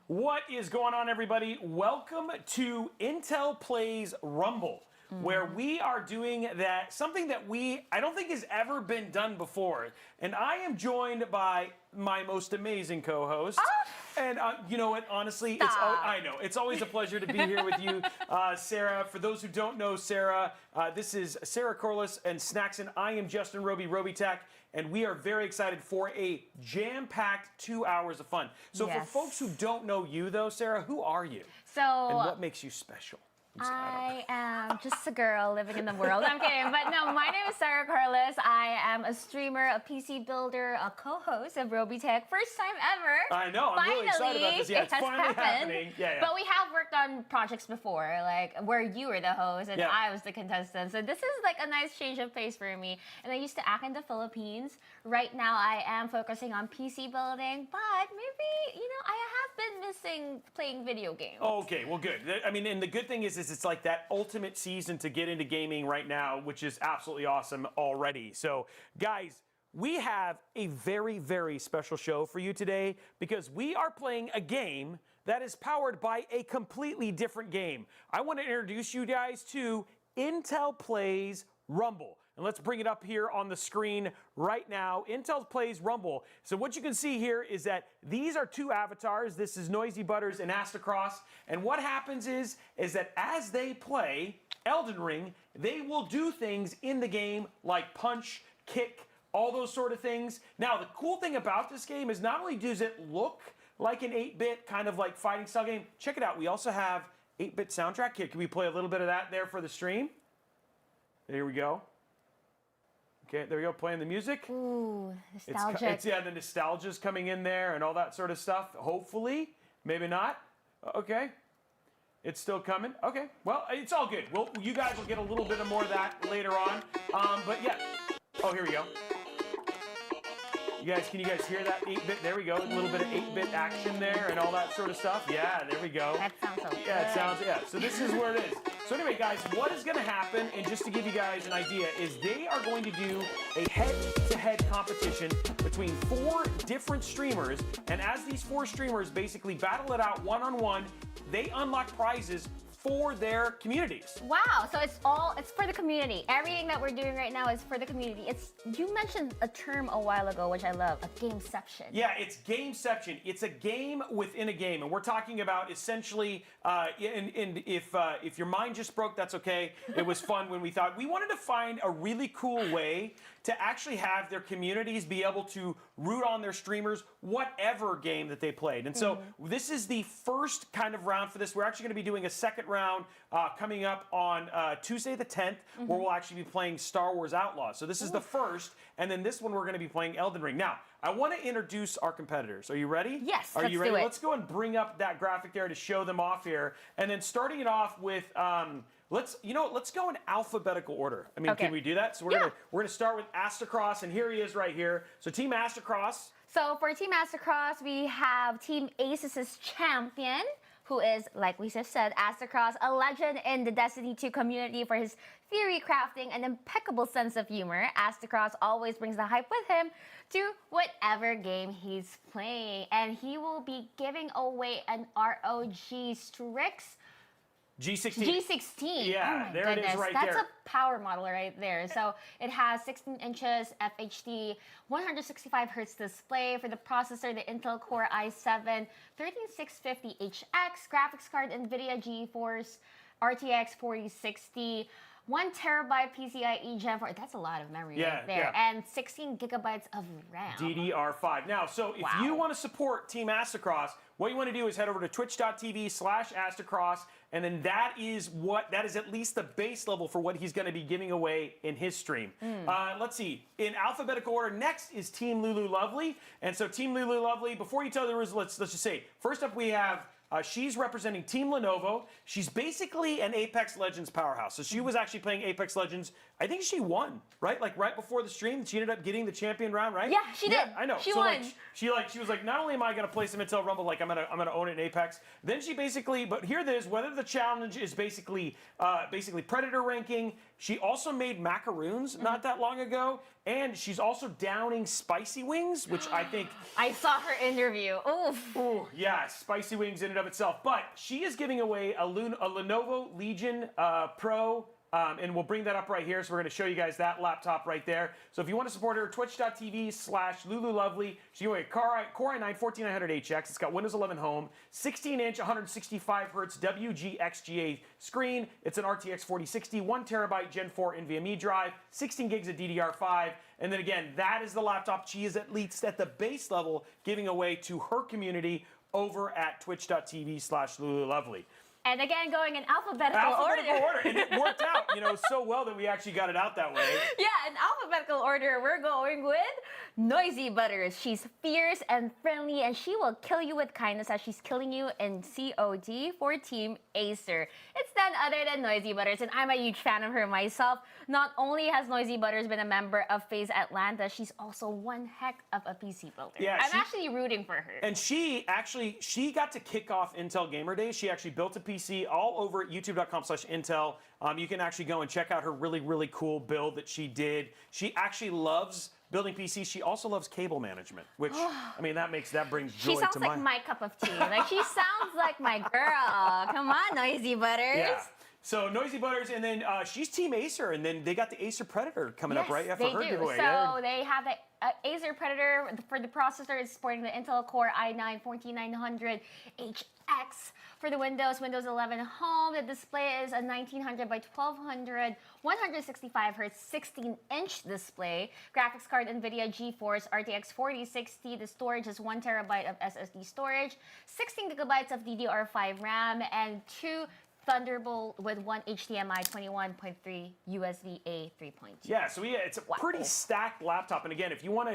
What is going on, everybody? Welcome to Intel Plays Rumble, where we are doing something that I don't think has ever been done before. And I am joined by my most amazing co-host. And you know what? Honestly, I know it's always a pleasure to be here with you, Sarah. For those who don't know Sarah, this is Sarah Corliss and Snackson. I am Justin Robey, Robeytech, and we are very excited for a jam-packed 2 hours of fun. So for folks who don't know you, though, Sarah, who are you? And what makes you special? I am just a girl living in the world. I'm kidding. But no, my name is Sarah Corliss. I am a streamer, a PC builder, a co-host of Robeytech. First time ever. I know. I'm really excited about this. Yeah, it's finally happening. Yeah. But we have worked on projects before, like where you were the host and I was the contestant. So this is like a nice change of pace for me. And I used to act in the Philippines. Right now, I am focusing on PC building. But maybe, I have been missing playing video games. Okay, well, good. I mean, and the good thing is it's like that ultimate season to get into gaming right now, which is absolutely awesome already. So, guys, we have a very, very special show for you today because we are playing a game that is powered by a completely different game. I want to introduce you guys to Intel Plays Rumble. And let's bring it up here on the screen right now. Intel Plays Rumble. So what you can see here is that these are two avatars. This is Noisy Butters and Astacross. And what happens is that as they play Elden Ring, they will do things in the game like punch, kick, all those sort of things. Now, the cool thing about this game is not only does it look like an 8-bit kind of like fighting style game, check it out. We also have 8-bit soundtrack kit. Can we play a little bit of that there for the stream? There we go. Okay, there we go, playing the music. Ooh, nostalgic. The nostalgia's coming in there and all that sort of stuff. Hopefully, maybe not. Okay, it's still coming. Okay, well, it's all good. Well, you guys will get a little bit more of that later on. But yeah, oh, here we go. Can you guys hear that 8-bit? There we go, a little bit of 8-bit action there and all that sort of stuff. Yeah, there we go. That sounds so good. Yeah, it sounds, so this is where it is. So anyway, guys, what is going to happen, and just to give you guys an idea, is they are going to do a head-to-head competition between 4 different streamers, and as these 4 streamers basically battle it out one-on-one, they unlock prizes for their communities. Wow, so it's for the community. Everything that we're doing right now is for the community. You mentioned a term a while ago, which I love, a gameception. Yeah, it's gameception. It's a game within a game, and we're talking about essentially, if your mind just broke, that's okay. It was fun when we thought we wanted to find a really cool way to actually have their communities be able to root on their streamers, whatever game that they played. And so this is the first kind of round for this. We're actually going to be doing a second round coming up on Tuesday the 10th, where we'll actually be playing Star Wars Outlaws. So this is the first, and then this one we're going to be playing Elden Ring. Now, I want to introduce our competitors. Are you ready? Yes, Are you ready? Do it. Let's go and bring up that graphic there to show them off here. And then starting it off with, let's go in alphabetical order. I mean, can we do that? So we're gonna start with Astacross, and here he is right here. So Team Astacross. So for Team Astacross, we have Team Aces' champion, who is, like we just said, Astacross, a legend in the Destiny 2 community for his theory crafting and impeccable sense of humor. Astacross always brings the hype with him to whatever game he's playing. And he will be giving away an ROG Strix G16. Yeah, oh there goodness. it is right That's there. That's a power model right there. So it has 16 inches FHD, 165 hertz display for the processor, the Intel Core i7 13650HX, graphics card NVIDIA GeForce RTX 4060, 1 terabyte PCIe Gen 4. That's a lot of memory right there. And 16 gigabytes of RAM. DDR5. Now, so if you want to support Team Astacross, what you want to do is head over to twitch.tv/Astacross, and then that is at least the base level for what he's going to be giving away in his stream. Let's see. In alphabetical order, next is Team Lulu Lovely. And so Team Lulu Lovely, before you tell the results, let's just say, first up we have she's representing Team Lenovo. She's basically an Apex Legends powerhouse. So she was actually playing Apex Legends I think she won, right? Like right before the stream, she ended up getting the champion round, right? Yeah, she did. I know. She so won. Like she was like, not only am I gonna play some Intel Rumble, like I'm gonna own it in Apex. Then she basically, but here it is, whether the challenge is basically Predator ranking. She also made macaroons not that long ago, and she's also downing spicy wings, which I think. I saw her interview. Oof. Ooh, yeah, spicy wings in and of itself. But she is giving away a Lenovo Legion Pro. And we'll bring that up right here. So we're going to show you guys that laptop right there. So if you want to support her, twitch.tv/LuluLovely. She's going to Core i9-14900HX. It's got Windows 11 Home, 16-inch, 165 hertz WGXGA screen. It's an RTX 4060, 1 terabyte Gen 4 NVMe drive, 16 gigs of DDR5. And then again, that is the laptop she is at least at the base level giving away to her community over at twitch.tv/LuluLovely. And again, going in alphabetical order. And it worked out, so well that we actually got it out that way. Yeah, in alphabetical order, we're going with Noisy Butters. She's fierce and friendly, and she will kill you with kindness as she's killing you in COD for Team Acer. It's none other than Noisy Butters, and I'm a huge fan of her myself. Not only has Noisy Butters been a member of FaZe Atlanta, she's also one heck of a PC builder. Yeah, I'm actually rooting for her. And she got to kick off Intel Gamer Days. She actually built a PC all over at youtube.com/Intel. You can actually go and check out her really, really cool build that she did. She actually loves building PCs. She also loves cable management, which, that brings joy to my... She sounds like my cup of tea. Like, she sounds like my girl. Come on, Noisy Butters. Yeah. So Noisy Butters, and then she's Team Acer, and then they got the Acer Predator coming up right after her giveaway. So they have the Acer Predator for the processor. It's supporting the Intel Core i9-14900HX. For the Windows 11 Home, the display is a 1900 by 1200, 165 Hz, 16-inch display. Graphics card NVIDIA GeForce RTX 4060. The storage is 1 terabyte of SSD storage, 16 gigabytes of DDR5 RAM, and 2 Thunderbolt with 1 HDMI 21.3 USB-A 3.2. Yeah, so it's a pretty stacked laptop. And again, if you want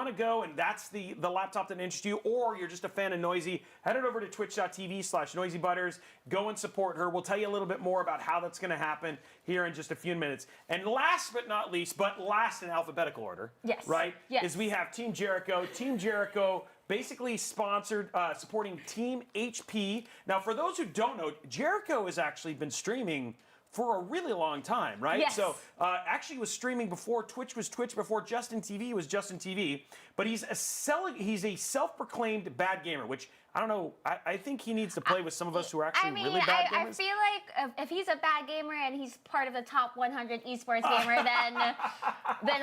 to go and that's the laptop that interests you, or you're just a fan of Noisy, head on over to twitch.tv/NoisyButters. Go and support her. We'll tell you a little bit more about how that's going to happen here in just a few minutes. And last but not least, but last in alphabetical order, right? Yes. Is we have Team Jericho. Team Jericho basically supporting Team HP. Now, for those who don't know, Jericho has actually been streaming for a really long time, right? Yes. So actually was streaming before Twitch was Twitch, before Justin TV was Justin TV. But he's a self-proclaimed bad gamer, which I don't know. I think he needs to play with some of us who are actually really bad gamers. I feel like if he's a bad gamer and he's part of the top 100 esports gamer, then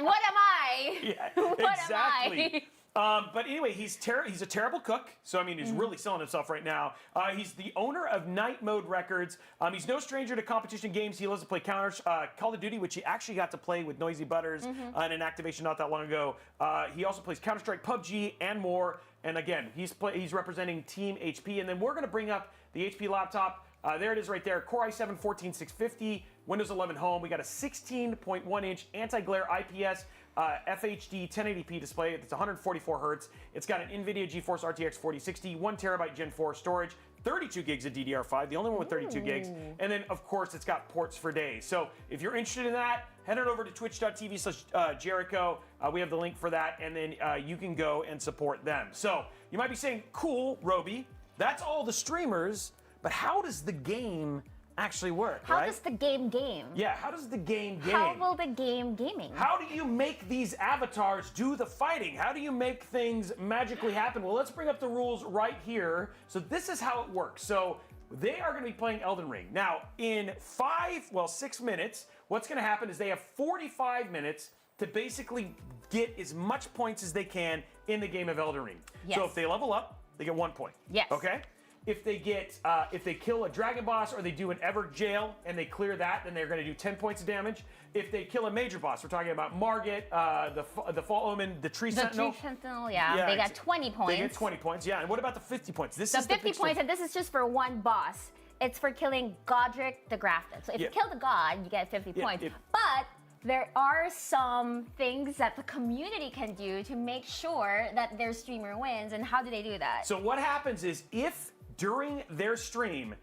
what am I? Yeah, what exactly. am I? But anyway, he's a terrible cook. So, he's really selling himself right now. He's the owner of Night Mode Records. He's no stranger to competition games. He loves to play Call of Duty, which he actually got to play with Noisy Butters in an activation not that long ago. He also plays Counter-Strike, PUBG, and more. And again, he's representing Team HP. And then we're going to bring up the HP laptop. There it is right there. Core i7-14650, Windows 11 Home. We got a 16.1-inch anti-glare IPS FHD 1080p display. It's 144 hertz. It's got an NVIDIA GeForce RTX 4060, 1 terabyte Gen 4 storage, 32 gigs of DDR5, the only one with 32 gigs. And then, of course, it's got ports for days. So if you're interested in that, head on over to twitch.tv/Jericho. We have the link for that, and then you can go and support them. So you might be saying, cool, Robey, that's all the streamers, but how does the game actually work, How does the game game? Yeah, how does the game game? How will the game gaming? How do you make these avatars do the fighting? How do you make things magically happen? Well, let's bring up the rules right here. So this is how it works. So they are going to be playing Elden Ring. Now, in 6 minutes, what's going to happen is they have 45 minutes to basically get as much points as they can in the game of Elden Ring. Yes. So if they level up, they get 1 point. Yes. Okay? If they kill a dragon boss or they do an ever jail and they clear that, then they're going to do 10 points of damage. If they kill a major boss, we're talking about Margit, the Fall Omen, the Tree Sentinel. The Tree Sentinel, they got 20 points. They get 20 points, yeah. And what about the 50 points? This the is 50 points, and this is just for one boss. It's for killing Godric the Grafted. So if you kill the god, you get 50 points. But there are some things that the community can do to make sure that their streamer wins. And how do they do that? So what happens is if during their stream,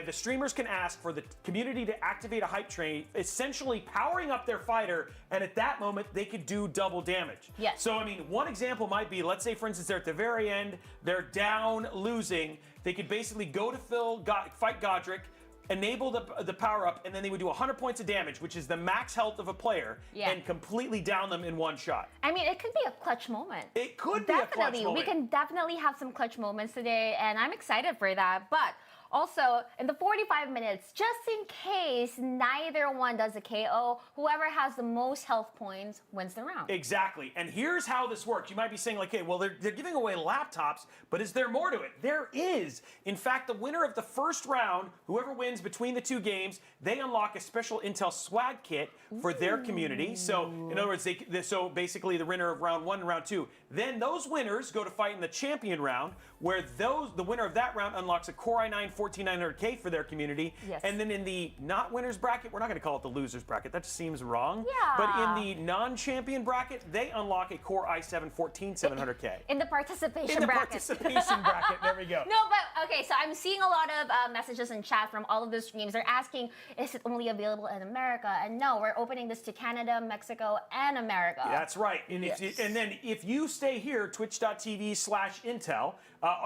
the streamers can ask for the community to activate a hype train, essentially powering up their fighter, and at that moment, they could do double damage. Yes. So, I mean, one example might be, let's say, for instance, they're at the very end, they're down, losing. They could basically go to fight Godric, enable the power up, and then they would do 100 points of damage, which is the max health of a player, and completely down them in one shot. I mean, it could be a clutch moment. It could be a clutch moment. We can definitely have some clutch moments today, and I'm excited for that. But also, in the 45 minutes, just in case neither one does a KO, whoever has the most health points wins the round. Exactly. And here's how this works. You might be saying, like, hey, well, they're giving away laptops, but is there more to it? There is. In fact, the winner of the first round, whoever wins between the two games, they unlock a special Intel swag kit for their community. So, in other words, so basically the winner of round 1 and round 2. Then those winners go to fight in the champion round, where the winner of that round unlocks a Core i9 14900K for their community. Yes. And then in the not winners bracket, we're not going to call it the losers bracket. That just seems wrong. Yeah. But in the non-champion bracket, they unlock a Core i7 14700K. In the participation In the bracket. participation bracket. There we go. No, but okay, so I'm seeing a lot of messages in chat from all of the streams. They're asking, is it only available in America? And no, we're opening this to Canada, Mexico, and America. That's right. And, and then if you stay here, twitch.tv/Intel,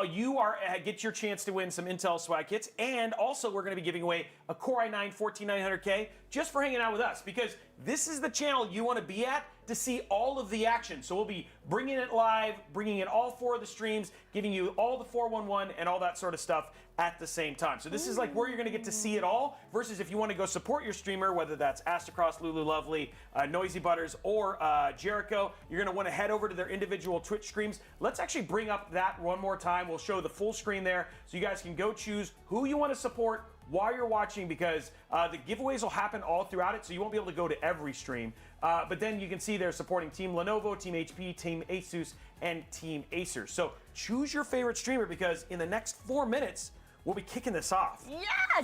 you get your chance to win some Intel swag kits. And also, we're going to be giving away a Core i9 14900K just for hanging out with us, because this is the channel you want to be at to see all of the action. So we'll be bringing it live, bringing in all 4 of the streams, giving you all the 411 and all that sort of stuff at the same time. So this is like where you're going to get to see it all, versus if you want to go support your streamer, whether that's Astacross, Lulu Lovely, Noisy Butters, or Jericho, you're going to want to head over to their individual Twitch streams. Let's actually bring up that one more time. We'll show the full screen there so you guys can go choose who you want to support while you're watching, because the giveaways will happen all throughout it, so you won't be able to go to every stream. But then you can see they're supporting Team Lenovo, Team HP, Team Asus, and Team Acer. So choose your favorite streamer, because in the next 4 minutes, we'll be kicking this off. Yeah,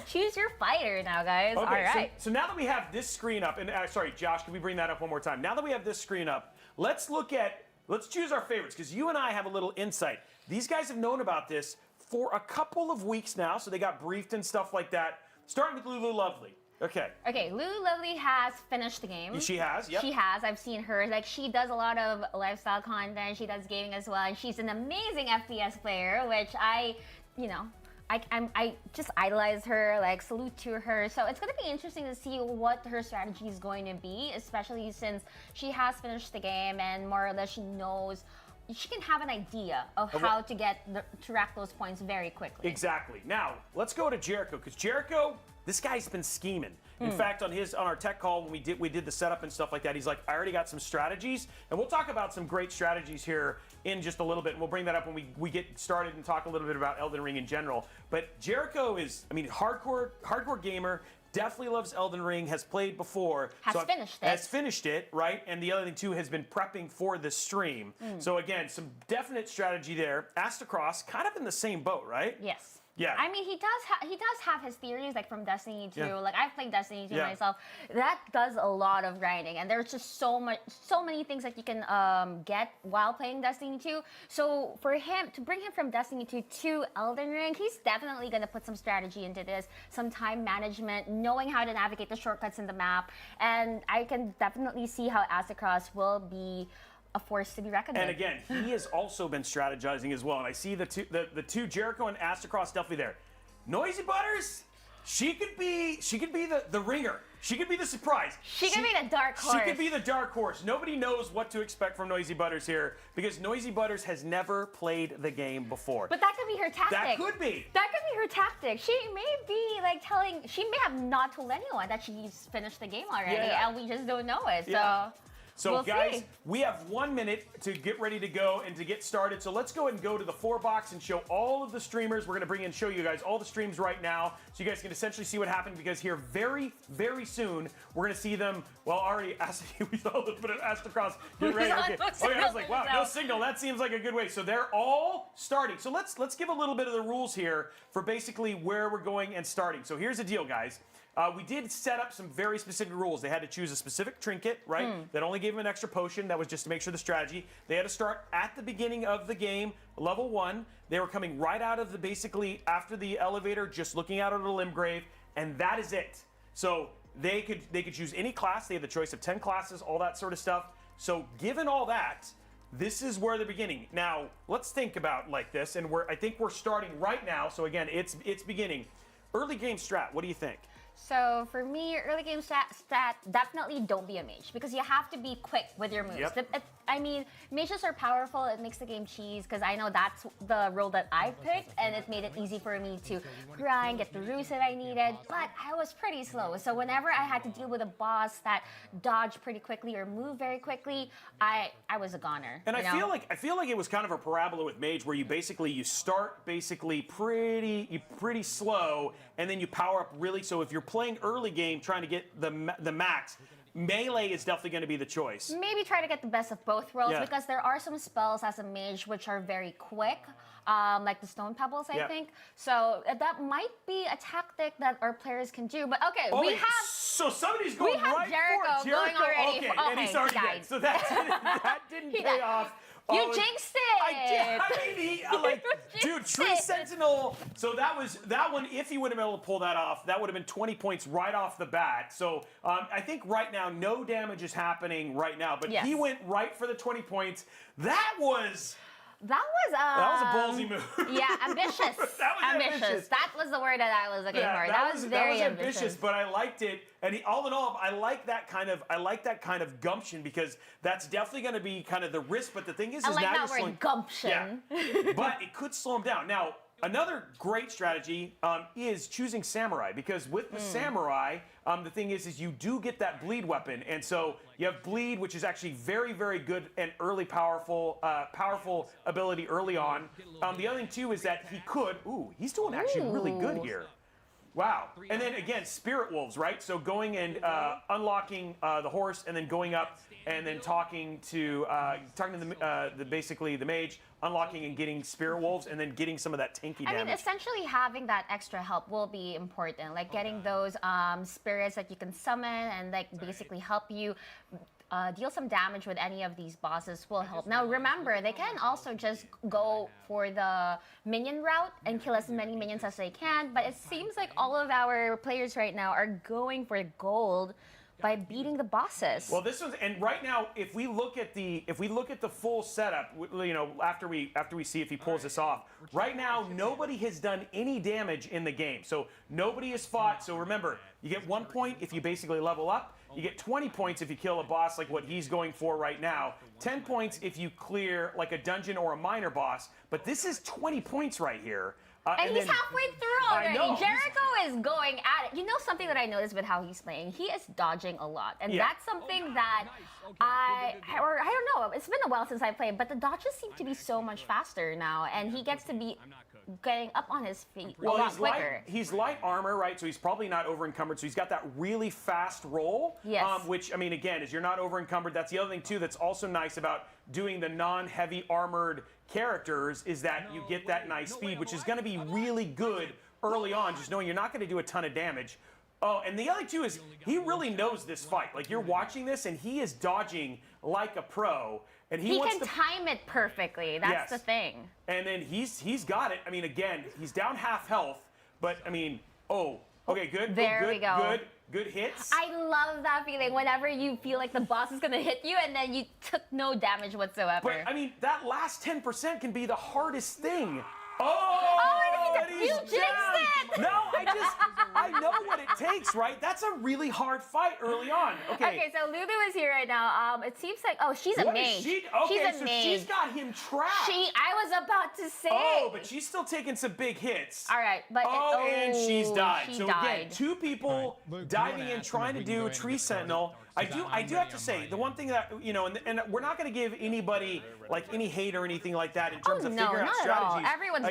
choose your fighter now, guys. Okay, all right. So now that we have this screen up, and sorry, Josh, can we bring that up one more time? Now that we have this screen up, let's choose our favorites, because you and I have a little insight. These guys have known about this for a couple of weeks now, so they got briefed and stuff like that. Starting with Lulu Lovely. Okay. Okay, Lulu Lovely has finished the game. She has, yep. She has. I've seen her. Like, she does a lot of lifestyle content. She does gaming as well, and she's an amazing FPS player, which I just idolize her, like, salute to her. So it's going to be interesting to see what her strategy is going to be, especially since she has finished the game and more or less she knows. She can have an idea of how to rack those points very quickly. Exactly. Now, let's go to Jericho, because Jericho, this guy's been scheming. In fact, on our tech call when we did the setup and stuff like that, he's like, I already got some strategies, and we'll talk about some great strategies here in just a little bit, and we'll bring that up when we get started and talk a little bit about Elden Ring in general. But Jericho is, I mean, hardcore gamer. Definitely loves Elden Ring, has played before. Has finished it, right? And the other thing, too, has been prepping for the stream. So, again, some definite strategy there. Astacross, kind of in the same boat, right? Yes. Yeah. I mean, he does have his theories, like, from Destiny 2. Like, I've played Destiny 2 myself. That does a lot of grinding, and there's just so many things that you can get while playing Destiny 2. So for him to bring him from Destiny 2 to Elden Ring, he's definitely gonna put some strategy into this, some time management, knowing how to navigate the shortcuts in the map, and I can definitely see how Astacross will be a force to be reckoned with. And again, he has also been strategizing as well. And I see the two Jericho and Astacross definitely there. Noisy Butters, she could be the ringer. She could be the surprise. She could be the dark horse. She could be the dark horse. Nobody knows what to expect from Noisy Butters here, because Noisy Butters has never played the game before. But that could be her tactic. That could be. That could be her tactic. She may be like she may have not told anyone that she's finished the game already, and we just don't know it. So So guys, we have 1 minute to get ready to go and to get started. So let's go ahead and go to the 4-box and show all of the streamers. We're going to show you guys all the streams right now, so you guys can essentially see what happened, because here very, very soon, we're going to see them. Well, already, we saw a little bit of Astacross get ready. Okay. I was like, wow, no signal. That seems like a good way. So they're all starting. So let's give a little bit of the rules here for basically where we're going and starting. So here's the deal, guys. We did set up some very specific rules. They had to choose a specific trinket, right? That only gave them an extra potion. That was just to make sure the strategy. They had to start at the beginning of the game, level 1. They were coming right out of the, basically, after the elevator, just looking out of the Limgrave, and that is it. So they could choose any class. They had the choice of 10 classes, all that sort of stuff. So given all that, this is where they're beginning. Now, let's think about like this, and I think we're starting right now. So again, it's beginning. Early game strat, what do you think? So for me, early game stat, definitely don't be a mage because you have to be quick with your moves. Yep. I mean, mages are powerful. It makes the game cheese because I know that's the role that I picked, and it made it easy for me to grind, get the roots that I needed. But I was pretty slow, so whenever I had to deal with a boss that dodged pretty quickly or moved very quickly, I was a goner. And I feel like it was kind of a parabola with mage where you start basically pretty slow, and then you power up really. So if you're playing early game trying to get the max, melee is definitely going to be the choice. Maybe try to get the best of both worlds because there are some spells as a mage which are very quick, like the Stone Pebbles, I think. So that might be a tactic that our players can do. But okay, so somebody's going right Jericho for Jericho. going already. Okay, and he's already dead. So that didn't pay off. You jinxed it! I did. Dude, Tree Sentinel. So that one. If he would have been able to pull that off, that would have been 20 points right off the bat. So I think right now no damage is happening right now, but he went right for the 20 points. That was a ballsy move. Yeah, ambitious. That was ambitious. That was the word that I was looking for. That was very ambitious. But I liked it. And all in all, I like that kind of gumption because that's definitely going to be kind of the risk. But the thing is I like now that word, gumption. Yeah. But it could slow him down. Now, another great strategy is choosing Samurai because with the Samurai, the thing is you do get that bleed weapon, and so you have bleed, which is actually very, very good and early powerful ability early on. The other thing too is that he's doing actually really good here. Wow. And then again, Spirit Wolves, right? So going and unlocking the horse and then going up and then talking to basically the mage, unlocking and getting Spirit Wolves and then getting some of that tanky damage. I mean, essentially having that extra help will be important. Like getting those spirits that you can summon and like basically help you deal some damage with any of these bosses will help. Now remember, they can also just go for the minion route and kill as many minions as they can, but it seems like all of our players right now are going for gold by beating the bosses. Well, this was, and right now, if we look at the full setup, you know, after we see if he pulls this off, right now nobody has done any damage in the game. So nobody has fought. So remember, you get 1 point if you basically level up. You get 20 points if you kill a boss like what he's going for right now. 10 points if you clear like a dungeon or a minor boss. But this is 20 points right here. And he's halfway through already. Jericho is going at it. You know something that I noticed with how he's playing? He is dodging a lot. And that's something that I don't know. It's been a while since I played, but the dodges seem to be so much faster now. And he gets to be getting up on his feet a lot quicker. He's light armor, right? So he's probably not over encumbered. So he's got that really fast roll. Yes. Which, I mean, again, is you're not over encumbered. That's the other thing, too, that's also nice about doing the non-heavy armored characters is that you get that nice speed, which is going to be really good early on, just knowing you're not going to do a ton of damage. Oh, and the other two is he really knows this fight. Like, you're watching this, and he is dodging like a pro. And he can time it perfectly. That's the thing. And then he's got it. I mean, again, he's down half health, but, I mean, okay, good. There we go. Good hits. I love that feeling whenever you feel like the boss is going to hit you and then you took no damage whatsoever. But, I mean, that last 10% can be the hardest thing. You jinxed it! No, I know what it takes, right? That's a really hard fight early on. Okay, so Lulu is here right now. It seems like, she's a mage. She's a mage. She's got him trapped. I was about to say. Oh, but she's still taking some big hits. All right, but and she's died. She so died. Again, two people diving in trying to do a tree sentinel. I do have to say the one thing that and we're not going to give anybody like any hate or anything like that in terms of figuring out strategies. Everyone's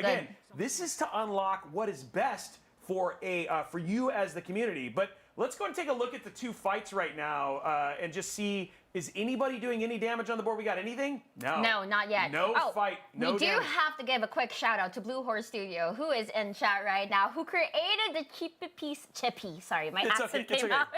This is to unlock what is best for you as the community. But let's go and take a look at the two fights right now and just see, is anybody doing any damage on the board? We got anything? No. No, not yet. No fight, no We do damage. have to give a quick shout out to Blue Horse Studio, who is in chat right now, who created the chippy. Sorry, my It's accent okay, it's came okay. out.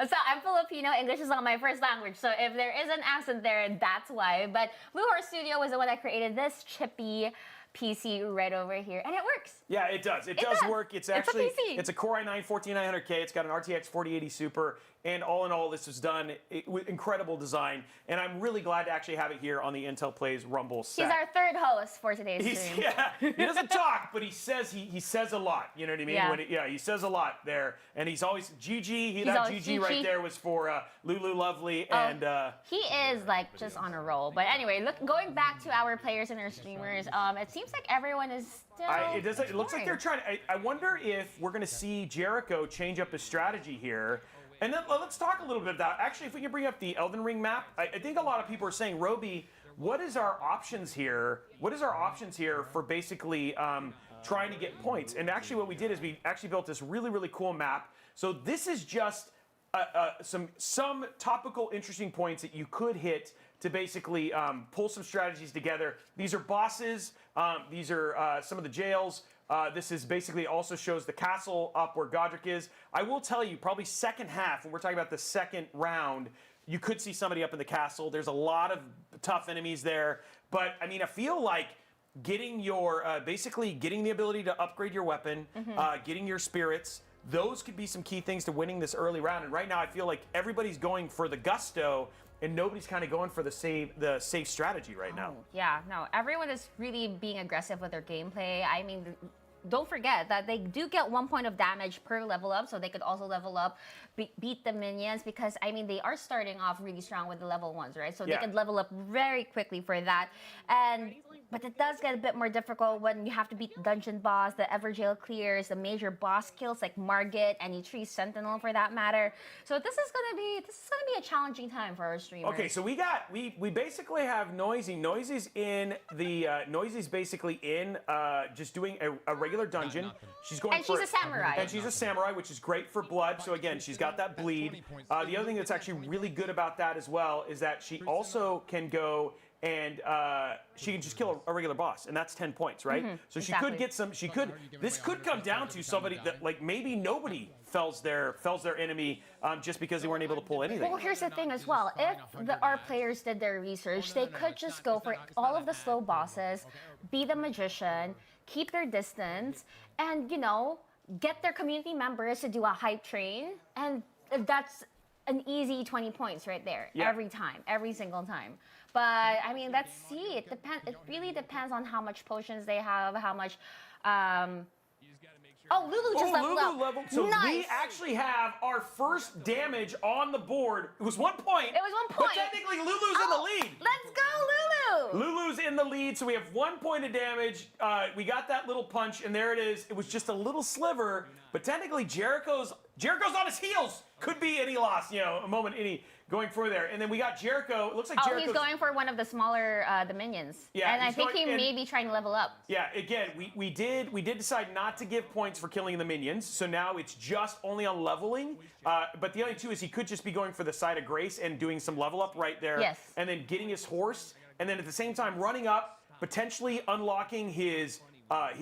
So I'm Filipino, English is not my first language, so if there is an accent there, that's why. But Blue Horse Studio was the one that created this chippy PC right over here, and it works. Yeah, it does. It does work. It's a actually PC. it's a Core i9 14900K. It's got an RTX 4080 Super, and all in all, this was done with incredible design. And I'm really glad to actually have it here on the Intel Plays Rumble set. He's our third host for today's stream. Yeah, he doesn't talk, but he says he says a lot. You know what I mean? Yeah. He says a lot there, and he's always GG. That always GG right GG. there was for Lulu Lovely, and He is like just on a roll. But anyway, going back to our players and our streamers, it seems like everyone is still. it looks like they're trying. I wonder if we're going to see Jericho change up his strategy here. And then let's talk a little bit about, actually, if we can bring up the Elden Ring map. I think a lot of people are saying, Robey, what is our options here? What is our options here for basically trying to get points? And actually what we did is we actually built this really, really cool map. So this is just some topical, interesting points that you could hit to basically pull some strategies together. These are bosses. These are some of the jails. This is basically also shows the castle up where Godric is. I will tell you, probably second half, when we're talking about the second round, you could see somebody up in the castle. There's a lot of tough enemies there. But, I mean, I feel like getting your, basically getting the ability to upgrade your weapon, getting your spirits, those could be some key things to winning this early round. And right now, I feel like everybody's going for the gusto, and nobody's kind of going for the safe strategy right now. Yeah, no, everyone is really being aggressive with their gameplay. I mean, don't forget that they do get 1 point of damage per level up, so they could also level up, beat the minions, because, I mean, they are starting off really strong with the level 1s, right? So they could level up very quickly for that. But it does get a bit more difficult when you have to beat the dungeon boss, the Everjail clears, the major boss kills like Margit, any tree sentinel for that matter. So this is gonna be a challenging time for our streamers. Okay, so we basically have Noisy. Noisy's in the Noisy's basically in just doing a regular dungeon. She's going and she's a samurai. And she's a samurai, which is great for blood. So again, she's got that bleed. The other thing that's actually really good about that as well is that she also can go and she can just kill a regular boss, and that's 10 points, right? So she could get some. This could come down to somebody that like maybe nobody fells their enemy just because they weren't able to pull anything. Well, here's the thing as well. If our players did their research, they could just go for all of the slow bosses, be the magician, keep their distance, and get their community members to do a hype train, and that's an easy 20 points right there every time, every single time. But I mean, let's see. It really depends on how much potions they have, how much. Lulu just leveled up. So nice. we actually have our first damage on the board. It was 1 point. It was 1 point. But technically, Lulu's in the lead. Let's go, Lulu. Lulu's in the lead, so we have 1 point of damage. We got that little punch, and there it is. It was just a little sliver, but technically Jericho's on his heels. Could be any loss, a moment, any going for there. And then we got Jericho. It looks like Jericho's... he's going for one of the smaller, the minions. Yeah, and I think he may be trying to level up. Yeah, again, we did decide not to give points for killing the minions, so now it's just only on leveling. But the other two is he could just be going for the side of grace and doing some level up right there. Yes. And then getting his horse, and then at the same time running up, potentially unlocking his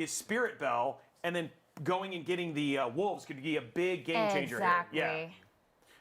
spirit bell, and then going and getting the wolves could be a big game changer Exactly. here. Yeah.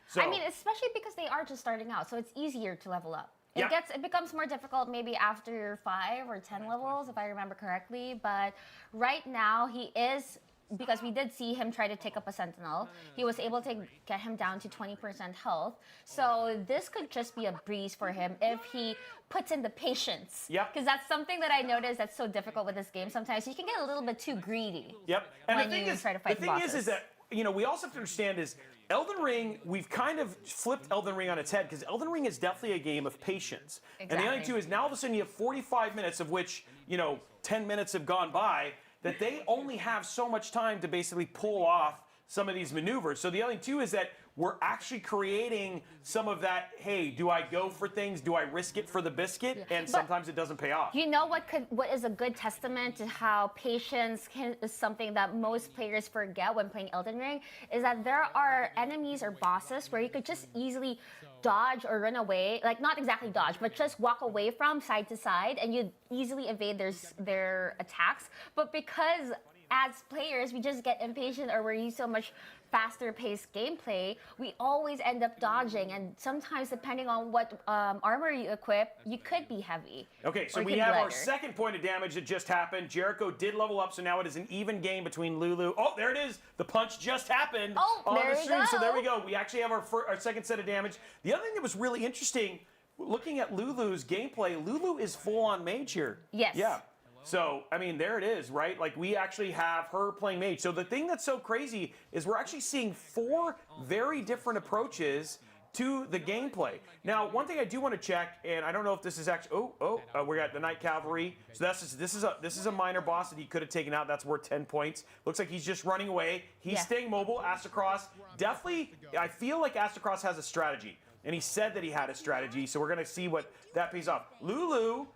So, I mean, especially because they are just starting out, so it's easier to level up. It becomes more difficult maybe after 5 or 10 levels, if I remember correctly. But right now, he is, because we did see him try to take up a sentinel, he was able to get him down to 20% health. So this could just be a breeze for him if he puts in the patience. Yep. Because that's something that I noticed that's so difficult with this game sometimes. You can get a little bit too greedy. Yep. And when the thing you is, try to fight the thing is that we also have to understand is Elden Ring, we've kind of flipped Elden Ring on its head because Elden Ring is definitely a game of patience. Exactly. And the other two is now all of a sudden you have 45 minutes of which, 10 minutes have gone by, that they only have so much time to basically pull off some of these maneuvers. So the other thing too is that we're actually creating some of that, hey, do I go for things? Do I risk it for the biscuit? And sometimes it doesn't pay off. You know what is a good testament to how patience is something that most players forget when playing Elden Ring, is that there are enemies or bosses where you could just easily dodge or run away, like not exactly dodge, but just walk away from side to side, and you'd easily evade their attacks. But because as players, we just get impatient, or we're used to so much faster paced gameplay, we always end up dodging, and sometimes depending on what armor you equip, you could be heavy. Okay, so we have our second point of damage that just happened. Jericho did level up, so now it is an even game between Lulu. Oh, there it is. The punch just happened on the stream. So there we go. We actually have our second set of damage. The other thing that was really interesting, looking at Lulu's gameplay, Lulu is full on mage here. Yes. Yeah. So, I mean, there it is, right? Like, we actually have her playing mage. So the thing that's so crazy is we're actually seeing 4 very different approaches to the gameplay. Now, one thing I do want to check, and I don't know if this is actually, we got the Night Cavalry. So this is a minor boss that he could have taken out. That's worth 10 points. Looks like he's just running away. He's staying mobile. Astacross, definitely, I feel like Astacross has a strategy. And he said that he had a strategy, so we're going to see what that pays off. Lulu,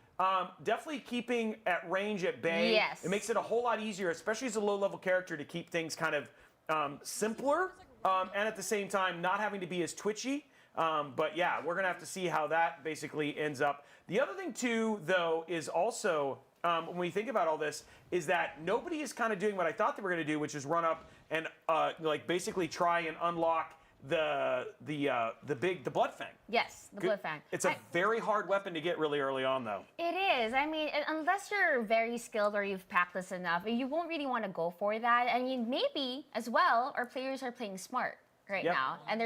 definitely keeping at range at bay. Yes. It makes it a whole lot easier, especially as a low-level character, to keep things kind of simpler, and at the same time not having to be as twitchy. But yeah, we're going to have to see how that basically ends up. The other thing, too, though, is also, when we think about all this, is that nobody is kind of doing what I thought they were going to do, which is run up and like basically try and unlock the blood fang. Yes, the blood fang. It's a very hard weapon to get really early on, though. It is. I mean, unless you're very skilled or you've practiced enough, you won't really want to go for that. And maybe as well, our players are playing smart right now, and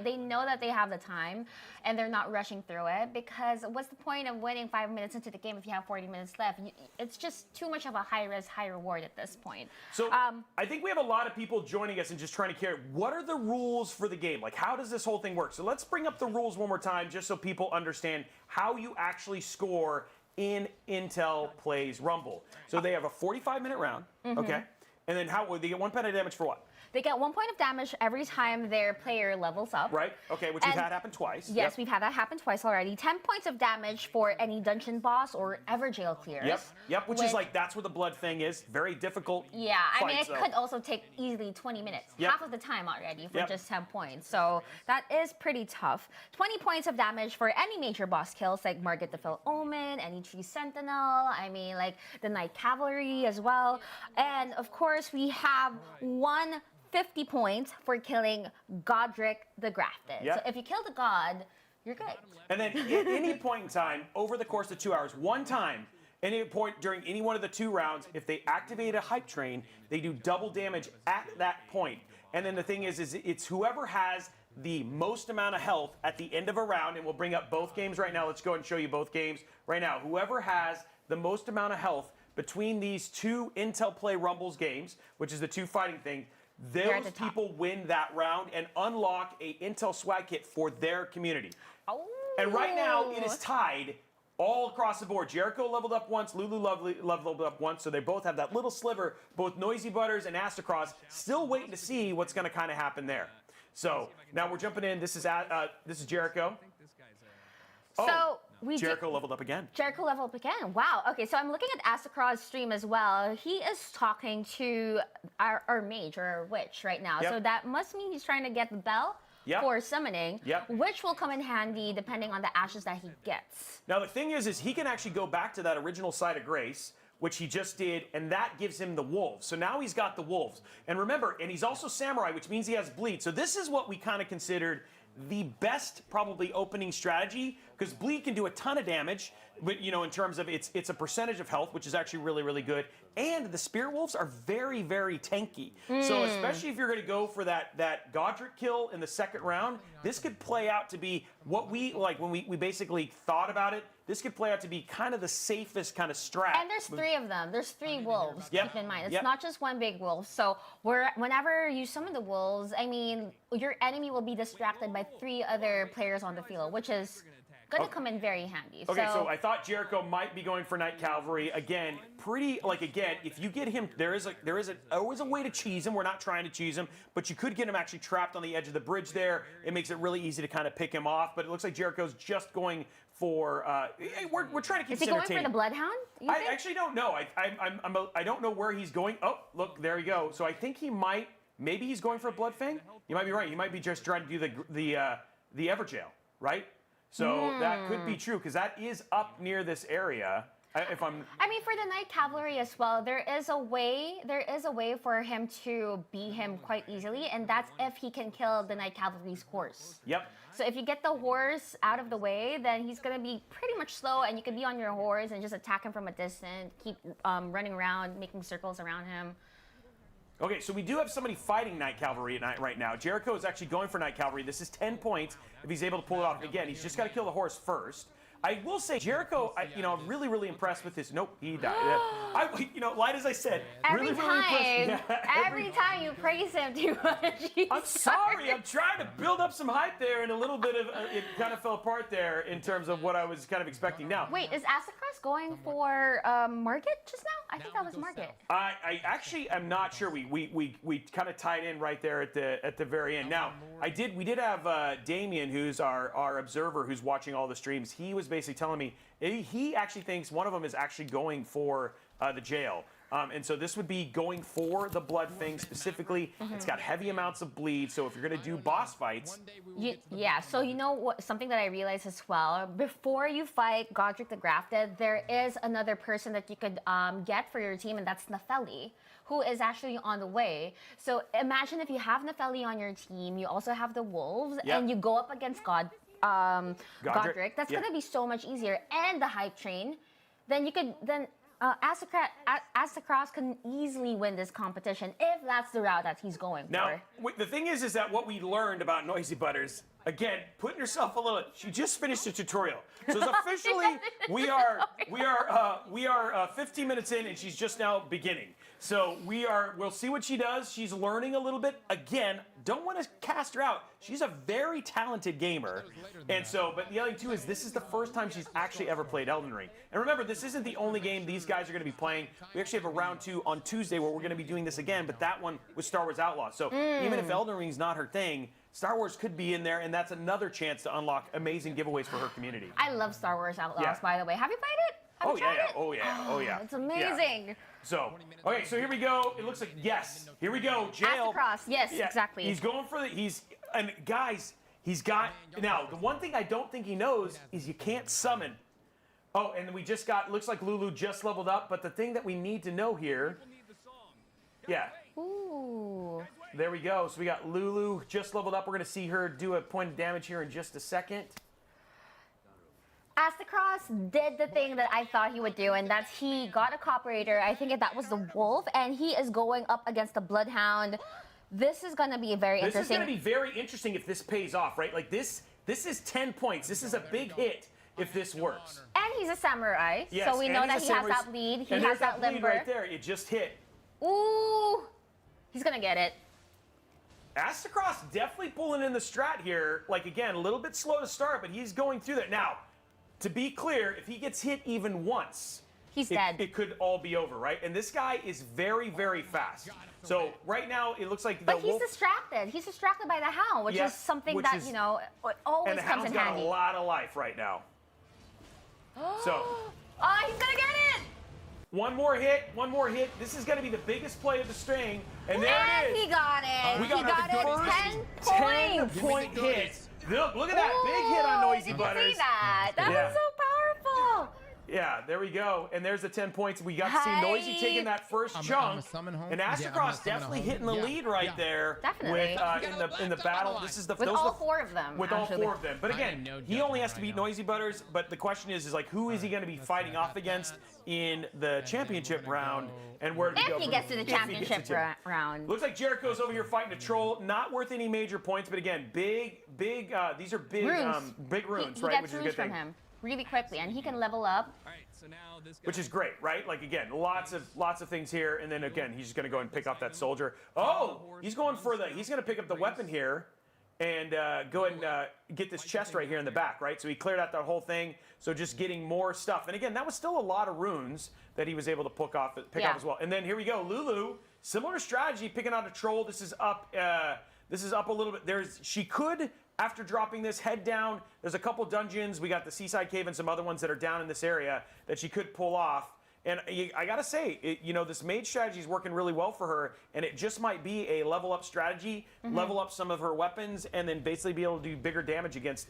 they know that they have the time, and they're not rushing through it, because what's the point of winning 5 minutes into the game if you have 40 minutes left? It's just too much of a high risk, high reward at this point. So I think we have a lot of people joining us and just trying to care, what are the rules for the game? Like, how does this whole thing work? So let's bring up the rules one more time, just so people understand how you actually score in Intel Plays Rumble. So they have a 45-minute round, okay? And then they get 1 point of damage for what? They get 1 point of damage every time their player levels up. Right, okay, which we've had happen twice. Yes, we've had that happen twice already. 10 points of damage for any dungeon boss or Everjail clears. Yep, which is like, that's where the blood thing is. Very difficult. Yeah, I mean, it could also take easily 20 minutes. Half of the time already for just 10 points. So that is pretty tough. 20 points of damage for any major boss kills, like Margaret the Fell Omen, any Tree Sentinel, I mean, like the Night Cavalry as well. And of course, we have 150 points for killing Godric the Grafted. So if you kill the god, you're good. And then at any point in time, over the course of 2 hours, one time, any point during any one of the 2 rounds, if they activate a hype train, they do double damage at that point. And then the thing is it's whoever has the most amount of health at the end of a round, and we'll bring up both games right now. Let's go ahead and show you both games right now. Whoever has the most amount of health between these 2 Intel Play Rumbles games, which is the 2 fighting thing, those people win that round and unlock a Intel swag kit for their community. Oh. And right now, it is tied all across the board. Jericho leveled up once, Lulu leveled up once, so they both have that little sliver. Both Noisy Butters and Astacross still waiting to see what's going to kind of happen there. So now we're jumping in. This is Jericho. Jericho leveled up again. Jericho leveled up again. Wow. Okay, so I'm looking at Astacross' stream as well. He is talking to our mage or our witch right now. So that must mean he's trying to get the bell for summoning, which will come in handy depending on the ashes that he gets. Now the thing is he can actually go back to that original site of grace, which he just did, and that gives him the wolves. So now he's got the wolves. And remember, and he's also samurai, which means he has bleed. So this is what we kind of considered the best probably opening strategy, because bleed can do a ton of damage, but in terms of it's a percentage of health, which is actually really, really good. And the Spirit Wolves are very, very tanky. So especially if you're going to go for that Godric kill in the second round, this could play out to be what we like when we basically thought about it. This could play out to be kind of the safest kind of strat. And there's 3 of them. There's 3 wolves, keep in mind. It's not just one big wolf. So whenever you summon the wolves, I mean, your enemy will be distracted by 3 other players on the field, which is Gonna come in very handy. Okay, so I thought Jericho might be going for Knight Cavalry again. If you get him, there is always a way to cheese him. We're not trying to cheese him, but you could get him actually trapped on the edge of the bridge there. It makes it really easy to kind of pick him off. But it looks like Jericho's just going for. We're trying to keep. Is he going for the Bloodhound? I actually don't know. I don't know where he's going. Oh, look, there you go. So I think he might. Maybe he's going for a Bloodfang. You might be right. He might be just trying to do the Everjail, right? So that could be true because that is up near this area. I mean, for the Knight Cavalry as well, there is a way for him to beat him quite easily, and that's if he can kill the Knight Cavalry's horse. Yep. So if you get the horse out of the way, then he's gonna be pretty much slow, and you can be on your horse and just attack him from a distance, keep running around, making circles around him. Okay, so we do have somebody fighting Knight Cavalry right now. Jericho is actually going for Knight Cavalry. This is 10 points if he's able to pull it off. Again, he's just got to kill the horse first. I will say, Jericho, I'm really, really impressed with this. Nope, he died. Light as I said, Every really, time, really impressed. Yeah, every time you praise him too much, I'm sorry. I'm trying to build up some hype there, and a little bit of it kind of fell apart there in terms of what I was kind of expecting. Now, wait, is Astacross going for Market just now? I think that was Market. I actually am not sure. We kind of tied in right there at the very end. Now, we did have Damien, who's our observer, who's watching all the streams. He was basically telling me he actually thinks one of them is actually going for the jail. And so this would be going for the Bloodfang specifically. It's got heavy amounts of bleed, so if you're going to do boss fights... Yeah, so you know what? Something that I realized as well, before you fight Godric the Grafted, there is another person that you could get for your team, and that's Nepheli, who is actually on the way. So imagine if you have Nepheli on your team, you also have the Wolves, and you go up against Godric. That's going to be so much easier. And the Hype Train, then you could... Astacross can easily win this competition if that's the route that he's going now, for. The thing is that what we learned about Noisy Butters, again, putting yourself a little. She just finished a tutorial, so it's officially we are 15 minutes in, and she's just now beginning. So we'll see what she does. She's learning a little bit. Again, don't want to cast her out. She's a very talented gamer. And so, but the other thing too is this is the first time she's actually ever played Elden Ring. And remember, this isn't the only game these guys are going to be playing. We actually have a round 2 on Tuesday where we're going to be doing this again, but that one was Star Wars Outlaws. So even if Elden Ring's not her thing, Star Wars could be in there, and that's another chance to unlock amazing giveaways for her community. I love Star Wars Outlaws, by the way. Have you played it? Have you tried it? Oh yeah. It's amazing. Yeah. So, okay, so here we go. It looks like, yes, here we go. Jail. Astacross, yes, exactly. He's going for and guys, he's got, now, the one thing I don't think he knows is you can't summon. Oh, and we just got, looks like Lulu just leveled up, but the thing that we need to know here, Ooh. There we go. So we got Lulu just leveled up. We're going to see her do a point of damage here in just a second. Astacross did the thing that I thought he would do, and that's he got a Cooperator. I think that was the Wolf, and he is going up against the Bloodhound. This is going to be very interesting. This is going to be very interesting if this pays off, right? Like this is 10 points. This is a big hit if this works. And he's a samurai, yes, so we know that he has that bleed. He has that limber. Right there. It just hit. Ooh, he's going to get it. Astacross definitely pulling in the strat here. Like, again, a little bit slow to start, but he's going through that. Now, to be clear, if he gets hit even once, he's dead. It could all be over, right? And this guy is very, very fast. So right now, it looks like the But he's distracted. He's distracted by the Hound, which is something that, you know, always comes in handy. And the Hound's got a lot of life right now. So. Oh, he's going to get it! One more hit. This is going to be the biggest play of the string. And there it is. He got it. We got it. 10 points. 10-point hit. Look at that big hit on Noisy Butters. Did you see that? That was so powerful. Yeah, there we go. And there's the 10 points. We got to see Noisy taking that first chunk. And Astacross definitely hitting the lead right there. Definitely. With, in the battle. This is the with all 4 of them. With all 4 of them. But again, he only has to beat Noisy Butters. But the question is like, who is he going to be fighting off against in the championship round? And where if he gets to the championship round. Looks like Jericho's over here fighting a troll. Not worth any major points. But again, these are big runes, he right? Which is a good thing. From him really quickly, and he can level up. Which is great, right? Like again, lots of things here, and then again, he's just going to go and pick up that soldier. Oh, he's going for he's going to pick up the weapon here, and go ahead and get this chest right here in the back, right? So he cleared out that whole thing. So just getting more stuff. And again, that was still a lot of runes that he was able to pick off as well. And then here we go, Lulu. Similar strategy, picking out a troll. This is up. This is up a little bit. She could, after dropping this, head down. There's a couple dungeons. We got the Seaside Cave and some other ones that are down in this area that she could pull off. And I gotta say, this mage strategy is working really well for her, and it just might be a level up strategy, level up some of her weapons, and then basically be able to do bigger damage against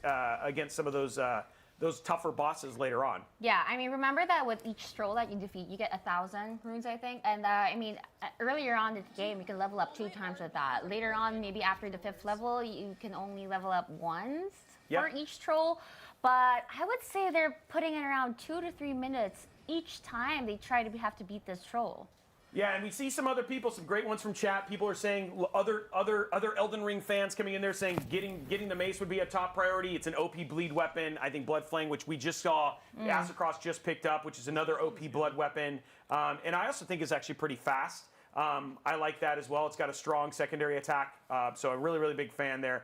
some of those tougher bosses later on. Yeah, I mean, remember that with each troll that you defeat, you get 1,000 runes, I think. And I mean, earlier on in the game, you can level up 2 times with that. Later on, maybe after the 5th level, you can only level up once for each troll. But I would say they're putting in around 2 to 3 minutes each time they try to have to beat this troll. Yeah, and we see some other people, some great ones from chat. People are saying, other Elden Ring fans coming in there saying getting the mace would be a top priority. It's an OP bleed weapon. I think Blood Flang, which we just saw, Acid just picked up, which is another OP blood weapon. And I also think it's actually pretty fast. I like that as well. It's got a strong secondary attack, so a really, really big fan there.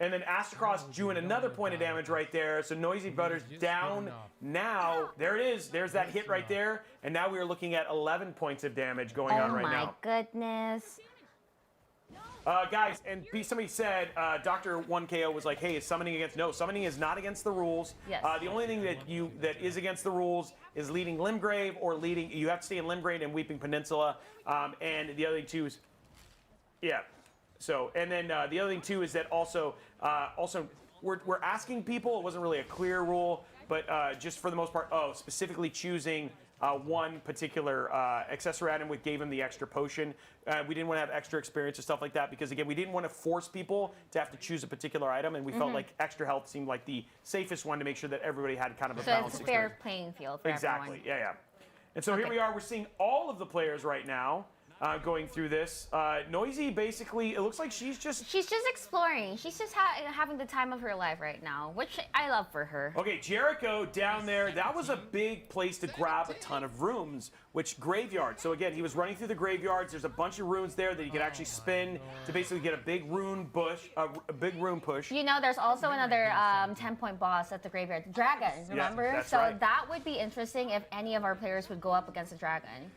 And then Astacross doing another point of damage right there. So Noisy Butter's down now. There it is. There's that hit right there. And now we are looking at 11 points of damage going on right now. Oh my goodness. Guys, and somebody said, Dr. 1KO was like, hey, is summoning against? No, summoning is not against the rules. Yes. The only thing that is against the rules is leading Limgrave or leading, you have to stay in Limgrave and Weeping Peninsula. And the other thing too is, yeah. So, and then the other thing too is that also we're asking people, it wasn't really a clear rule, but just for the most part, specifically choosing one particular accessory item, which gave him the extra potion. We didn't want to have extra experience or stuff like that because, again, we didn't want to force people to have to choose a particular item, and we felt like extra health seemed like the safest one to make sure that everybody had kind of a balanced So it's a fair playing field for everyone. Yeah. And so Okay. here we are. We're seeing all of the players right now going through this. Noisy, basically, it looks like she's just exploring. She's just having the time of her life right now, which I love for her. Okay, Jericho down there, that was a big place to grab a ton of rooms, which graveyard. So again, he was running through the graveyards. There's a bunch of runes there that he could actually spin to basically get a big rune push. You know, there's also another 10-point boss at the graveyard, the dragon, remember? Yeah, that's so right. that would be interesting if any of our players would go up against the dragon.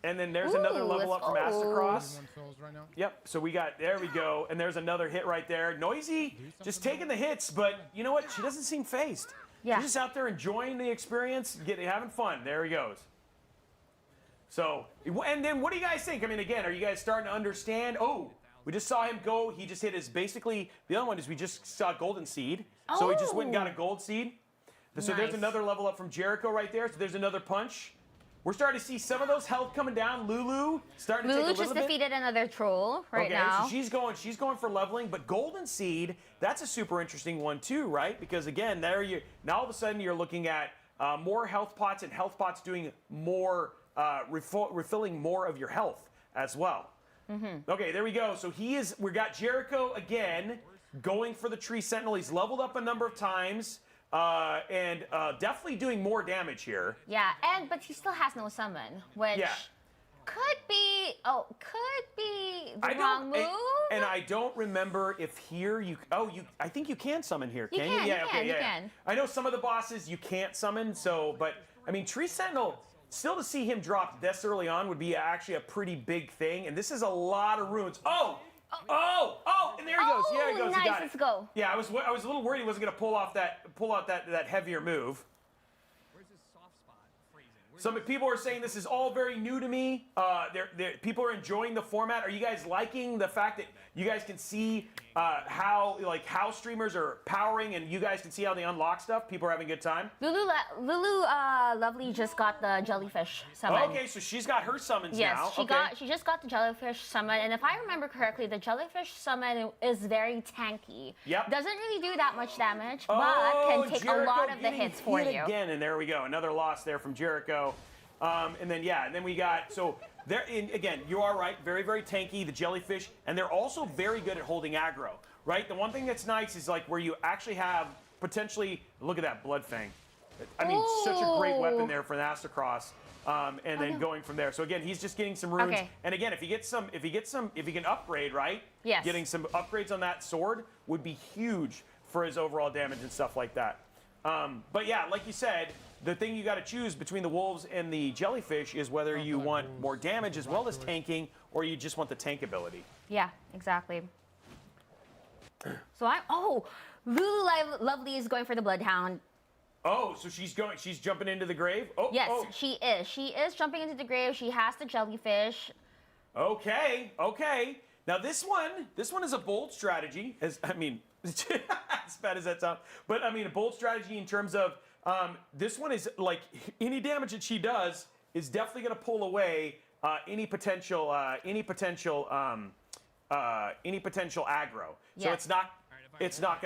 And then there's another level up from Astacross. Right now. Yep, so there we go. And there's another hit right there. Noisy, just taking the hits, but you know what? She doesn't seem phased. Yeah. She's just out there enjoying the experience, having fun. There he goes. So, and then what do you guys think? I mean, again, are you guys starting to understand? Oh, we just saw him go. He just hit his, basically, the other one is we just saw Golden Seed. So he just went and got a Gold Seed. So there's another level up from Jericho right there. So there's another punch. We're starting to see some of those health coming down. Lulu starting to take a little bit. Lulu just defeated another troll now. So she's going for leveling, but Golden Seed, that's a super interesting one too, right? Because again, now all of a sudden you're looking at more health pots and health pots doing more, refilling more of your health as well. Okay, there we go. So we got Jericho again going for the Tree Sentinel. He's leveled up a number of times. And definitely doing more damage here. Yeah, but he still has no summon, which could be the wrong move. And I don't remember if here I think you can summon here. You can. I know some of the bosses you can't summon, but I mean Tree Sentinel, still to see him drop this early on would be actually a pretty big thing. And this is a lot of runes. And there he goes. Yeah, he goes. Nice, He got it. let's go. Yeah, I was a little worried he wasn't going to pull out that heavier move. Where's his soft spot? Freezing. Some people are saying this is all very new to me. People are enjoying the format. Are you guys liking the fact that you guys can see how streamers are powering and you guys can see how they unlock stuff? People are having a good time. Lulu Lovely just got the jellyfish summon. Okay, so she's got her summons now. Yes, she just got the jellyfish summon, and if I remember correctly, the jellyfish summon is very tanky. Yep. Doesn't really do that much damage, but can take Jericho a lot of the hits for you. Again, and there we go. Another loss there from Jericho. And then we got again, you are right, very, very tanky, the jellyfish, and they're also very good at holding aggro, right? The one thing that's nice is like where you actually have potentially, look at that Blood Fang. I mean, such a great weapon there for an Astacross. and then going from there. So again, he's just getting some runes. Okay. And again, if he can upgrade, right? Yes. Getting some upgrades on that sword would be huge for his overall damage and stuff like that. But yeah, like you said, the thing you got to choose between the wolves and the jellyfish is whether you want more damage as well as tanking, or you just want the tank ability. Yeah, exactly. So Lulu Lovely is going for the Bloodhound. Oh, so she's jumping into the grave? Oh, Yes, oh. she is. She is jumping into the grave. She has the jellyfish. Okay. Now this one is a bold strategy. As bad as that sounds, but I mean a bold strategy in terms of this one is like any damage that she does is definitely going to pull away any potential aggro. So Yes. it's not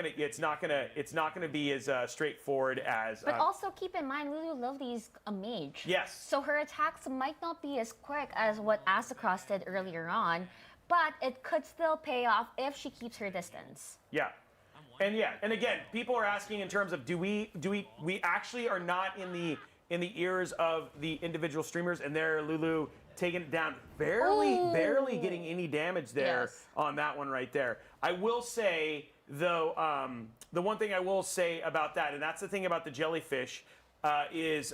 gonna be as straightforward as. But also keep in mind, Lulu Lovely is a mage. Yes. So her attacks might not be as quick as what Astacross did earlier on, but it could still pay off if she keeps her distance. Yeah. And again, people are asking in terms of we actually are not in the ears of the individual streamers, and there Lulu taking it down, barely getting any damage there. Yes. On that one right there. I will say though, the one thing I will say about that, and that's the thing about the jellyfish, is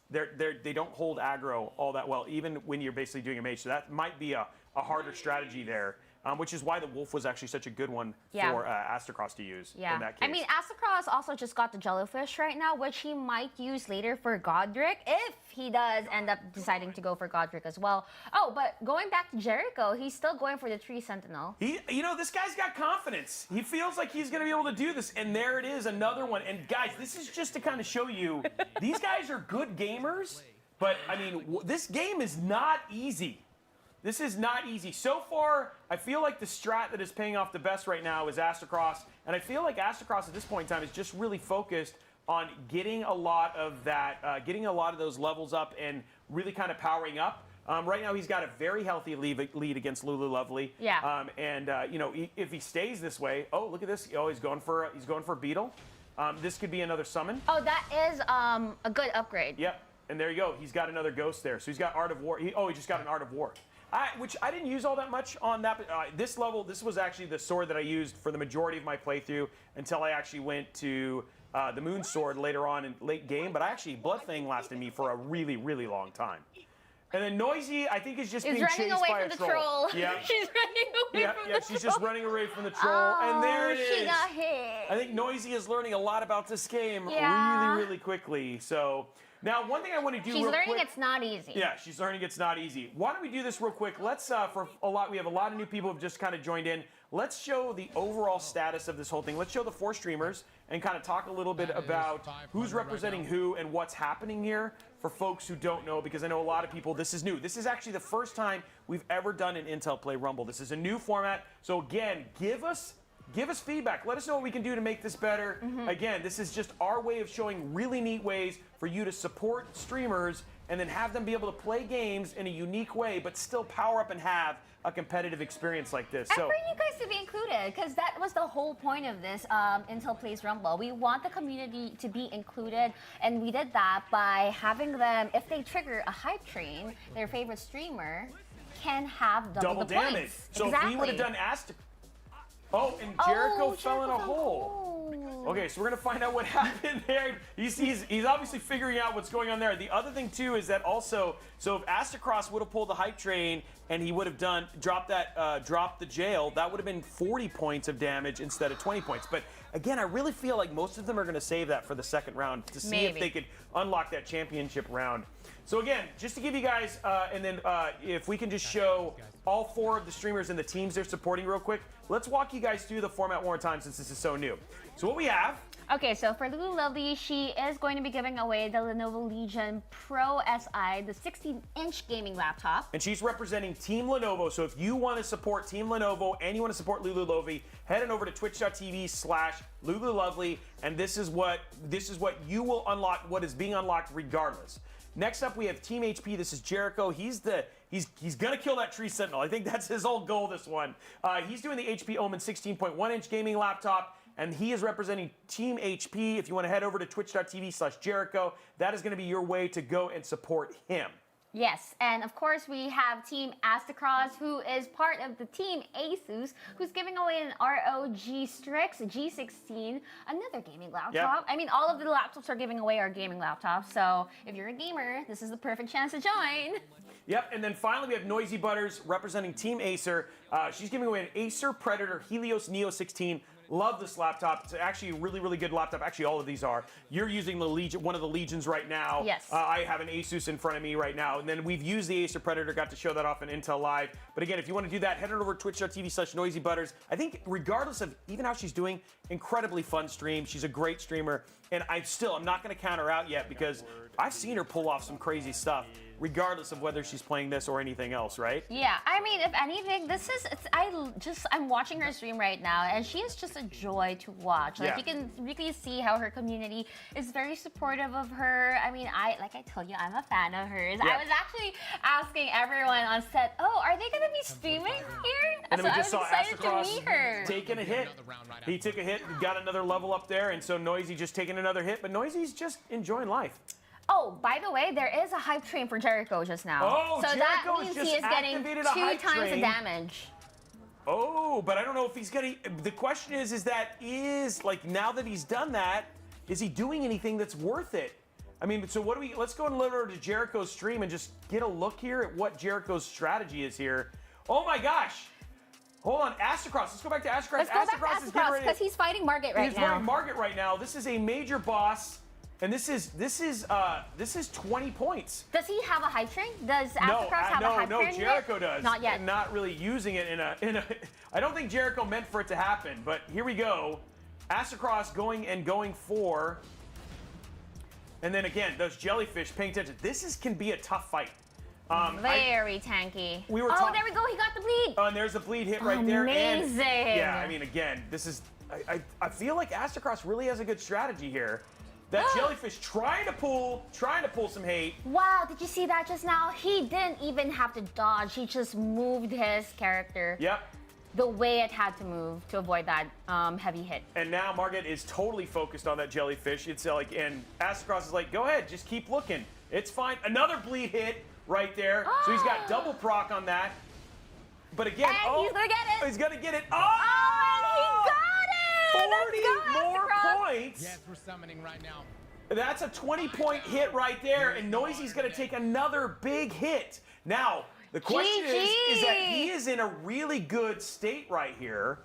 they don't hold aggro all that well, even when you're basically doing a mage. So that might be a harder strategy there. Which is why the wolf was actually such a good one for Astacross to use in that case. I mean, Astacross also just got the jellyfish right now, which he might use later for Godric, if he does end up deciding to go for Godric as well. Oh, but going back to Jericho, he's still going for the Tree Sentinel. This guy's got confidence. He feels like he's going to be able to do this, and there it is, another one. And guys, this is just to kind of show you, these guys are good gamers, but I mean, this game is not easy. This is not easy. So far, I feel like the strat that is paying off the best right now is Astacross, and I feel like Astacross at this point in time is just really focused on getting a lot of that, getting a lot of those levels up and really kind of powering up. Right now, he's got a very healthy lead against Lulu Lovely. Yeah. If he stays this way, oh look at this. Oh, he's going for Beetle. This could be another summon. Oh, that is a good upgrade. Yep. And there you go. He's got another ghost there. So he's got Art of War. He just got an Art of War. Which I didn't use all that much on that. This level, this was actually the sword that I used for the majority of my playthrough until I actually went to the Moon Sword later on in late game. But Bloodfang lasted me for a really, really long time. And then Noisy, I think, is just being chased by a troll. Yeah. She's running away from the troll. She's just running away from the troll. And there it is. She got hit. I think Noisy is learning a lot about this game Yeah. really, really quickly. So now, one thing I want to do She's real learning quick. it's not easy. Yeah, she's learning it's not easy. Why don't we do this real quick? Let's, we have a lot of new people who have just kind of joined in. Let's show the overall status of this whole thing. Let's show the 4 streamers and kind of talk a little bit about who's representing who and what's happening here for folks who don't know, because I know a lot of people, this is new. This is actually the first time we've ever done an Intel Play Rumble. This is a new format. So again, give us feedback. Let us know what we can do to make this better. Again, this is just our way of showing really neat ways for you to support streamers and then have them be able to play games in a unique way, but still power up and have a competitive experience like this. And for you guys to be included, because that was the whole point of this Intel Plays Rumble. We want the community to be included, and we did that by having them, if they trigger a hype train, their favorite streamer can have double the damage. points. So exactly. if we would have done and Jericho fell in a hole. Okay, so we're gonna find out what happened there. He's obviously figuring out what's going on there. The other thing too is that also, so if Astacross would have pulled the hype train and he would have dropped the jail, that would have been 40 points of damage instead of 20 points. But again, I really feel like most of them are gonna save that for the second round to see if they could unlock that championship round. So again, just to give you guys, and then if we can just show all 4 of the streamers and the teams they're supporting real quick, let's walk you guys through the format one more time since this is so new. So what we have. Okay, so for Lulu Lovely, she is going to be giving away the Lenovo Legion Pro SI, the 16-inch gaming laptop. And she's representing Team Lenovo. So if you want to support Team Lenovo and you want to support Lulu Lovely, head on over to twitch.tv/LuluLovely, and this is what you will unlock, what is being unlocked regardless. Next up, we have Team HP. This is Jericho. He's gonna kill that Tree Sentinel. I think that's his whole goal this one. He's doing the HP Omen 16.1-inch gaming laptop. and he is representing Team HP. If you want to head over to twitch.tv/Jericho, that is going to be your way to go and support him. Yes, and of course we have Team Astacross, who is part of the Team Asus, who's giving away an ROG Strix G16, another gaming laptop. Yep. I mean, all of the laptops are giving away our gaming laptops, so if you're a gamer, this is the perfect chance to join. Yep, and then finally we have Noisy Butters representing Team Acer. She's giving away an Acer Predator Helios Neo 16. Love this laptop. It's actually a really, really good laptop. Actually, all of these are. You're using the Legion, one of the Legions right now. Yes. I have an Asus in front of me right now. And then we've used the Acer Predator, got to show that off in Intel Live. But again, if you want to do that, head on over to twitch.tv/NoisyButters. I think regardless of even how she's doing, incredibly fun stream. She's a great streamer. And I'm not going to count her out yet because I've seen her pull off some crazy stuff, regardless of whether she's playing this or anything else, right? Yeah, I mean, if anything, I'm watching her stream right now, and she is just a joy to watch. Like, Yeah. you can really see how her community is very supportive of her. I mean, like I told you, I'm a fan of hers. Yeah. I was actually asking everyone on set, oh, are they gonna be streaming here? And then we I just was saw excited to Astacross meet her. taking a hit. He took a hit, got another level up there, and so Noisy just taking another hit, but Noisy's just enjoying life. Oh, by the way, there is a hype train for Jericho just now. Oh, so that Jericho means just he is getting activated a 2 hype times the train. damage. Oh, but I don't know if he's gonna. The question is like now that he's done that, is he doing anything that's worth it? I mean, so what do we? Let's go and look over to Jericho's stream and just get a look here at what Jericho's strategy is here. Oh my gosh! Hold on, Astacross. Let's go back to Astacross. Let's go back to is getting Astacross ready. because he's fighting Margaret right He's now. fighting Margaret right now. This is a major boss, and this is 20 points. Does he have a hype train? Does Astacross have a hype train? Jericho yet? does. Not yet. And not really using it in a. I don't think Jericho meant for it to happen, but here we go. Astacross going for. And then again, those jellyfish paying attention. Can be a tough fight. Very tanky. We were oh, talk- there we go. He got the bleed. And there's a bleed hit right there. Amazing. And, yeah, I mean, again, this is. I feel like Astacross really has a good strategy here. That jellyfish trying to pull some hate. Wow, did you see that just now? He didn't even have to dodge. He just moved his character Yep. the way it had to move to avoid that heavy hit. And now Margaret is totally focused on that jellyfish. It's like, and Astacross is like, go ahead, just keep looking. It's fine. Another bleed hit right there. So he's got double proc on that. But again, And he's gonna get it. He's gonna get it. Oh, and he got it! 40 Let's go, more Astacross. points. Yes, we're summoning right now. That's a 20-point hit right there, and Noisy's going to take another big hit. Now, the question is that he is in a really good state right here.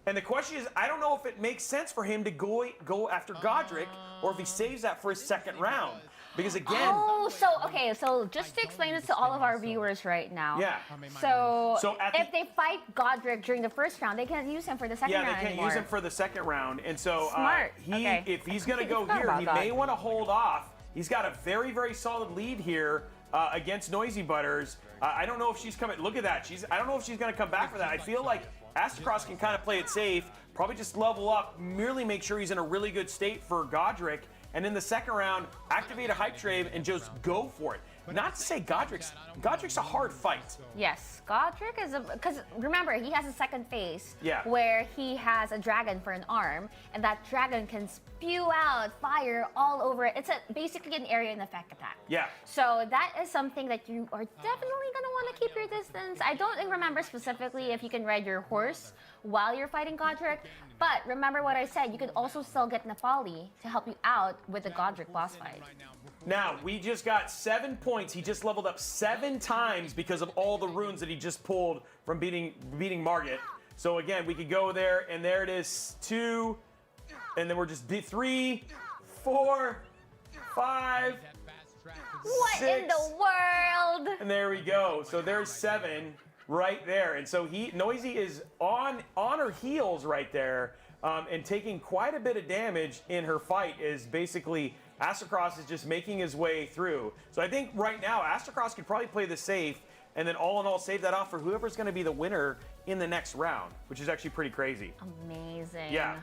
And the question is, I don't know if it makes sense for him to go after Godric, or if he saves that for his second round. Because again, so just to explain this to all of our viewers right now. Yeah. So at if they fight Godric during the first round, they can't use him for the second round they can't anymore. use him for the second round. And so Smart. if he's going to go Forgot here, about he that. may want to hold off. He's got a very, very solid lead here against Noisy Butters. I don't know if she's coming. Look at that. I don't know if she's going to come back for that. I feel like Astacross can kind of play it safe, probably just level up, merely make sure he's in a really good state for Godric. And in the second round, activate a hype trade and just go for it. Not to say Godric's a hard fight. Yes, Godric is because remember he has a second phase Yeah. where he has a dragon for an arm, and that dragon can spew out fire all over it. It's basically an area and effect attack. Yeah. So that is something that you are definitely gonna want to keep your distance. I don't remember specifically if you can ride your horse while you're fighting Godric, but remember what I said. You can also still get Nefali to help you out with the Godric boss fight. Now, we just got 7 points. He just leveled up 7 times because of all the runes that he just pulled from beating Margaret. So again, we could go there, and there it is, 2, and then we're just 3, 4, 5, What 6, in the world? and there we go. So there's 7 right there. And so Noisy is on her heels right there, and taking quite a bit of damage in her fight. Is basically Astacross is just making his way through. So I think right now Astacross could probably play the safe, and then all in all save that off for whoever's going to be the winner in the next round, which is actually pretty crazy. Amazing. Yeah.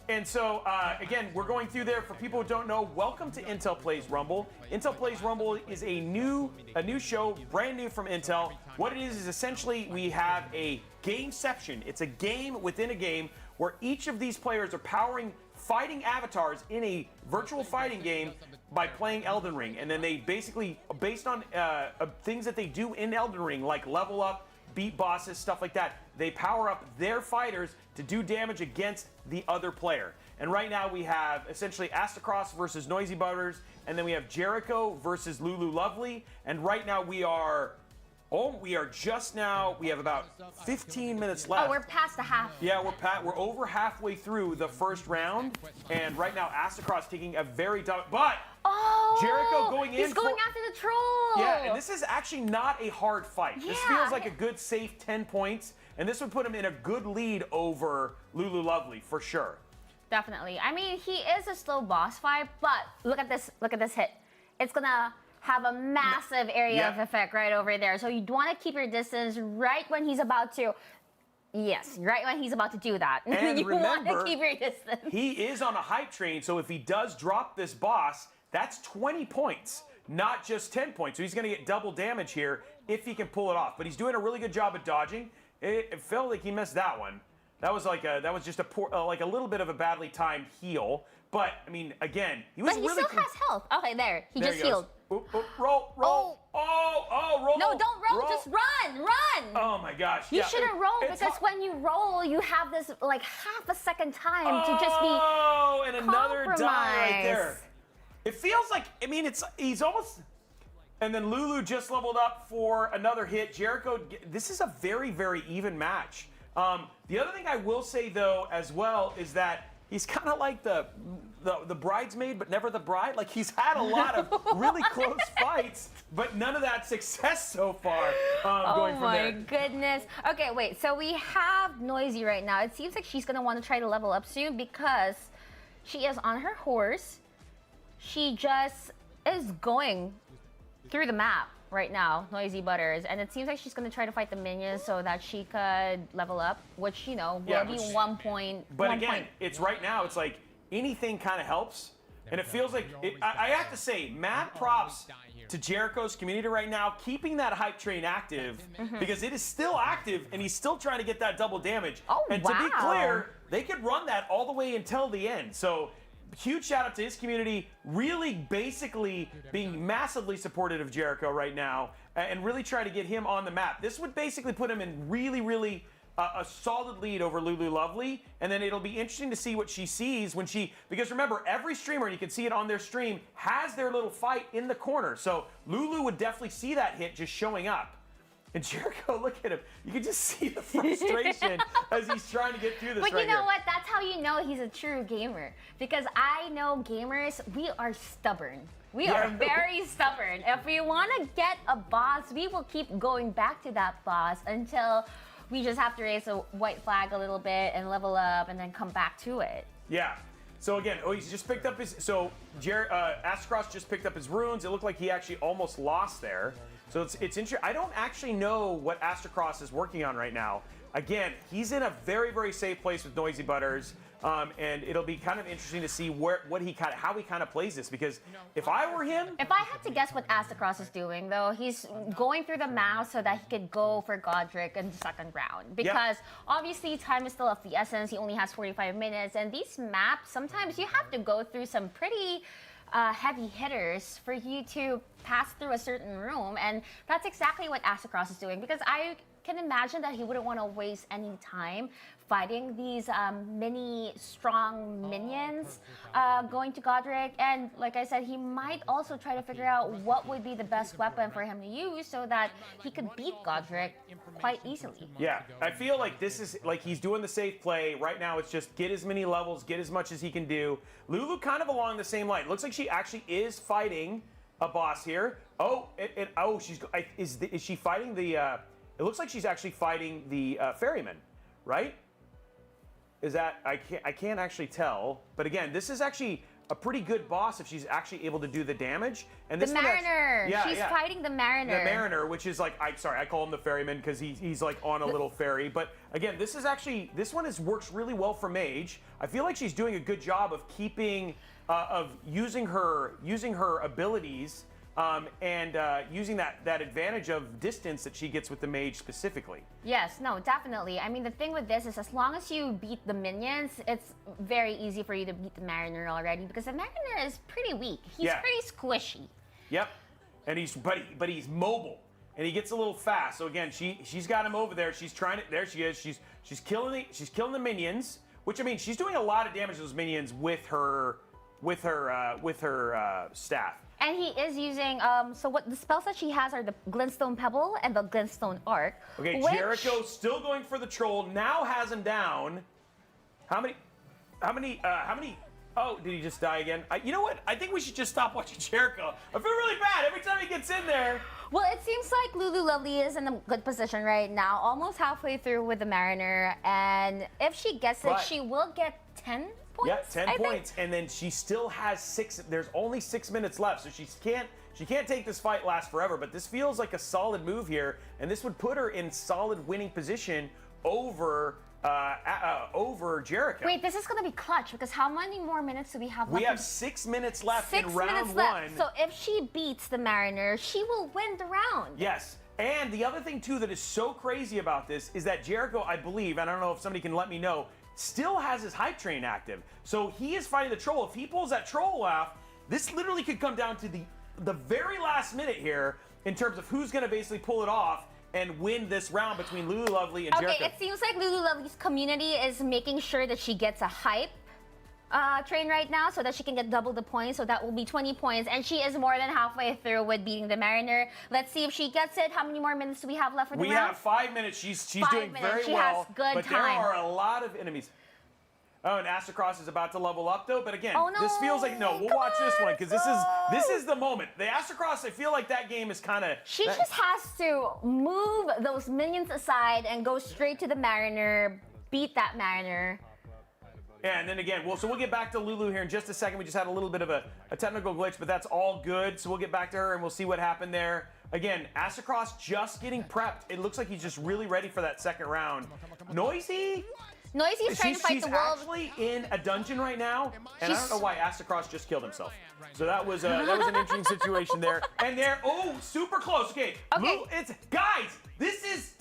And so, again, we're going through there. For people who don't know, welcome to Intel Plays Rumble. Intel Plays Rumble is a new show, brand new from Intel. What it is essentially we have a gameception. It's a game within a game where each of these players are powering fighting avatars in a virtual fighting game by playing Elden Ring. And then they basically, based on things that they do in Elden Ring, like level up, beat bosses, stuff like that, they power up their fighters to do damage against the other player. And right now we have essentially Astacross versus Noisy Butters, and then we have Jericho versus Lulu Lovely. And right now we are just now, we have about 15 minutes left. Oh, we're past the half. Yeah, we're over halfway through the first round, and right now Astacross taking a very tough, but Jericho going in. He's going after the troll. Yeah, and this is actually not a hard fight. This feels like a good safe 10 points, and this would put him in a good lead over Lulu Lovely for sure. Definitely. I mean, he is a slow boss fight, but look at this hit. It's gonna have a massive area of effect right over there. So you want to keep your distance right when he's about to. Yes, right when he's about to do that. And you remember, want to keep your distance. He is on a hype train, so if he does drop this boss, that's 20 points, not just 10 points. So he's going to get double damage here if he can pull it off. But he's doing a really good job at dodging. It felt like he missed that one. That was just a poor, like a little bit of a badly timed heal. But I mean, again, he was really. But he still has health. Okay, there. He just healed. Oop, oop, roll. Roll. No, don't roll. Just run. Oh my gosh. You shouldn't roll because when you roll, you have this like half a second time to just be. Oh, and another die right there. It feels like, I mean, he's almost. And then Lulu just leveled up for another hit. Jericho, this is a very, very even match. The other thing I will say, though, as well, is that he's kind of like the bridesmaid, but never the bride. Like, he's had a lot of really close fights, but none of that success so far going from there. Oh, my goodness. Okay, wait. So we have Noisy right now. It seems like she's going to want to try to level up soon because she is on her horse. She just is going through the map right now, Noisy Butters, and it seems like she's going to try to fight the minions so that she could level up, which, you know, will be 1 point. But again, it's right now, it's like anything kind of helps, and it feels like, I have to say, mad props to Jericho's community right now, keeping that hype train active, because it is still active, and he's still trying to get that double damage. Oh, and to be clear, they could run that all the way until the end. So huge shout out to his community, really basically being massively supportive of Jericho right now and really try to get him on the map. This would basically put him in really a solid lead over Lulu Lovely, and then it'll be interesting to see what she sees when because remember, every streamer, and you can see it on their stream, has their little fight in the corner. So Lulu would definitely see that hit just showing up. And Jericho, look at him. You can just see the frustration as he's trying to get through this But right you know here. what? That's how you know he's a true gamer. Because I know gamers, we are stubborn. We are very stubborn. If we want to get a boss, we will keep going back to that boss until we just have to raise a white flag a little bit and level up and then come back to it. Yeah. So again, he's just picked up his. So Astacross just picked up his runes. It looked like he actually almost lost there. So it's interesting. I don't actually know what Astacross is working on right now. Again, he's in a very safe place with Noisy Butters, and it'll be kind of interesting to see how he kind of plays this. Because if I were him, if I had to guess what Astacross is doing, though, he's going through the map so that he could go for Godric in the second round. Because obviously time is still of the essence. He only has 45 minutes, and these maps sometimes you have to go through some pretty heavy hitters for you to pass through a certain room, and that's exactly what Astacross is doing, because I can imagine that he wouldn't want to waste any time fighting these mini strong minions going to Godric. And like I said, he might also try to figure out what would be the best weapon for him to use so that he could beat Godric quite easily. Yeah, I feel like this is like he's doing the safe play. Right now it's just get as many levels, get as much as he can do. Lulu kind of along the same line. Looks like she actually is fighting a boss here. Is she fighting the it looks like she's actually fighting the ferryman, right? Is that, I can't actually tell. But again, this is actually a pretty good boss if she's actually able to do the damage. And this the Mariner. She's fighting the Mariner. The Mariner, which is like, I call him the ferryman because he's like on a little ferry. But again, this one works really well for Mage. I feel like she's doing a good job of keeping, of using her abilities and using that advantage of distance that she gets with the mage specifically. Yes, no, definitely. I mean, the thing with this is as long as you beat the minions, it's very easy for you to beat the Mariner already because the Mariner is pretty weak. He's pretty squishy. Yep, and he's mobile, and he gets a little fast. So again, she's got him over there. She's trying to. There she is. She's killing the minions. Which I mean, she's doing a lot of damage to those minions with her staff. And he is using, so what the spells that she has are the Glintstone Pebble and the Glintstone Arc. Okay, Jericho still going for the troll, now has him down. How many, oh, did he just die again? You know what? I think we should just stop watching Jericho. I feel really bad every time he gets in there. Well, it seems like Lulu Lovely is in a good position right now, almost halfway through with the Mariner. And if she gets it, she will get 10 points. Yeah, 10 points, and then she still has 6. There's only 6 minutes left, so she can't take this fight last forever. But this feels like a solid move here, and this would put her in solid winning position over Jericho. Wait, this is gonna be clutch because how many more minutes do we have left? We have 6 minutes left in round 1. 6 minutes left. So if she beats the Mariner, she will win the round. Yes. And the other thing too that is so crazy about this is that Jericho, I believe, and I don't know if somebody can let me know, still has his hype train active. So he is fighting the troll. If he pulls that troll off, this literally could come down to the very last minute here in terms of who's going to basically pull it off and win this round between Lulu Lovely and Jericho. Okay, it seems like Lulu Lovely's community is making sure that she gets a hype train right now so that she can get double the points, so that will be 20 points, and she is more than halfway through with beating the Mariner. Let's see if she gets it. How many more minutes do we have left for the round? We have 5 minutes. She's doing very she well, has good but time. there are a lot of enemies. Oh, and Astrocross is about to level up though, but again, oh, no. this feels like we'll watch this one because this is the moment. The Astrocross, I feel like that game is kind of. She just has to move those minions aside and go straight to the Mariner, beat that Mariner. Yeah, and then again, so we'll get back to Lulu here in just a second. We just had a little bit of a technical glitch, but that's all good. So we'll get back to her and we'll see what happened there. Again, Astrocross just getting prepped. It looks like he's just really ready for that second round. Noisy's trying to fight the wolves. She's actually in a dungeon right now, and I don't know why Astrocross just killed himself. So that was an interesting situation there. And there, super close. Okay. Guys, this is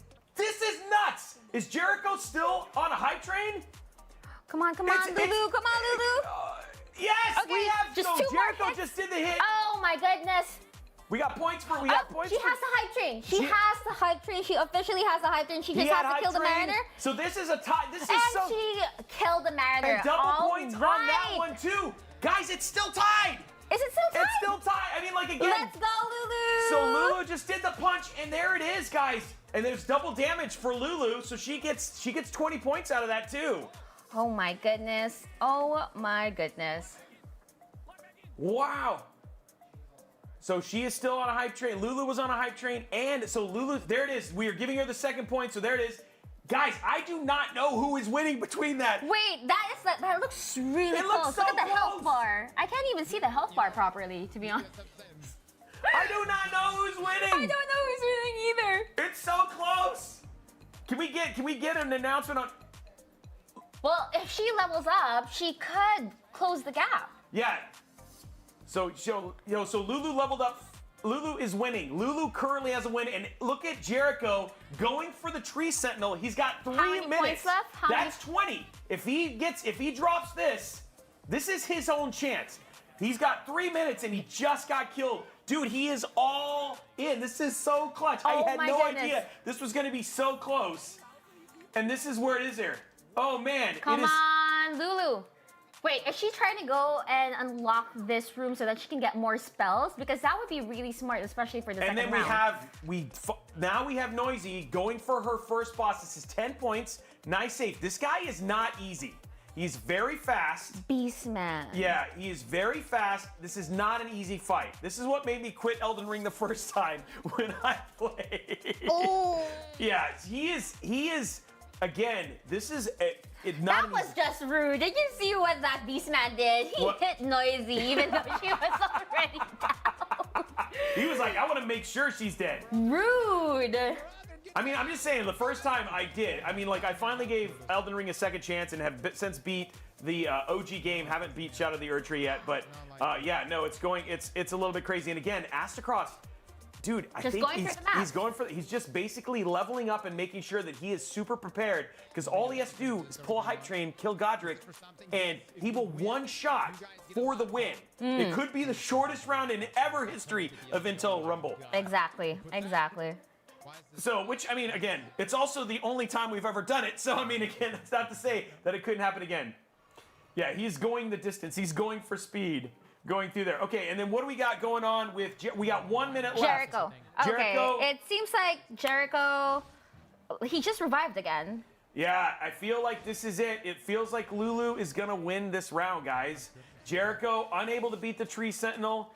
nuts. Is Jericho still on a hype train? Come on, Lulu. Come on, Lulu. Yes, okay, we have. just so 2 more Jericho hits. just did the hit. Oh my goodness. We got points for. She has the hype train. She has the hype train. She officially has the hype train. She just has to kill the Mariner. So this is a tie. This is and so. she killed the Mariner. And double points on that one too, guys. It's still tied. Is it still tied? It's still tied. I mean, like again. Let's go, Lulu. So Lulu just did the punch, and there it is, guys. And there's double damage for Lulu, so she gets 20 points out of that too. Oh my goodness. Oh my goodness. Wow. So she is still on a hype train. Lulu was on a hype train, and so Lulu, there it is. We are giving her the second point, so there it is. Guys, I do not know who is winning between that. Wait, that looks really close. Look at the health bar. I can't even see the health bar properly, to be honest. I do not know who's winning. I don't know who's winning either. It's so close. Can we get an announcement on? Well, if she levels up, she could close the gap. Yeah. So Lulu leveled up. Lulu is winning. Lulu currently has a win, and look at Jericho going for the tree sentinel. He's got 3 How many minutes. points left? That's 20. If he drops this is his own chance. He's got 3 minutes, and he just got killed. Dude, he is all in. This is so clutch. I had no idea this was going to be so close. And this is where it is here. Oh, man. Come on, Lulu. Wait, is she trying to go and unlock this room so that she can get more spells? Because that would be really smart, especially for the second round. And then now we have Noisy going for her first boss. This is 10 points. Nice save. This guy is not easy. He's very fast. Beastman. Yeah, he is very fast. This is not an easy fight. This is what made me quit Elden Ring the first time when I played. Oh. Yeah, he is. Again, this is that was just rude. Did you see what that Beastman did? He hit Noisy even though she was already down. He was like, I want to make sure she's dead. Rude. I mean, I'm just saying, the first time I did, I mean, like, I finally gave Elden Ring a second chance and have since beat the OG game. Haven't beat Shadow of the Erdtree yet, but yeah, no, it's a little bit crazy. And again, Astacross, dude, I think he's just basically leveling up and making sure that he is super prepared, because all he has to do is pull a hype train, kill Godric, and he will one-shot for the win. It could be the shortest round in ever history of Intel Rumble. Exactly. So, which, I mean, again, it's also the only time we've ever done it. So, I mean, again, that's not to say that it couldn't happen again. Yeah, he's going the distance. He's going for speed, going through there. Okay, and then what do we got going on with, we got 1 minute left. Jericho. Jericho. Okay, it seems like Jericho, he just revived again. Yeah, I feel like this is it. It feels like Lulu is going to win this round, guys. Jericho, unable to beat the Tree Sentinel.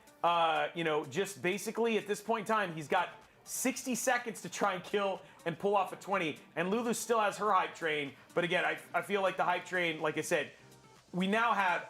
You know, just basically at this point in time, he's got 60 seconds to try and kill and pull off a 20. And Lulu still has her hype train. But again, I feel like the hype train, like I said, we now have,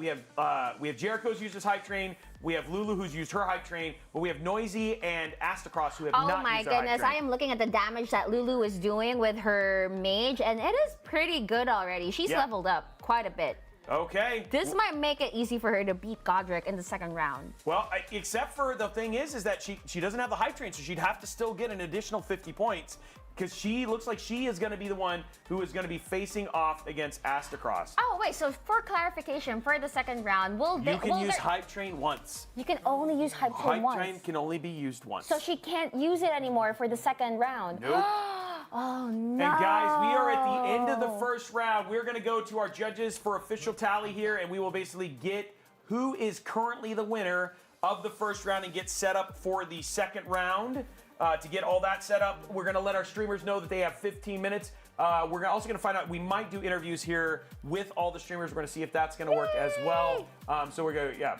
we have Jericho's used his hype train. We have Lulu who's used her hype train. But we have Noisy and Astacross who have not used their hype train. Oh my goodness, I am looking at the damage that Lulu is doing with her mage, and it is pretty good already. She's leveled up quite a bit. Okay. This might make it easy for her to beat Godric in the second round. Well, except for the thing is that she doesn't have the hype train, so she'd have to still get an additional 50 points, because she looks like she is going to be the one who is going to be facing off against Astacross. Oh, wait, so for clarification, for the second round, you can use hype train once. You can only use hype train once? Hype train can only be used once. So she can't use it anymore for the second round? Nope. Oh, no. And guys, we are at the end of the first round. We're going to go to our judges for official tally here, and we will basically get who is currently the winner of the first round and get set up for the second round. To get all that set up, we're going to let our streamers know that they have 15 minutes. We're also going to find out, we might do interviews here with all the streamers. We're going to see if that's going to work as well. So we're going to, yeah.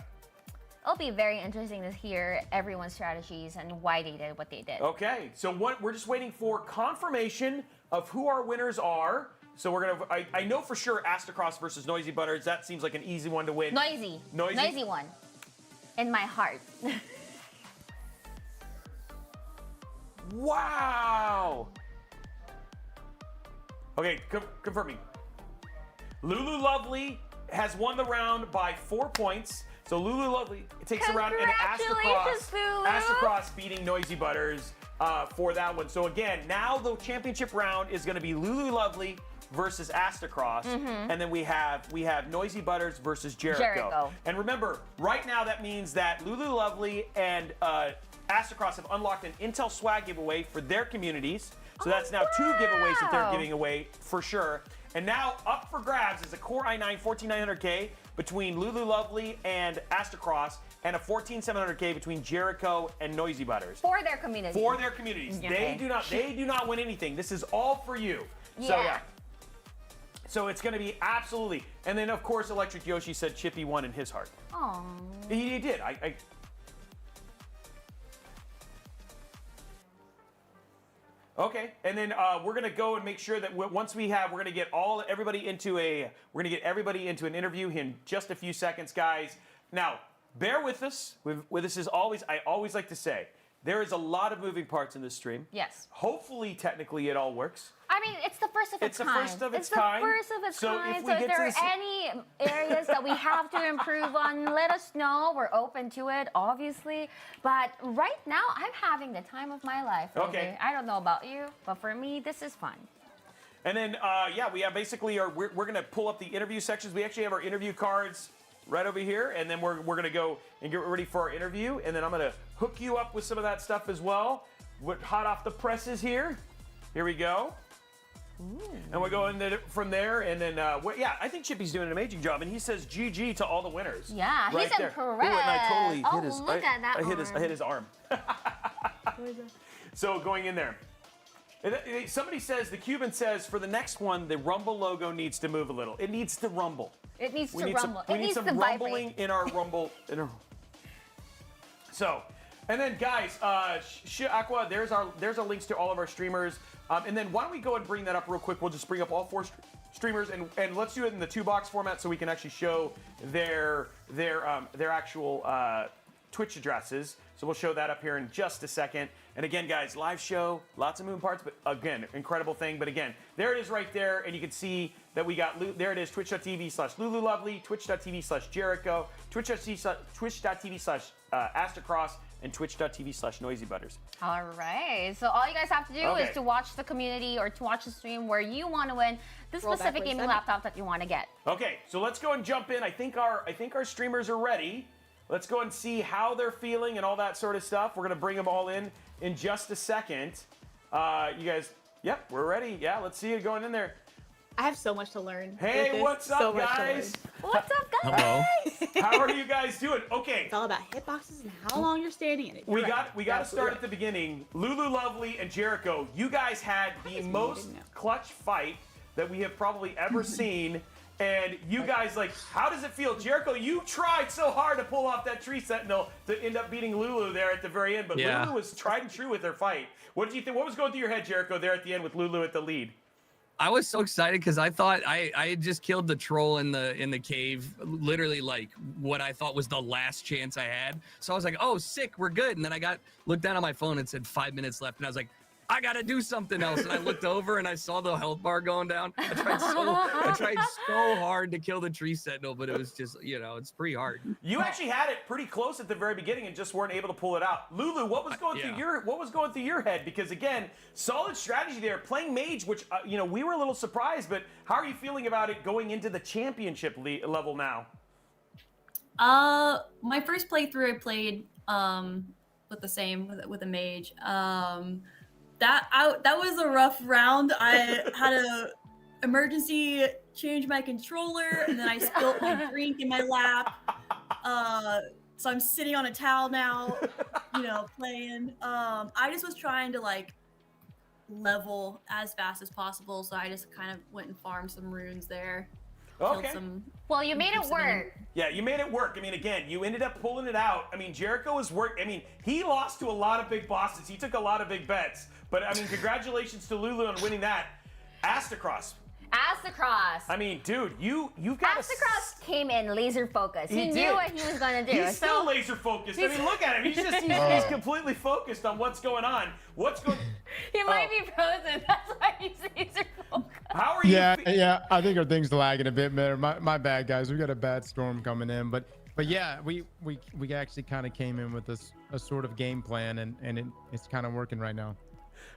It'll be very interesting to hear everyone's strategies and why they did what they did. Okay, so we're just waiting for confirmation of who our winners are. So we're gonna. I know for sure Astacross versus Noisy Butters. That seems like an easy one to win. Noisy one. In my heart. Wow. Okay, confirming. Lulu Lovely has won the round by 4 points. So Lulu Lovely takes the round, and Astacross beating Noisy Butters for that one. So again, now the championship round is going to be Lulu Lovely versus Astacross, and then we have Noisy Butters versus Jericho. And remember, right now that means that Lulu Lovely and Astacross have unlocked an Intel Swag giveaway for their communities. So that's now 2 giveaways that they're giving away for sure. And now up for grabs is a Core i9 14900K between Lulu Lovely and Astacross, and a 14700K between Jericho and Noisy Butters. For their communities. For their communities. Okay. They do not win anything. This is all for you. So yeah. So it's going to be absolutely. And then of course Electric Yoshi said Chippy won in his heart. Aww. He did. Okay, and then we're gonna go and make sure that once we're gonna get everybody into an interview in just a few seconds, guys. Now, bear with us. This is always, I always like to say, there is a lot of moving parts in this stream. Yes. Hopefully, technically, it all works. I mean, it's the first of its kind. It's the first of its kind. So if there are any areas that we have to improve on, let us know. We're open to it, obviously. But right now, I'm having the time of my life. Okay. I don't know about you, but for me, this is fun. And then, we have basically we're going to pull up the interview sections. We actually have our interview cards right over here, and then we're going to go and get ready for our interview. And then I'm going to hook you up with some of that stuff as well. We're hot off the presses here. Here we go. Ooh. And we're going from there, and then, I think Chippy's doing an amazing job, and he says GG to all the winners. Yeah, right he's there. impressed. Ooh, and I totally hit his, look at that I hit his arm. So going in there. Somebody says, the Cuban says, for the next one, the Rumble logo needs to move a little. It needs to rumble. It needs to rumble. We need some rumbling in our Rumble. So, and then guys, Aqua, there's our links to all of our streamers. And then why don't we go and bring that up real quick? We'll just bring up all 4 streamers, and let's do it in the 2-box format so we can actually show their actual Twitch addresses. So we'll show that up here in just a second. And again, guys, live show, lots of moving parts, but again, incredible thing. But again, there it is right there, and you can see that we got, there it is, twitch.tv/LuluLovely, twitch.tv/Jericho, twitch.tv/Astacross, and twitch.tv/NoisyButters. All right. So all you guys have to do is to watch the community or to watch the stream where you want to win the specific gaming laptop that you want to get. Okay, so let's go and jump in. I think our streamers are ready. Let's go and see how they're feeling and all that sort of stuff. We're gonna bring them all in just a second. You guys, yep, we're ready. Yeah, let's see you going in there. I have so much to learn. Hey, what's up, guys? What's up, guys? Hello. How are you guys doing? Okay. It's all about hitboxes and how long you're standing in it. We got to start at the beginning. LuluLovely and Jericho, you guys had the most clutch fight that we have probably ever seen. And you guys, like, how does it feel? Jericho, you tried so hard to pull off that tree sentinel to end up beating Lulu there at the very end, but Lulu was tried and true with her fight. What did you think? What was going through your head, Jericho, there at the end with Lulu at the lead? I was so excited because I thought I had just killed the troll in the cave, literally like what I thought was the last chance I had. So I was like, oh, sick, we're good. And then I looked down on my phone and said 5 minutes left, and I was like, I gotta do something else. And I looked over and I saw the health bar going down. I tried so hard to kill the tree sentinel, but it was just, it's pretty hard. You actually had it pretty close at the very beginning and just weren't able to pull it out. Lulu, what was going through your head? Because again, solid strategy there, playing mage, which we were a little surprised. But how are you feeling about it going into the championship level now? My first playthrough I played with a mage. That was a rough round. I had to emergency change my controller, and then I spilled my drink in my lap. So I'm sitting on a towel now, playing. I just was trying to level as fast as possible, so I just kind of went and farmed some runes there. Okay. Well, you made it work. Yeah, you made it work. I mean, again, you ended up pulling it out. I mean, Jericho was he lost to a lot of big bosses. He took a lot of big bets. But, I mean, congratulations to Lulu on winning that. Astacross. I mean, dude, you've got Astacross came in laser focused. He knew what he was going to do. He's still laser focused. I mean, look at him. He's completely focused on what's going on. He might be frozen. That's why he's laser focused. How are you? Yeah. I think our thing's lagging a bit better. My bad, guys. We got a bad storm coming in, but yeah, we actually kind of came in with a sort of game plan, and it's kind of working right now.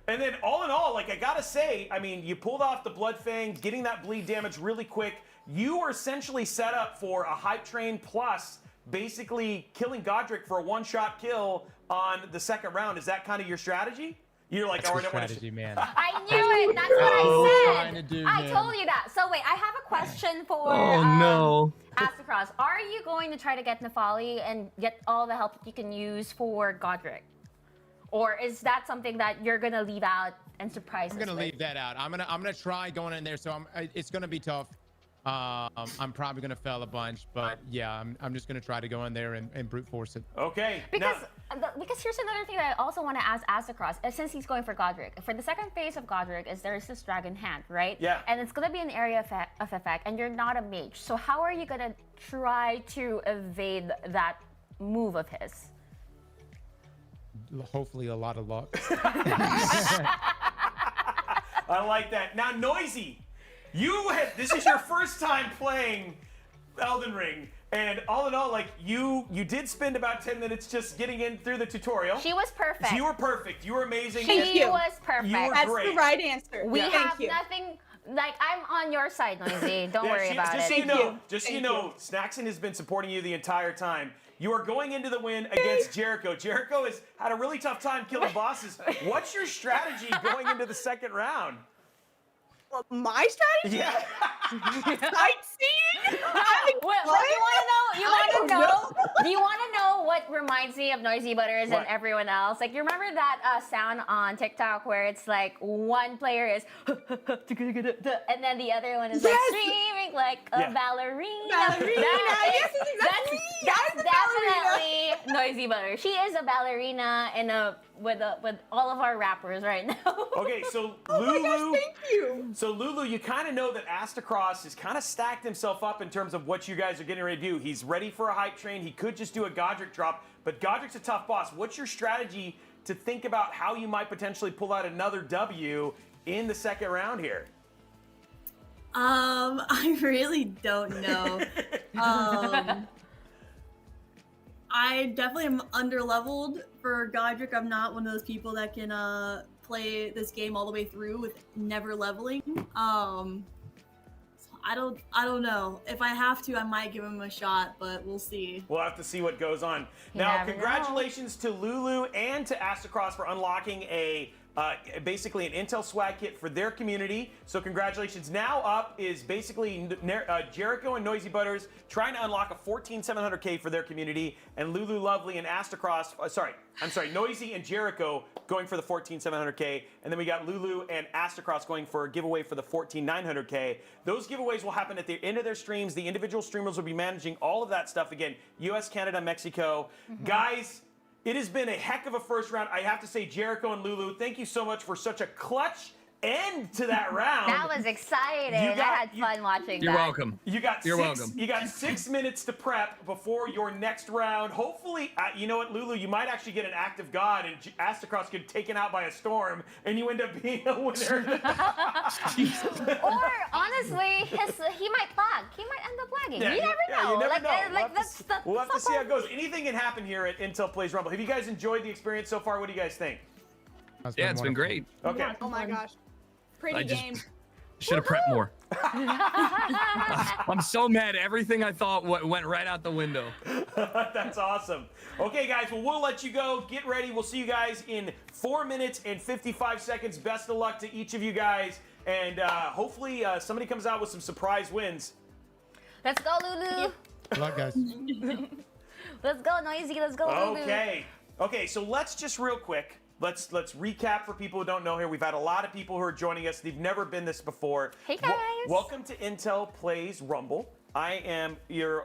And then all in all, I gotta say, I mean, you pulled off the Blood Fang, getting that bleed damage really quick. You were essentially set up for a hype train plus basically killing Godric for a one-shot kill on the second round. Is that kind of your strategy? You're like, that's strategy, man. I knew it. That's what I said. I told you that. So wait, I have a question for Astacross. Are you going to try to get Nefali and get all the help that you can use for Godric? Or is that something that you're gonna leave out and surprise us with? I'm gonna leave that out. I'm gonna try going in there. So it's gonna be tough. I'm probably gonna fail a bunch, but yeah, I'm just gonna try to go in there and brute force it. Okay. Because here's another thing that I also want to ask Astacross, since he's going for Godric. For the second phase of Godric, there's this dragon hand, right? Yeah. And it's gonna be an area of effect, and you're not a mage. So how are you gonna try to evade that move of his? Hopefully a lot of luck. I like that. Now, Noisy, this is your first time playing Elden Ring, and all in all, you did spend about 10 minutes just getting in through the tutorial. She was perfect. You were perfect. You were amazing. She was perfect. You were That's great. the right answer. We have nothing. I'm on your side, Noisy. Don't worry about it. Just so you know, Snackson has been supporting you the entire time. You are going into the win against Jericho. Jericho has had a really tough time killing bosses. What's your strategy going into the second round? Well, my strategy? Yeah. Sightseeing? What do you want to know? Do you want to know what reminds me of Noisy Butters and everyone else? You remember that sound on TikTok where it's one player is and then the other one is screaming like a ballerina. That's definitely Noisy Butters. She is a ballerina with all of our rappers right now. Okay, so Oh Lulu. my gosh, thank you. So Lulu, you kind of know that Astacross has kind of stacked himself up in terms of what you guys are getting ready to do. He's ready for a hype train. He could just do a Godric drop, but Godric's a tough boss. What's your strategy to think about how you might potentially pull out another W in the second round here? I really don't know. I definitely am underleveled for Godric. I'm not one of those people that can play this game all the way through with never leveling. So I don't know. If I have to, I might give him a shot, but we'll see. We'll have to see what goes on. You Now, never congratulations to Lulu and to Astacross for unlocking a basically an Intel swag kit for their community. So congratulations. Now up is basically Jericho and Noisy Butters trying to unlock a 14700K for their community, and Lulu Lovely and Astacross, Noisy and Jericho going for the 14700K, and then we got Lulu and Astacross going for a giveaway for the 14900K. Those giveaways will happen at the end of their streams. The individual streamers will be managing all of that stuff. Again, US, Canada, Mexico. Guys, it has been a heck of a first round. I have to say, Jericho and Lulu, thank you so much for such a clutch end to that round. That was exciting. I had fun watching You're that. welcome. You got You're six, welcome. You got 6 minutes to prep before your next round. Hopefully, you know what, Lulu, you might actually get an act of God and Astacross get taken out by a storm, and you end up being a winner. Or honestly, he might lag. He might end up lagging. Yeah, you never know. you never know. We'll have to see how it goes. goes. Anything can happen here at Intel Plays Rumble. Have you guys enjoyed the experience so far? What do you guys think? Yeah, it's been great. Okay. Oh my gosh. Pretty I just game. should have prepped more. I'm so mad. Everything I thought went right out the window. That's awesome. Okay, guys, well, we'll let you go. Get ready. We'll see you guys in 4 minutes and 55 seconds. Best of luck to each of you guys. And hopefully somebody comes out with some surprise wins. Let's go, Lulu. Good luck, guys. Let's go, Noisy. Let's go, Lulu. Okay, so let's just real quick. Let's recap for people who don't know here. We've had a lot of people who are joining us. They've never been this before. Hey, guys. Welcome to Intel Plays Rumble. I am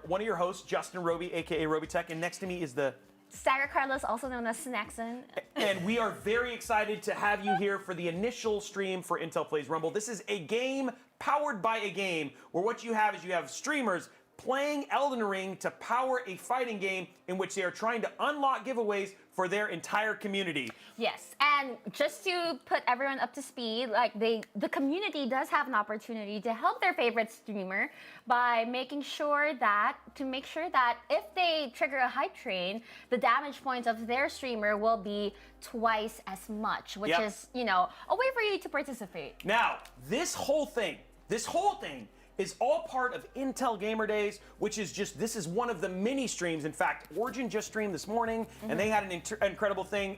one of your hosts, Justin Robey, aka Robeytech, and next to me is the Sarah Carlos, also known as Snackson. And we are very excited to have you here for the initial stream for Intel Plays Rumble. This is a game powered by a game where what you have is you have streamers playing Elden Ring to power a fighting game in which they are trying to unlock giveaways for their entire community. Yes, and just to put everyone up to speed, like the community does have an opportunity to help their favorite streamer by making sure that if they trigger a hype train, the damage points of their streamer will be twice as much, which is, a way for you to participate. Now, this whole thing is all part of Intel Gamer Days, which is this is one of the mini streams. In fact, Origin just streamed this morning, and they had an incredible thing.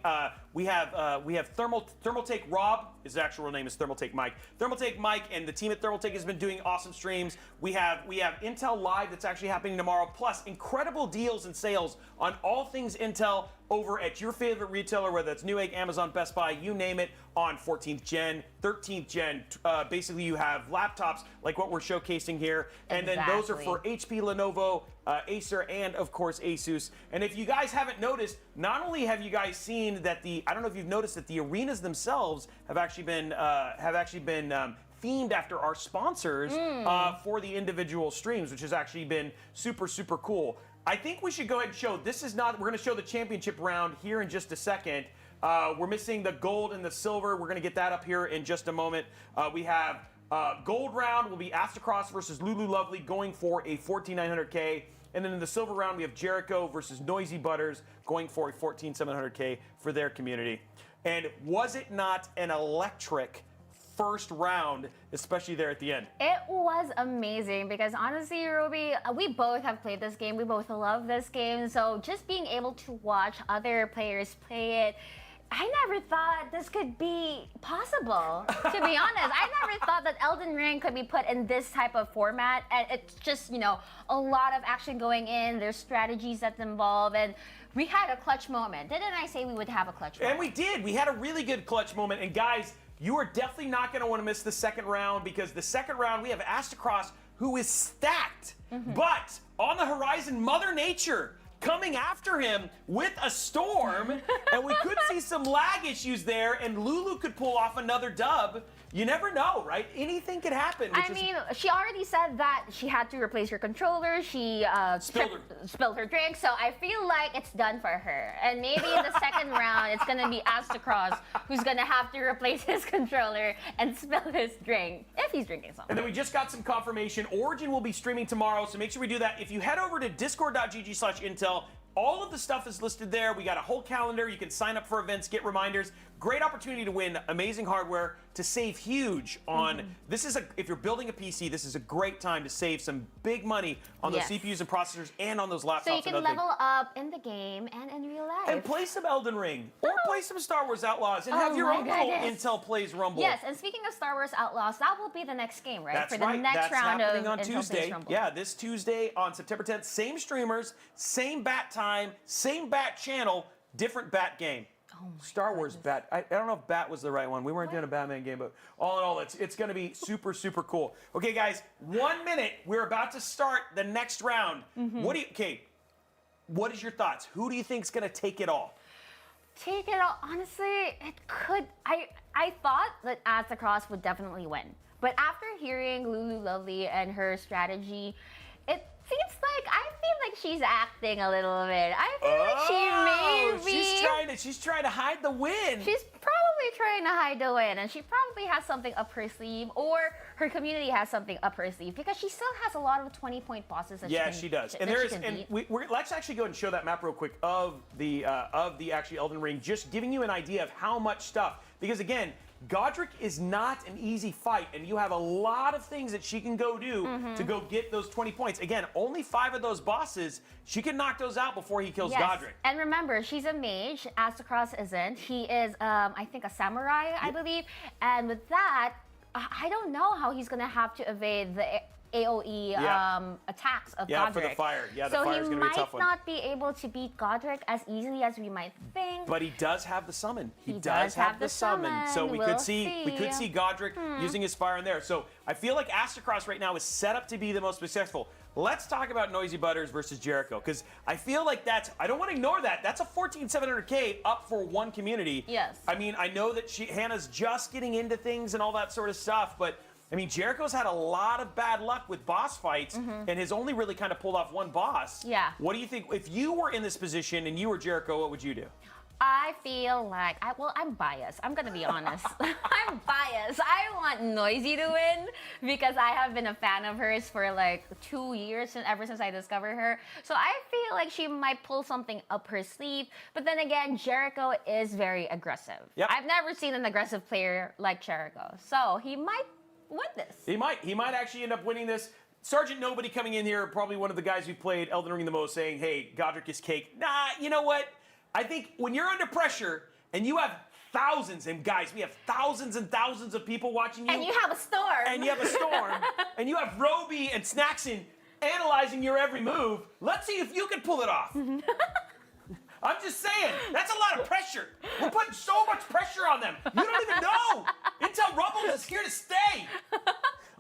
We have Thermaltake Rob, his actual real name is Thermaltake Mike. Thermaltake Mike and the team at Thermaltake has been doing awesome streams. We have Intel Live that's actually happening tomorrow, plus incredible deals and sales on all things Intel over at your favorite retailer, whether it's Newegg, Amazon, Best Buy, you name it, on 14th gen, 13th gen. Basically, you have laptops like what we're showcasing here, and then those are for HP, Lenovo, Acer, and of course Asus. And if you guys haven't noticed, not only have you guys seen that I don't know if you've noticed that the arenas themselves have actually been themed after our sponsors for the individual streams, which has actually been super, super cool. I think we should go ahead and show, we're going to show the championship round here in just a second. We're missing the gold and the silver. We're going to get that up here in just a moment. We have gold round will be Astacross versus Lulu Lovely going for a 14900K. And then in the silver round, we have Jericho versus Noisy Butters going for a 14700K for their community. And was it not an electric first round, especially there at the end? It was amazing because honestly, Robey, we both have played this game. We both love this game. So just being able to watch other players play it, I never thought this could be possible, to be honest. I never thought that Elden Ring could be put in this type of format. And it's just, a lot of action going in. There's strategies that's involved. And we had a clutch moment. Didn't I say we would have a clutch moment? And we did. We had a really good clutch moment. And guys, you are definitely not going to want to miss the second round, because the second round we have Astacross, who is stacked. But on the horizon, Mother Nature coming after him with a storm, and we could see some lag issues there, and Lulu could pull off another dub. You never know, right? Anything could happen. I mean, she already said that she had to replace her controller. She spilled her drink, so I feel like it's done for her. And maybe in the second round, it's gonna be Astacross who's gonna have to replace his controller and spill his drink if he's drinking something. And then we just got some confirmation. Origin will be streaming tomorrow, so make sure we do that. If you head over to discord.gg/intel, all of the stuff is listed there. We got a whole calendar. You can sign up for events, get reminders. Great opportunity to win amazing hardware, to save huge on. If you're building a PC, this is a great time to save some big money on those CPUs and processors and on those laptops. So you can level up in the game and in real life. And play some Elden Ring, or play some Star Wars Outlaws, and have your own little Intel Plays Rumble. Yes, and speaking of Star Wars Outlaws, that will be the next game, right? That's for the right. next That's round happening of on Intel Tuesday. Plays Rumble. Yeah, this Tuesday on September 10th. Same streamers, same bat time, same bat channel, different bat game. Star Wars bat. I don't know if bat was the right one. We weren't doing a Batman game, but all in all, it's going to be super, super cool. Okay, guys, 1 minute. We're about to start the next round. What is your thoughts? Who do you think is going to take it all? Take it all. Honestly, it could. I thought that Astacross would definitely win, but after hearing Lulu Lovely and her strategy, it seems like I feel like she's acting a little bit. I feel like she may be. She's trying to hide the win. She's probably trying to hide the win, and she probably has something up her sleeve, or her community has something up her sleeve, because she still has a lot of 20-point bosses. That she does. And let's actually go ahead and show that map real quick of the actually Elden Ring, just giving you an idea of how much stuff. Because again, Godric is not an easy fight, and you have a lot of things that she can go do to go get those 20 points. Again, only 5 of those bosses, she can knock those out before he kills Godric. And remember, she's a mage. Astacross isn't. He is, I think, a samurai, I believe. And with that, I don't know how he's going to have to evade the AoE attacks of Godric. For the fire. Yeah, the so fire's going to be a tough one. he might not be able to beat Godric as easily as we might think. But he does have the summon. He does have the summon. So we could see Godric using his fire in there. So I feel like Astacross right now is set up to be the most successful. Let's talk about Noisy Butters versus Jericho, because I feel like I don't want to ignore that. That's a 14,700K up for one community. Yes. I mean, I know that Hannah's just getting into things and all that sort of stuff, but I mean, Jericho's had a lot of bad luck with boss fights and has only really kind of pulled off one boss. Yeah. What do you think? If you were in this position and you were Jericho, what would you do? I feel like, I'm biased. I'm going to be honest. I'm biased. I want Noisy to win because I have been a fan of hers for like 2 years, ever since I discovered her. So I feel like she might pull something up her sleeve. But then again, Jericho is very aggressive. Yep. I've never seen an aggressive player like Jericho. So he might win this. He might actually end up winning this. Sergeant Nobody coming in here, probably one of the guys who played Elden Ring the most, saying, hey, Godric is cake. Nah, you know what? I think when you're under pressure and you have thousands, and guys, we have thousands and thousands of people watching you. And you have a storm. And you have a storm. And you have Robey and Snackson analyzing your every move. Let's see if you can pull it off. I'm just saying, that's a lot of pressure. We're putting so much pressure on them. You don't even know. Intel Rumble is here to stay.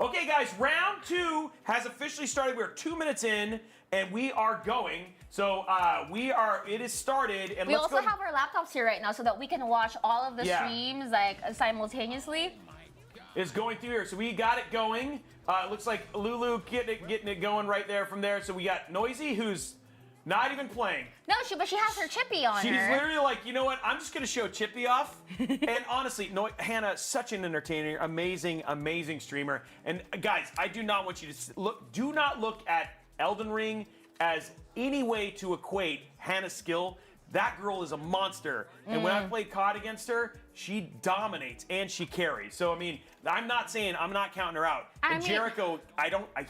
Okay, guys, round 2 has officially started. We're 2 minutes in, and we are going. So it is started. And we also have our laptops here right now so that we can watch all of the streams like simultaneously. It's going through here. So we got it going. It looks like Lulu getting it going right there from there. So we got Noisy, who's not even playing. No, but she has her Chippy on She's her. literally like, you know what? I'm just going to show Chippy off. And honestly, Hannah, such an entertainer, amazing, amazing streamer. And guys, I do not want you to do not look at Elden Ring as any way to equate Hannah's skill. That girl is a monster. And when I played COD against her, she dominates and she carries. So, I mean, I'm not counting her out. Jericho,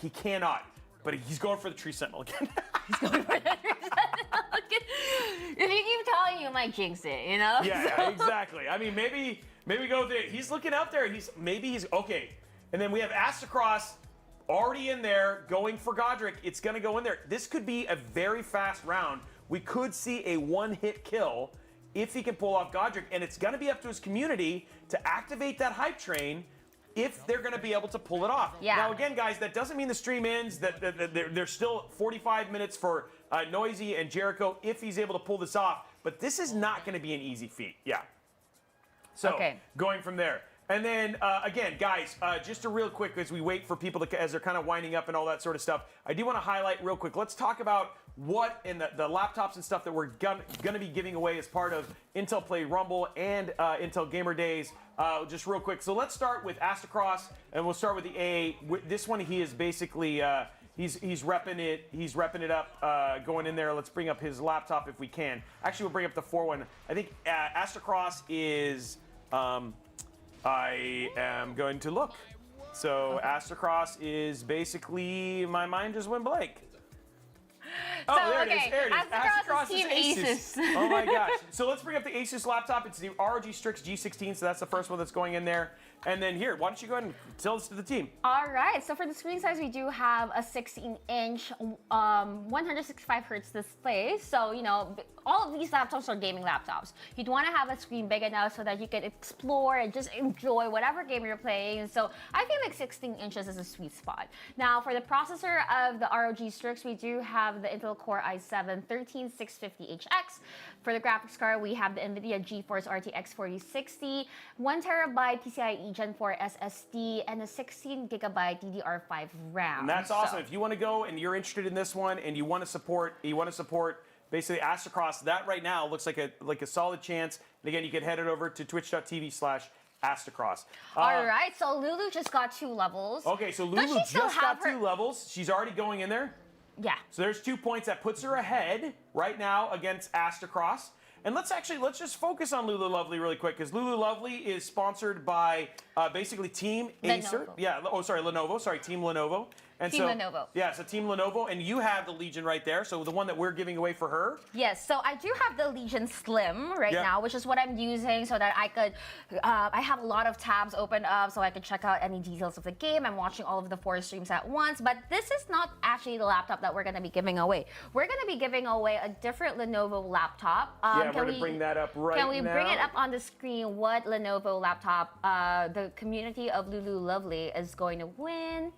he cannot. But he's going for the Tree Sentinel again. He's going for the Tree Sentinel again. If you keep telling you, might jinx it, you know? Yeah, exactly. I mean, maybe go with it. He's looking out there. He's okay. And then we have Astacross already in there going for Godric. It's going to go in there. This could be a very fast round. We could see a one-hit kill if he can pull off Godric. And it's going to be up to his community to activate that hype train if they're going to be able to pull it off. Yeah. Now, again, guys, that doesn't mean the stream ends. That there's still 45 minutes for Noisy and Jericho if he's able to pull this off. But this is not going to be an easy feat. Yeah. So Okay. going from there. And then, again, guys, just a real quick, as we wait for people to, as they're kind of winding up and all that sort of stuff, I do want to highlight real quick. Let's talk about what in the laptops and stuff that we're going to be giving away as part of Intel Play Rumble and Intel Gamer Days. Just real quick. So let's start with Astacross, and we'll start with the A. This one, he is basically he's repping it. He's repping it up, going in there. Let's bring up his laptop if we can. Actually, we'll bring up the 4 one. I think Astacross is. I am going to look. So Astacross is basically, my mind just went blank. Oh, So, there it okay, is. There it is. Astacross is Team Asus. Oh my gosh. So let's bring up the Asus laptop. It's the ROG Strix G16. So that's the first one that's going in there. And then here, why don't you go ahead and tell this to the team? All right, so for the screen size, we do have a 16-inch, 165 hertz display. So, you know, all of these laptops are gaming laptops. You'd want to have a screen big enough so that you can explore and just enjoy whatever game you're playing. So I feel like 16 inches is a sweet spot. Now, for the processor of the ROG Strix, we do have the Intel Core i7-13650HX. For the graphics card, we have the NVIDIA GeForce RTX 4060, 1TB PCIe Gen 4 SSD, and a 16GB DDR5 RAM. And that's awesome. So- If you want to go and you're interested in this one and you want to support basically Astacross, that right now looks like a solid chance. And again, you can head it over to twitch.tv/Astacross. All right, so Lulu just got 2 levels. Okay, so Does Lulu she still just got have her- 2 levels. She's already going in there. Yeah. So there's 2 points. That puts her ahead right now against Astacross. And let's just focus on Lulu Lovely really quick, because Lulu Lovely is sponsored by basically Team Acer. Lenovo. Yeah, Lenovo. Sorry, Team Lenovo. And Team Lenovo. Yeah, so Team Lenovo, and you have the Legion right there. So the one that we're giving away for her. Yes, so I do have the Legion Slim right Yeah. now, which is what I'm using so that I could, I have a lot of tabs open up so I can check out any details of the game. I'm watching all of the 4 streams at once, but this is not actually the laptop that we're going to be giving away. We're going to be giving away a different Lenovo laptop. Yeah, we're going to bring that up right now. Can we bring it up on the screen what Lenovo laptop the community of Lulu Lovely is going to win?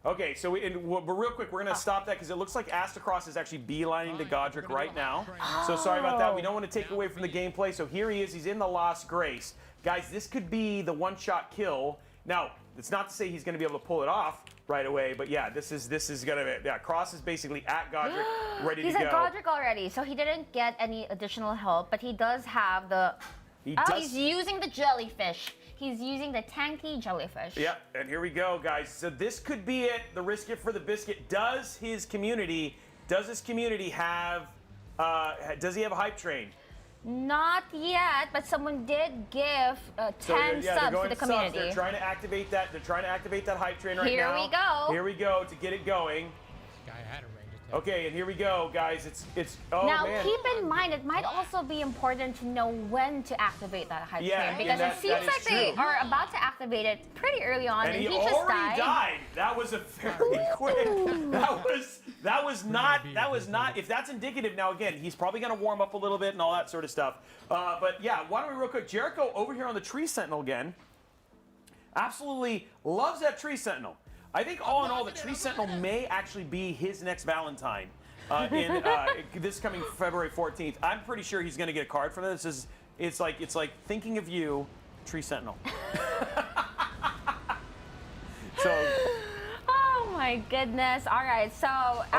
Okay, so but real quick, we're going to stop that because it looks like Astacross is actually beelining to Godric right now. So sorry about that. We don't want to take away from the gameplay. So here he is. He's in the Lost Grace. Guys, this could be the one-shot kill. Now, it's not to say he's going to be able to pull it off right away, but yeah, this is going to be, yeah, Cross is basically at Godric, ready to go. He's at Godric already, so he didn't get any additional help, but he does have the... he's using the jellyfish. He's using the tanky jellyfish. Yeah, and here we go, guys. So this could be it. The risk it for the biscuit. Does his community have? Does he have a hype train? Not yet, but someone did give 10 subs to the community. They're trying to activate that. They're trying to activate that hype train right Here now. we go. Here we go to get it going. Guy had a range attack. Okay, and here we go, guys. It's oh now, man. keep in mind, it might also be important to know when to activate that hype Yeah, train, because that- it seems that is like they true. are about to activate it pretty early on, And and he he just already died. died. That was a very quick. That was not. If that's indicative, now again, he's probably going to warm up a little bit and all that sort of stuff. But yeah, why don't we real quick? Jericho over here on the Tree Sentinel again. Absolutely loves that Tree Sentinel. I think all in all, the Tree Sentinel may actually be his next Valentine. In this coming February 14th, I'm pretty sure he's going to get a card from this. It's like thinking of you, Tree Sentinel. So. Oh my goodness. All right, so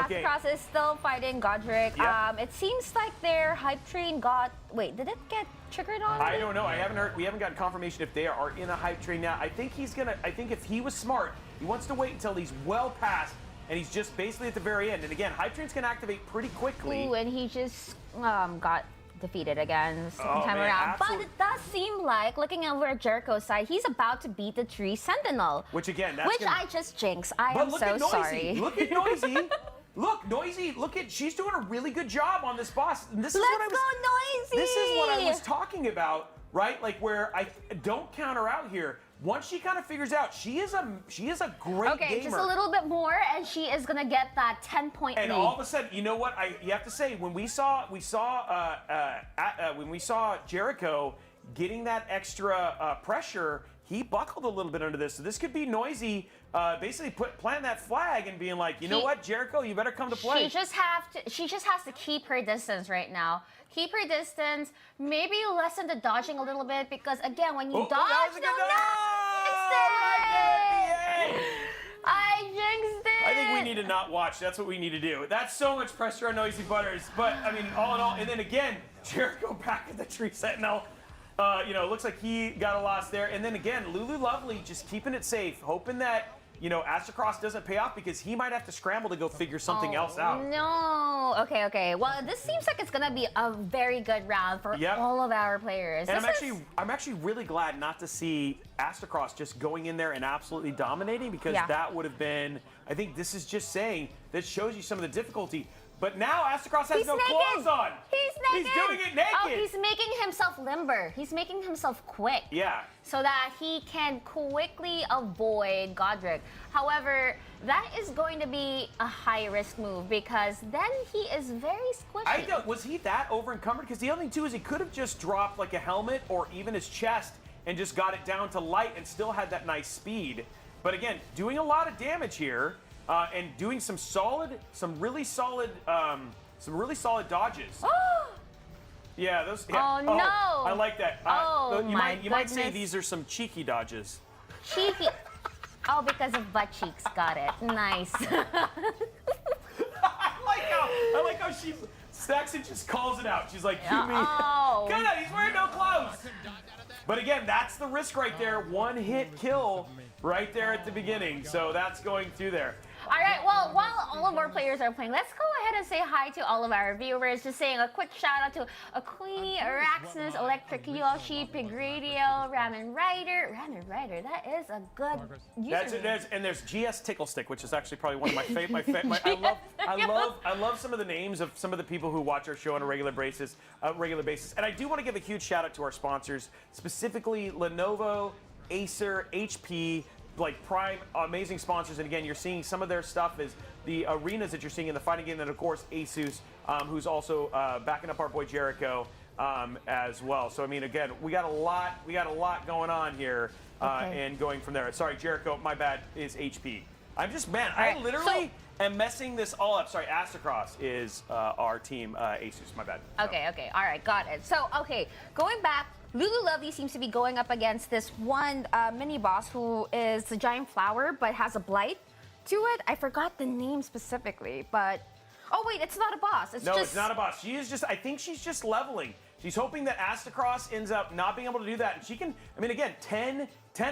Okay. Astacross is still fighting Godric. Yep. It seems like their hype train got... Wait, did it get triggered on? I don't know. I haven't heard. We haven't gotten confirmation if they are in a hype train now. I think he's gonna. I think if he was smart, he wants to wait until he's well past, and he's just basically at the very end. And again, hype trains can activate pretty quickly. Ooh, and he just got defeated again the second time man, around. absolute- But it does seem like, looking over at Jericho's side, he's about to beat the Tree Sentinel. Which again, that's Which gonna, I just jinxed. I But am look so at Noisy. sorry. Look at Noisy. Look, Noisy. Look at. She's doing a really good job on this boss. And this is what I Let's was. go, Noisy! This is what I was talking about, right? Like where I don't count her out here. Once she kind of figures out, she is a great Okay, gamer. just a little bit more, and she is gonna get that 10-point And lead. all of a sudden, you know what? You have to say when we saw Jericho getting that extra pressure, he buckled a little bit under this. So this could be Noisy basically planting that flag and being like, you know what, Jericho, you better come to play. She just has to keep her distance right now. Keep her distance. Maybe lessen the dodging a little bit because again, when you dodge, that was a good dodge! I jinxed it. I think we need to not watch. That's what we need to do. That's so much pressure on Noisy Butters. But I mean, all in all, and then again, Jericho back at the Tree Sentinel. You know, it looks like he got a loss there. And then again, Lulu Lovely just keeping it safe, hoping that, you know, Astrocross doesn't pay off because he might have to scramble to go figure something else out. No. Okay. Well, this seems like it's gonna be a very good round for all of our players. And I'm actually really glad not to see Astrocross just going in there and absolutely dominating because that would have been. I think this is just saying that shows you some of the difficulty. But now Astrocross has no clothes on. He's naked. He's doing it naked. Oh, he's making himself limber. He's making himself quick. Yeah. So that he can quickly avoid Godric. However, that is going to be a high-risk move because then he is very squishy. Was he that over-encumbered? Because the other thing, too, is he could have just dropped like a helmet or even his chest and just got it down to light and still had that nice speed. But again, doing a lot of damage here. And doing some really solid dodges. Yeah, those. Yeah. Oh no! I like that. You might say goodness. these are some cheeky dodges. Cheeky. Oh, because of butt cheeks. Got it. Nice. I like how Staxon just calls it out. She's like, "Cue me." Oh. Good. He's wearing no clothes. But again, that's the risk right there. One hit kill right there at the beginning. So that's going through there. All right, well, while all of our players are playing, let's go ahead and say hi to all of our viewers. Just saying a quick shout out to Aquini, Araxis, Electric Yoshi, Pigradio, Ramen Rider, that is a good username. And there's GS Tickle Stick, which is actually probably one of my favorite. I love some of the names of some of the people who watch our show on a regular basis. And I do want to give a huge shout out to our sponsors, specifically Lenovo, Acer, HP. Like prime, amazing sponsors, and again, you're seeing some of their stuff is the arenas that you're seeing in the fighting game, and of course, Asus, who's also backing up our boy Jericho as well. So I mean, again, we got a lot going on here, and going from there. Sorry, Jericho, my bad, is HP. I'm just I literally am messing this all up. Sorry, Astrocross is our team, Asus. My bad. Okay, all right, got it. So going back. Lulu Lovely seems to be going up against this one mini boss who is the giant flower but has a blight to it. I forgot the name specifically, but oh wait, it's not a boss. It's not a boss. She is just. I think she's just leveling. She's hoping that Astrocross ends up not being able to do that, and she can. I mean, again, 10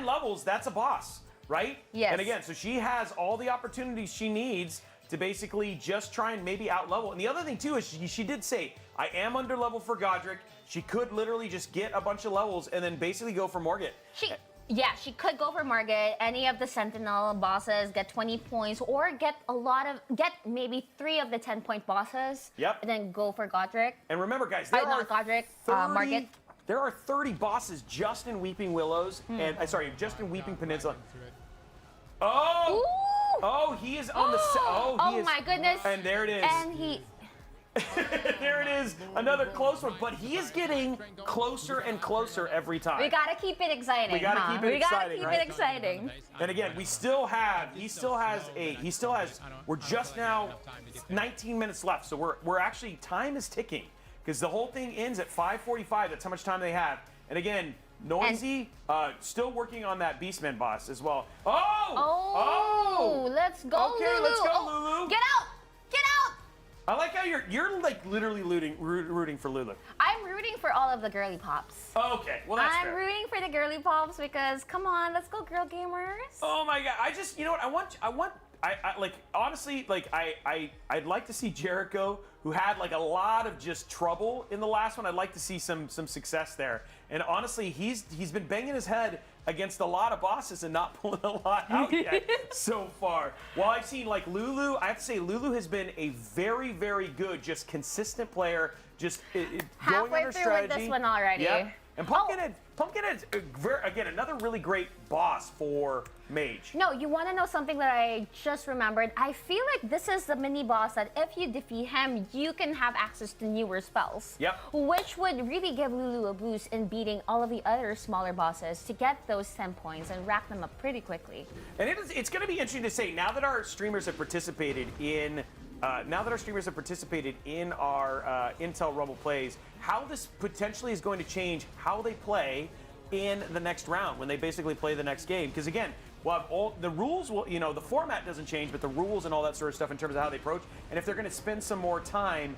levels. That's a boss, right? Yes. And again, so she has all the opportunities she needs to basically just try and maybe out-level. And the other thing, too, is she did say, I am under level for Godric. She could literally just get a bunch of levels and then basically go for Morgott. She could go for Morgott. Any of the Sentinel bosses get 20 points or get maybe 3 of the 10-point bosses. Yep. And then go for Godric. And remember, guys, Morgott. There are 30 bosses just in Weeping Willows, and just in Weeping Peninsula. Oh! Ooh. Oh, he is on the. Oh my goodness! And there it is. And he. There it is, another close one. But he is getting closer and closer every time. We gotta keep it exciting. We gotta keep it exciting. exciting. And again, he still has. We're just now 19 minutes left, so we're actually time is ticking because the whole thing ends at 5:45. That's how much time they have. And again. Noisy, still working on that Beastman boss as well. Oh! Let's go, okay, Lulu. Let's go, Lulu. Get out! Get out! I like how you're like literally rooting for Lulu. I'm rooting for all of the girly pops. Okay, well that's fair. I'm rooting for the girly pops because come on, let's go, girl gamers. Oh my god! I just, you know what? I like honestly, like I'd like to see Jericho, who had like a lot of just trouble in the last one. I'd like to see some success there. And honestly, he's been banging his head against a lot of bosses and not pulling a lot out yet so far. While I've seen like Lulu, I have to say Lulu has been a very, very good, just consistent player. Just going on her strategy. Halfway through with this one already. Yep. And Pumpkinhead's again another really great boss for Mage. No, you want to know something that I just remembered? I feel like this is the mini boss that if you defeat him, you can have access to newer spells. Yep. Which would really give Lulu a boost in beating all of the other smaller bosses to get those 10 points and rack them up pretty quickly. And it's going to be interesting to say now that our streamers have participated in. Now that our streamers have participated in our Intel Rumble plays, how this potentially is going to change how they play in the next round when they basically play the next game. Because again, well, all the rules will, the format doesn't change, but the rules and all that sort of stuff in terms of how they approach. And if they're going to spend some more time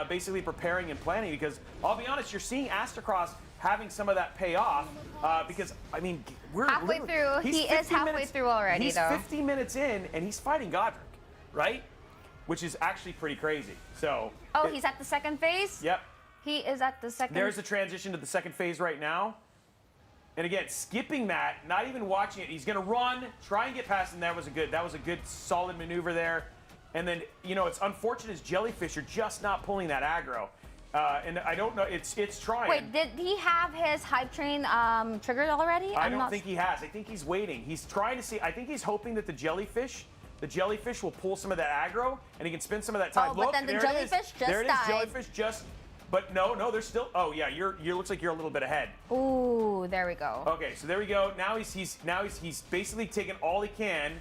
basically preparing and planning, because I'll be honest, you're seeing Astacross having some of that pay off because I mean we're Halfway through, he is halfway through already, he's though. 50 minutes in and he's fighting Godric, right? Which is actually pretty crazy. So. Oh, he's at the second phase? Yep. He is at the second. There's the transition to the second phase right now. And again, skipping that, not even watching it. He's going to run, try and get past, and that was a good, solid maneuver there. And then, it's unfortunate as Jellyfish are just not pulling that aggro. And I don't know, it's trying. Wait, did he have his hype train triggered already? I don't think he has. I think he's waiting. He's trying to see. I think he's hoping that the jellyfish will pull some of that aggro, and he can spend some of that time. Oh, but Look, then the there jellyfish it is. just There it is. died. Jellyfish just. But no, there's still. Oh yeah, you looks like you're a little bit ahead. Ooh, there we go. Okay, so there we go. Now he's basically taken all he can.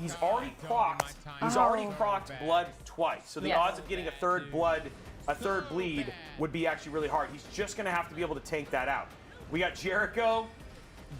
He's already procced. He's already procced blood twice. So the Yes. odds of getting a third bleed would be actually really hard. He's just gonna have to be able to tank that out. We got Jericho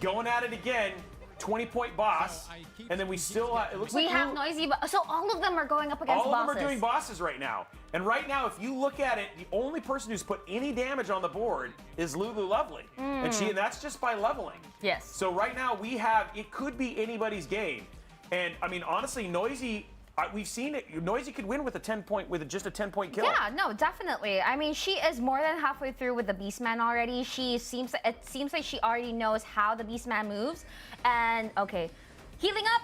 going at it again. 20-point boss, and then we still it looks We like have Noisy, so all of them are going up against all bosses. of them are doing bosses right now. And right now, if you look at it, the only person who's put any damage on the board is Lulu Lovely, and that's just by leveling. Yes. So right now it could be anybody's game, and I mean honestly, Noisy. We've seen it. Noisy could win with just a 10-point kill. Yeah, no, definitely. I mean, she is more than halfway through with the Beastman already. It seems like she already knows how the Beastman moves. And okay, healing up.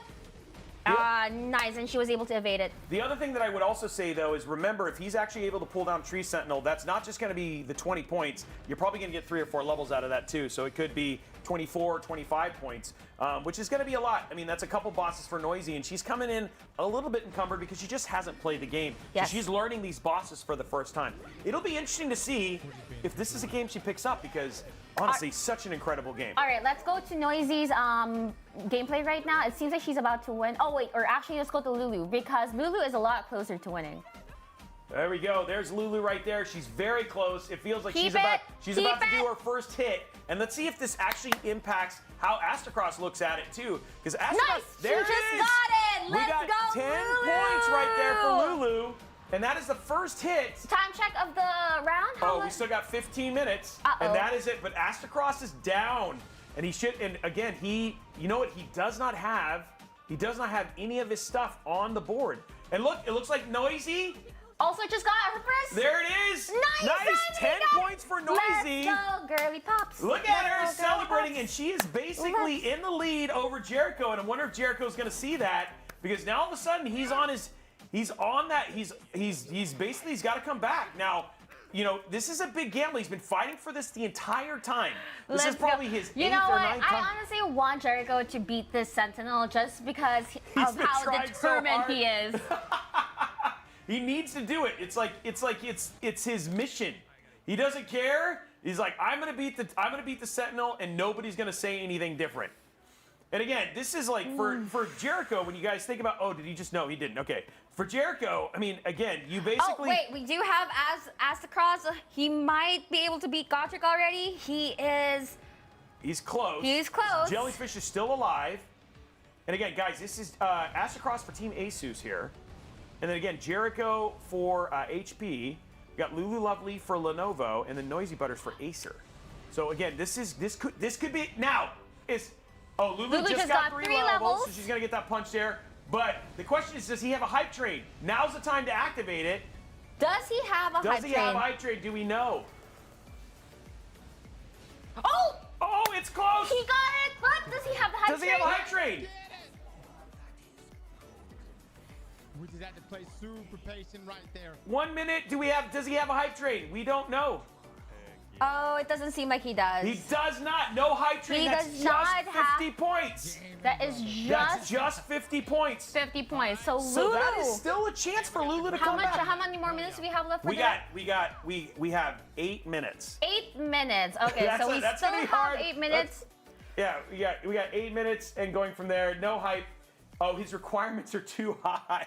Nice, and she was able to evade it. The other thing that I would also say, though, is remember, if he's actually able to pull down Tree Sentinel, that's not just going to be the 20 points. You're probably going to get 3 or 4 levels out of that, too. So it could be 24, 25 points, which is going to be a lot. I mean, that's a couple bosses for Noisy, and she's coming in a little bit encumbered because she just hasn't played the game. Yes. So she's learning these bosses for the first time. It'll be interesting to see if this is a game she picks up because, honestly, such an incredible game. All right, let's go to Noisy's gameplay right now. It seems like she's about to win. Oh, wait, or actually, let's go to Lulu because Lulu is a lot closer to winning. There we go. There's Lulu right there. She's very close. It feels like Keep she's about it. to do her first hit. And let's see if this actually impacts how Astacross looks at it too. Because Astacross, Nice. there She it just is. got it. We Let's got go, 10 Lulu. points right there for Lulu. And that is the first hit. Time check of the round. How Oh, we much? still got 15 minutes. Uh-oh. And that is it. But Astacross is down. And he should, and again, you know what? He does not have any of his stuff on the board. And look, it looks like Noisy. Also just got her first. There it is. Nice. 10 points for Noisy. Let's go, girly pops. Look at her Let's go, girly celebrating, pops. and she is basically in the lead over Jericho. And I wonder if Jericho's going to see that because now all of a sudden he's got to come back now. This is a big gamble. He's been fighting for this the entire time. This is probably his 8th or 9th time. I honestly want Jericho to beat this Sentinel just because of been how trying so determined hard. he is. He needs to do it. It's his mission. He doesn't care. He's like, I'm gonna beat the Sentinel, and nobody's gonna say anything different. And again, this is like for Jericho. When you guys think about, oh, did he just? No, he didn't. Okay, for Jericho, I mean, again, you basically. Oh wait, we do have Astacross. He might be able to beat Godric already. He's close. He's close. Jellyfish is still alive. And again, guys, this is Astacross for Team Asus here. And then again, Jericho for HP. We got Lulu Lovely for Lenovo, and then Noisy Butters for Acer. So again, this could be now. Lulu just got 3 levels, so she's gonna get that punch there. But the question is, does he have a hype train? Now's the time to activate it. Does he have a hype train? Does he have a hype train? Do we know? Oh! Oh, it's close. He got it. But does he have the hype Does he train? have a hype train? We just have to play super patient right there. 1 minute. Does he have a hype train? We don't know. Oh, it doesn't seem like he does. He does not. No hype train. He That's does just not 50 points. That is That's just just 50 points. 50 points. So Lulu. So that is still a chance for Lulu to come back. How many more minutes do we have left for We have 8 minutes. 8 minutes. Okay, That's so a- we that's still gonna be have hard. 8 minutes. Yeah, we got 8 minutes and going from there. No hype. Oh, his requirements are too high.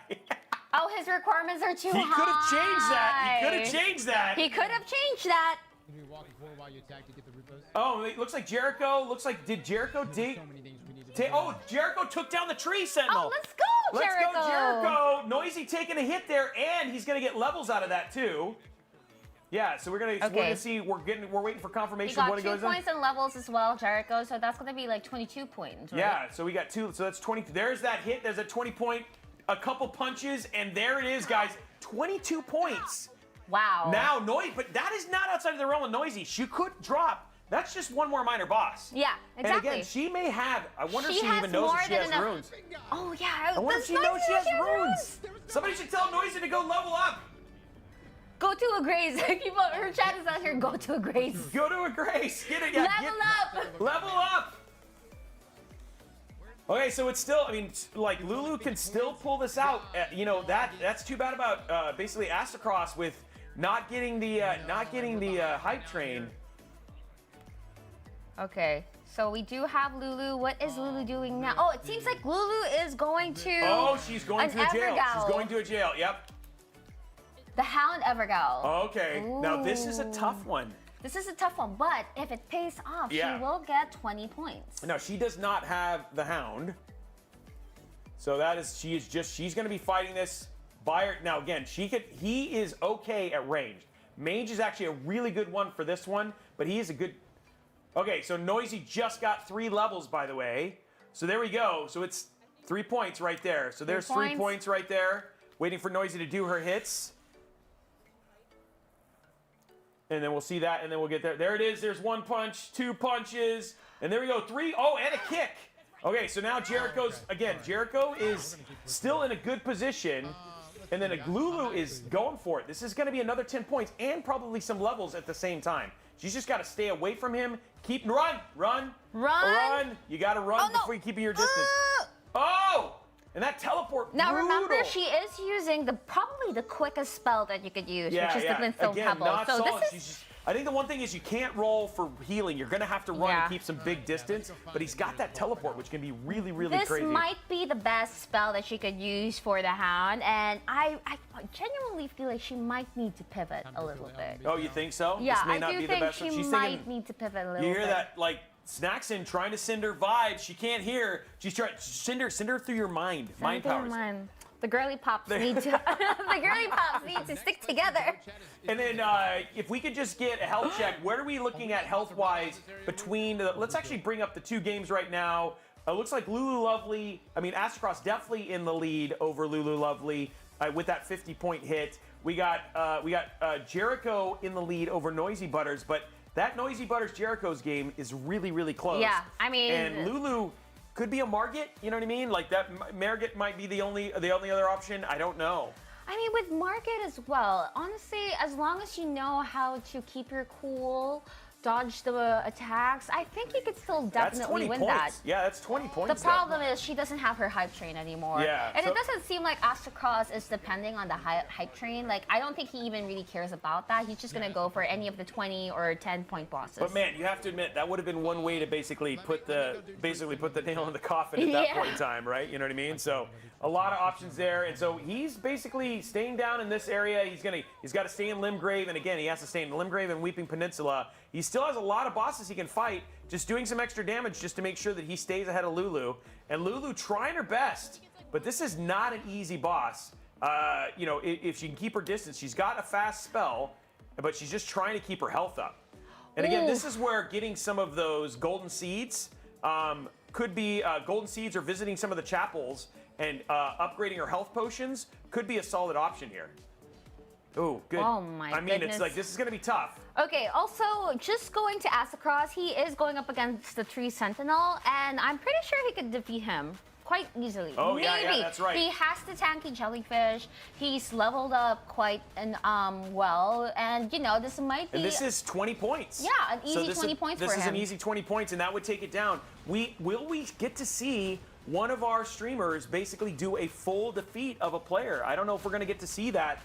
Oh, his requirements are too high. He could have changed that. He could have changed that. He could have changed that. Can we walk forward while you attack to get the repos? Oh, it looks like Jericho. Did Jericho dig? So many things we need to do. Oh, Jericho took down the tree sentinel. Oh, let's go, Jericho. Let's go, Jericho. Noisy taking a hit there, and he's gonna get levels out of that too. Yeah, so we're gonna see. We're waiting for He confirmation got of what it 2 goes points in. and levels as well, Jericho. So that's gonna be like 22 points. Right? Yeah, so we got 2. So that's 20. There's that hit. There's a 20-point. A couple punches, and there it is, guys. 22 points. Wow. Now, but that is not outside of the realm of Noisy. She could drop. That's just one more minor boss. Yeah, exactly. And again, she may have. I wonder if She she has even knows more if she than has enough- runes. Oh yeah. I wonder if she knows she has runes. Somebody should tell Noisy to go level up. Go to a Grace. People, her chat is out here. Go to a Grace. Go to a Grace. Get it. Yeah, Level up. Level up. Okay, so it's still. I mean, like Lulu can still pull this out. That's too bad about basically Astacross with not getting the hype train. Okay. So we do have Lulu. What is Lulu doing now? Oh, it seems like Lulu is going to. Oh, she's going an to a jail. Evergal. She's going to a jail. Yep. The Hound Evergal. Okay. Now this is a tough one. This is a tough one, but if it pays off, Yeah. she will get 20 points. No, she does not have the Hound. So she's going to be fighting this by her. Now again, he is okay at range. Mage is actually a really good one for this one, but he is a good. Okay, so Noisy just got 3 levels, by the way. So there we go. So it's 3 points right there. So there's 3 points right there. Waiting for Noisy to do her hits. And then we'll see that, and then we'll get there. There it is. There's 1 punch, 2 punches, and there we go. 3. Oh, and a kick. Okay, so now Jericho is still in a good position, and then Lulu is going for it. This is going to be another 10 points and probably some levels at the same time. She's just got to stay away from him. Run. You got to run before you keep your distance. Oh! And that teleport. Now brutal. remember, she is using probably the quickest spell that you could use, which is the Glintstone Again, Pebble. not So solid. this is. I think the one thing is you can't roll for healing. You're gonna have to run Yeah. and keep some big distance. But he's got that teleport, which can be really, really This crazy. might be the best spell that she could use for the Hound, and I genuinely feel like she might need to pivot a little bit. Oh, you think so? Yeah, this may I not do be think the best she one. She's might thinking, need to pivot a little bit. you hear that, like Snacksin trying to send her vibes. She can't hear. She's trying send her through your mind. Mind powers. The girly pops need to. The girly pops need to stick together. And then if we could just get a health check, where are we looking at health-wise between let's actually bring up the 2 games right now. Looks like Astacross definitely in the lead over Lulu Lovely with that 50-point hit. We got Jericho in the lead over Noisy Butters, but that Noisy Butters Jericho's game is really, really close. Yeah, I mean, and Lulu could be a Margit, you know what I mean? Like that Margit might be the only other option. I don't know. I mean, with Market as well, honestly, as long as you know how to keep your cool, dodge the attacks, I think you could still definitely win that. Yeah, that's 20 points. The problem is she doesn't have her hype train anymore. Yeah, And so- it doesn't seem like Astacross is depending on the hype train. Like, I don't think he even really cares about that. He's just going to go for any of the 20 or 10-point bosses. But man, you have to admit that would have been one way to basically put the nail in the coffin at that point in time, right? You know what I mean? So a lot of options there, and so he's basically staying down in this area. He's got to stay in Limgrave, and again, he has to stay in Limgrave and Weeping Peninsula. He still has a lot of bosses he can fight, just doing some extra damage just to make sure that he stays ahead of Lulu. And Lulu trying her best, but this is not an easy boss. If she can keep her distance, she's got a fast spell, but she's just trying to keep her health up. And again, this is where getting some of those golden seeds could be golden seeds, or visiting some of the chapels and upgrading her health potions could be a solid option here. Oh, good. Oh my goodness. goodness. It's like this is going to be tough. Okay, also, just going to Astacross, he is going up against the Tree Sentinel, and I'm pretty sure he could defeat him quite easily. Oh, Maybe. yeah, that's right. He has the tanky jellyfish. He's leveled up quite well, and this might be. And this is 20 points. Yeah, an easy 20 points for him. This is an easy 20 points, and that would take it down. Will we get to see one of our streamers basically do a full defeat of a player? I don't know if we're going to get to see that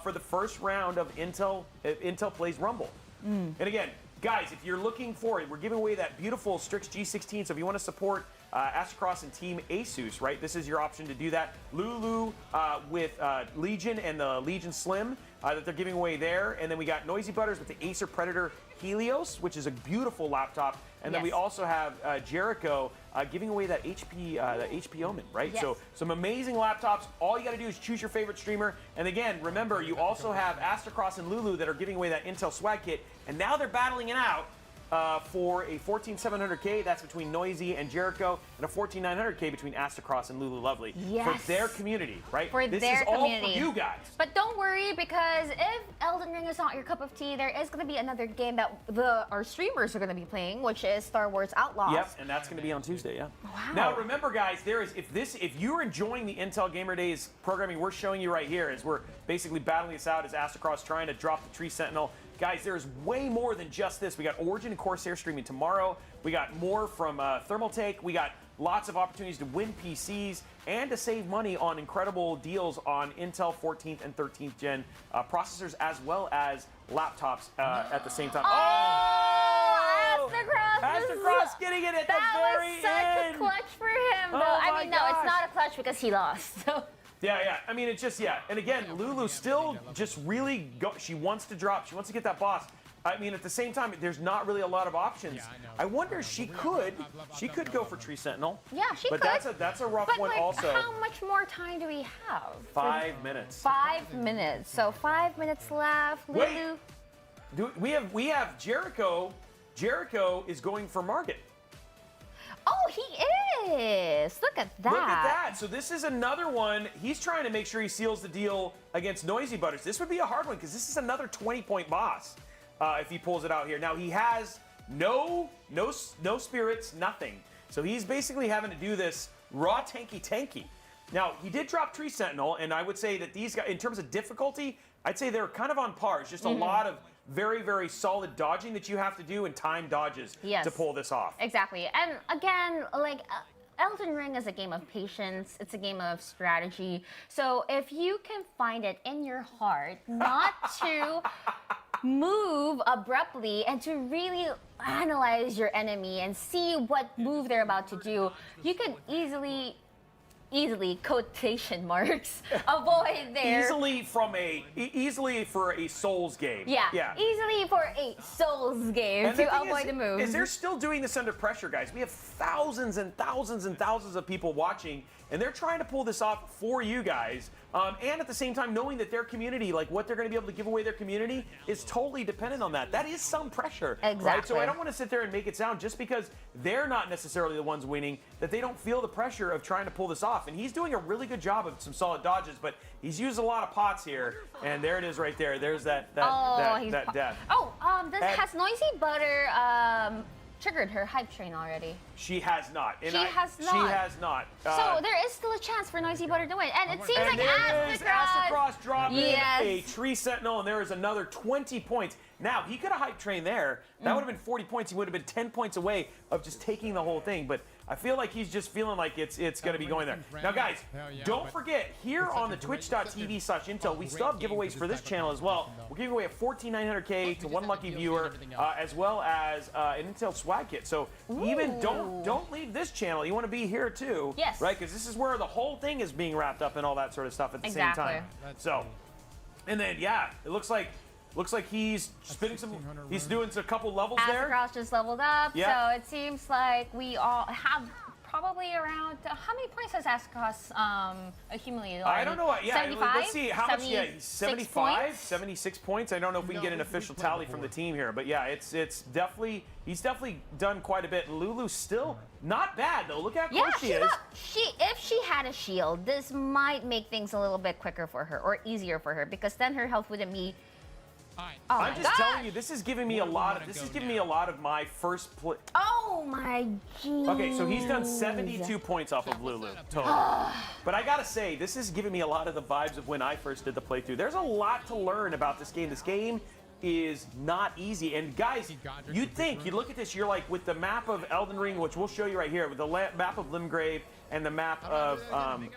for the first round of Intel Plays Rumble. And again, guys, if you're looking for it, we're giving away that beautiful Strix G16. So if you want to support Astrocross and Team Asus, right, this is your option to do that. Lulu with Legion and the Legion Slim that they're giving away there. And then we got Noisy Butters with the Acer Predator Helios, which is a beautiful laptop. And then we also have Jericho giving away that HP Omen, right? Yes. So some amazing laptops. All you got to do is choose your favorite streamer. And again, remember, you also have Astrocross and Lulu that are giving away that Intel Swag Kit. And now they're battling it out for a 14,700K. That's between Noisy and Jericho, and a 14,900K between Astrocross and Lulu Lovely. Yes. For their community, right? For this their is all community. for you guys. But don't worry, because if Elden Ring is not your cup of tea, there is going to be another game that our streamers are going to be playing, which is Star Wars Outlaws. Yep, and that's going to be on Tuesday, yeah. Wow. Now remember, guys, if you're enjoying the Intel Gamer Days programming we're showing you right here, as we're basically battling this out as Astrocross trying to drop the Tree Sentinel. Guys, there's way more than just this. We got Origin and Corsair streaming tomorrow. We got more from Thermaltake. We got lots of opportunities to win PCs and to save money on incredible deals on Intel 14th and 13th gen processors, as well as laptops at the same time. Oh! Astrocross getting it at the very end. That was such a clutch for him, though. Oh I my mean, no, it's gosh. not a clutch because he lost. So. Yeah. I mean, it's just, And again, Lulu still just really she wants to drop. She wants to get that boss. I mean, at the same time, there's not really a lot of options. Yeah, I know. I wonder if she could go for Tree Sentinel. Yeah, she but could. that's a rough But one like, also. how much more time do we have? 5 minutes. 5 minutes. So 5 minutes left. Wait. Lulu. We have Jericho. Jericho is going for Margit. Oh, he is. Look at that. Look at that. So this is another one. He's trying to make sure he seals the deal against Noisy Butters. This would be a hard one because this is another 20-point boss if he pulls it out here. Now he has no spirits, nothing. So he's basically having to do this raw tanky. Now he did drop Tree Sentinel, and I would say that these guys, in terms of difficulty, I'd say they're kind of on par. It's just a lot of very, very solid dodging that you have to do and time dodges to pull this off. Exactly. And again, like Elden Ring is a game of patience. It's a game of strategy. So if you can find it in your heart not to move abruptly and to really analyze your enemy and see what move they're about to do, you can easily quotation marks avoid their easily for a Souls game. yeah. Easily for a Souls game And the to thing avoid the moves. is they're still doing this under pressure, guys. We have thousands and thousands and thousands of people watching, and they're trying to pull this off for you guys. And at the same time, knowing that their community, like what they're going to be able to give away their community, is totally dependent on that. That is some pressure. Exactly. Right? So I don't want to sit there and make it sound just because they're not necessarily the ones winning, that they don't feel the pressure of trying to pull this off. And he's doing a really good job of some solid dodges, but he's used a lot of pots here. And there it is right there. There's that death. Has Noisy Butter triggered her hype train already? She has not. And She has not. She has not. So there is still a chance for Noisy Butter to win. And it seems And like there is Astrocross dropping Yes. a Tree Sentinel, and there is another 20 points. Now, he could have hype train there. That would have been 40 points. He would have been 10 points away of just taking the whole thing. But I feel like he's just feeling like it's going to be going there. Now, guys, don't forget, here on the twitch.tv/Intel, we still have giveaways for this channel as well. We're giving away a 14,900K to one lucky viewer, as well as an Intel Swag Kit. So even don't leave this channel. You want to be here too. Yes. Right? Because this is where the whole thing is being wrapped up and all that sort of stuff at the Exactly. same time. So, and then, it looks like he's spinning some. He's doing a couple levels there. Astrocross just leveled up, Yeah. so it seems like we all have probably around how many points has Astrocross accumulated already? I don't know. Yeah, 75? let's see how much. Yeah, 76 75, points? 76 points. I don't know if we can get an official tally from the team here, but yeah, it's definitely he's definitely done quite a bit. Lulu's still not bad though. Look how close she is. If she had a shield, this might make things a little bit quicker for her or easier for her because then her health wouldn't be Oh I'm my just gosh. telling you, this is giving me a lot of my first play. Oh my jeez. Okay, so he's done 72 points off of Lulu total. But I gotta say, this is giving me a lot of the vibes of when I first did the playthrough. There's a lot to learn about this game. This game is not easy. And guys, you'd think, you look at this, you're like, with the map of Elden Ring, which we'll show you right here, with the map of Limgrave and the map of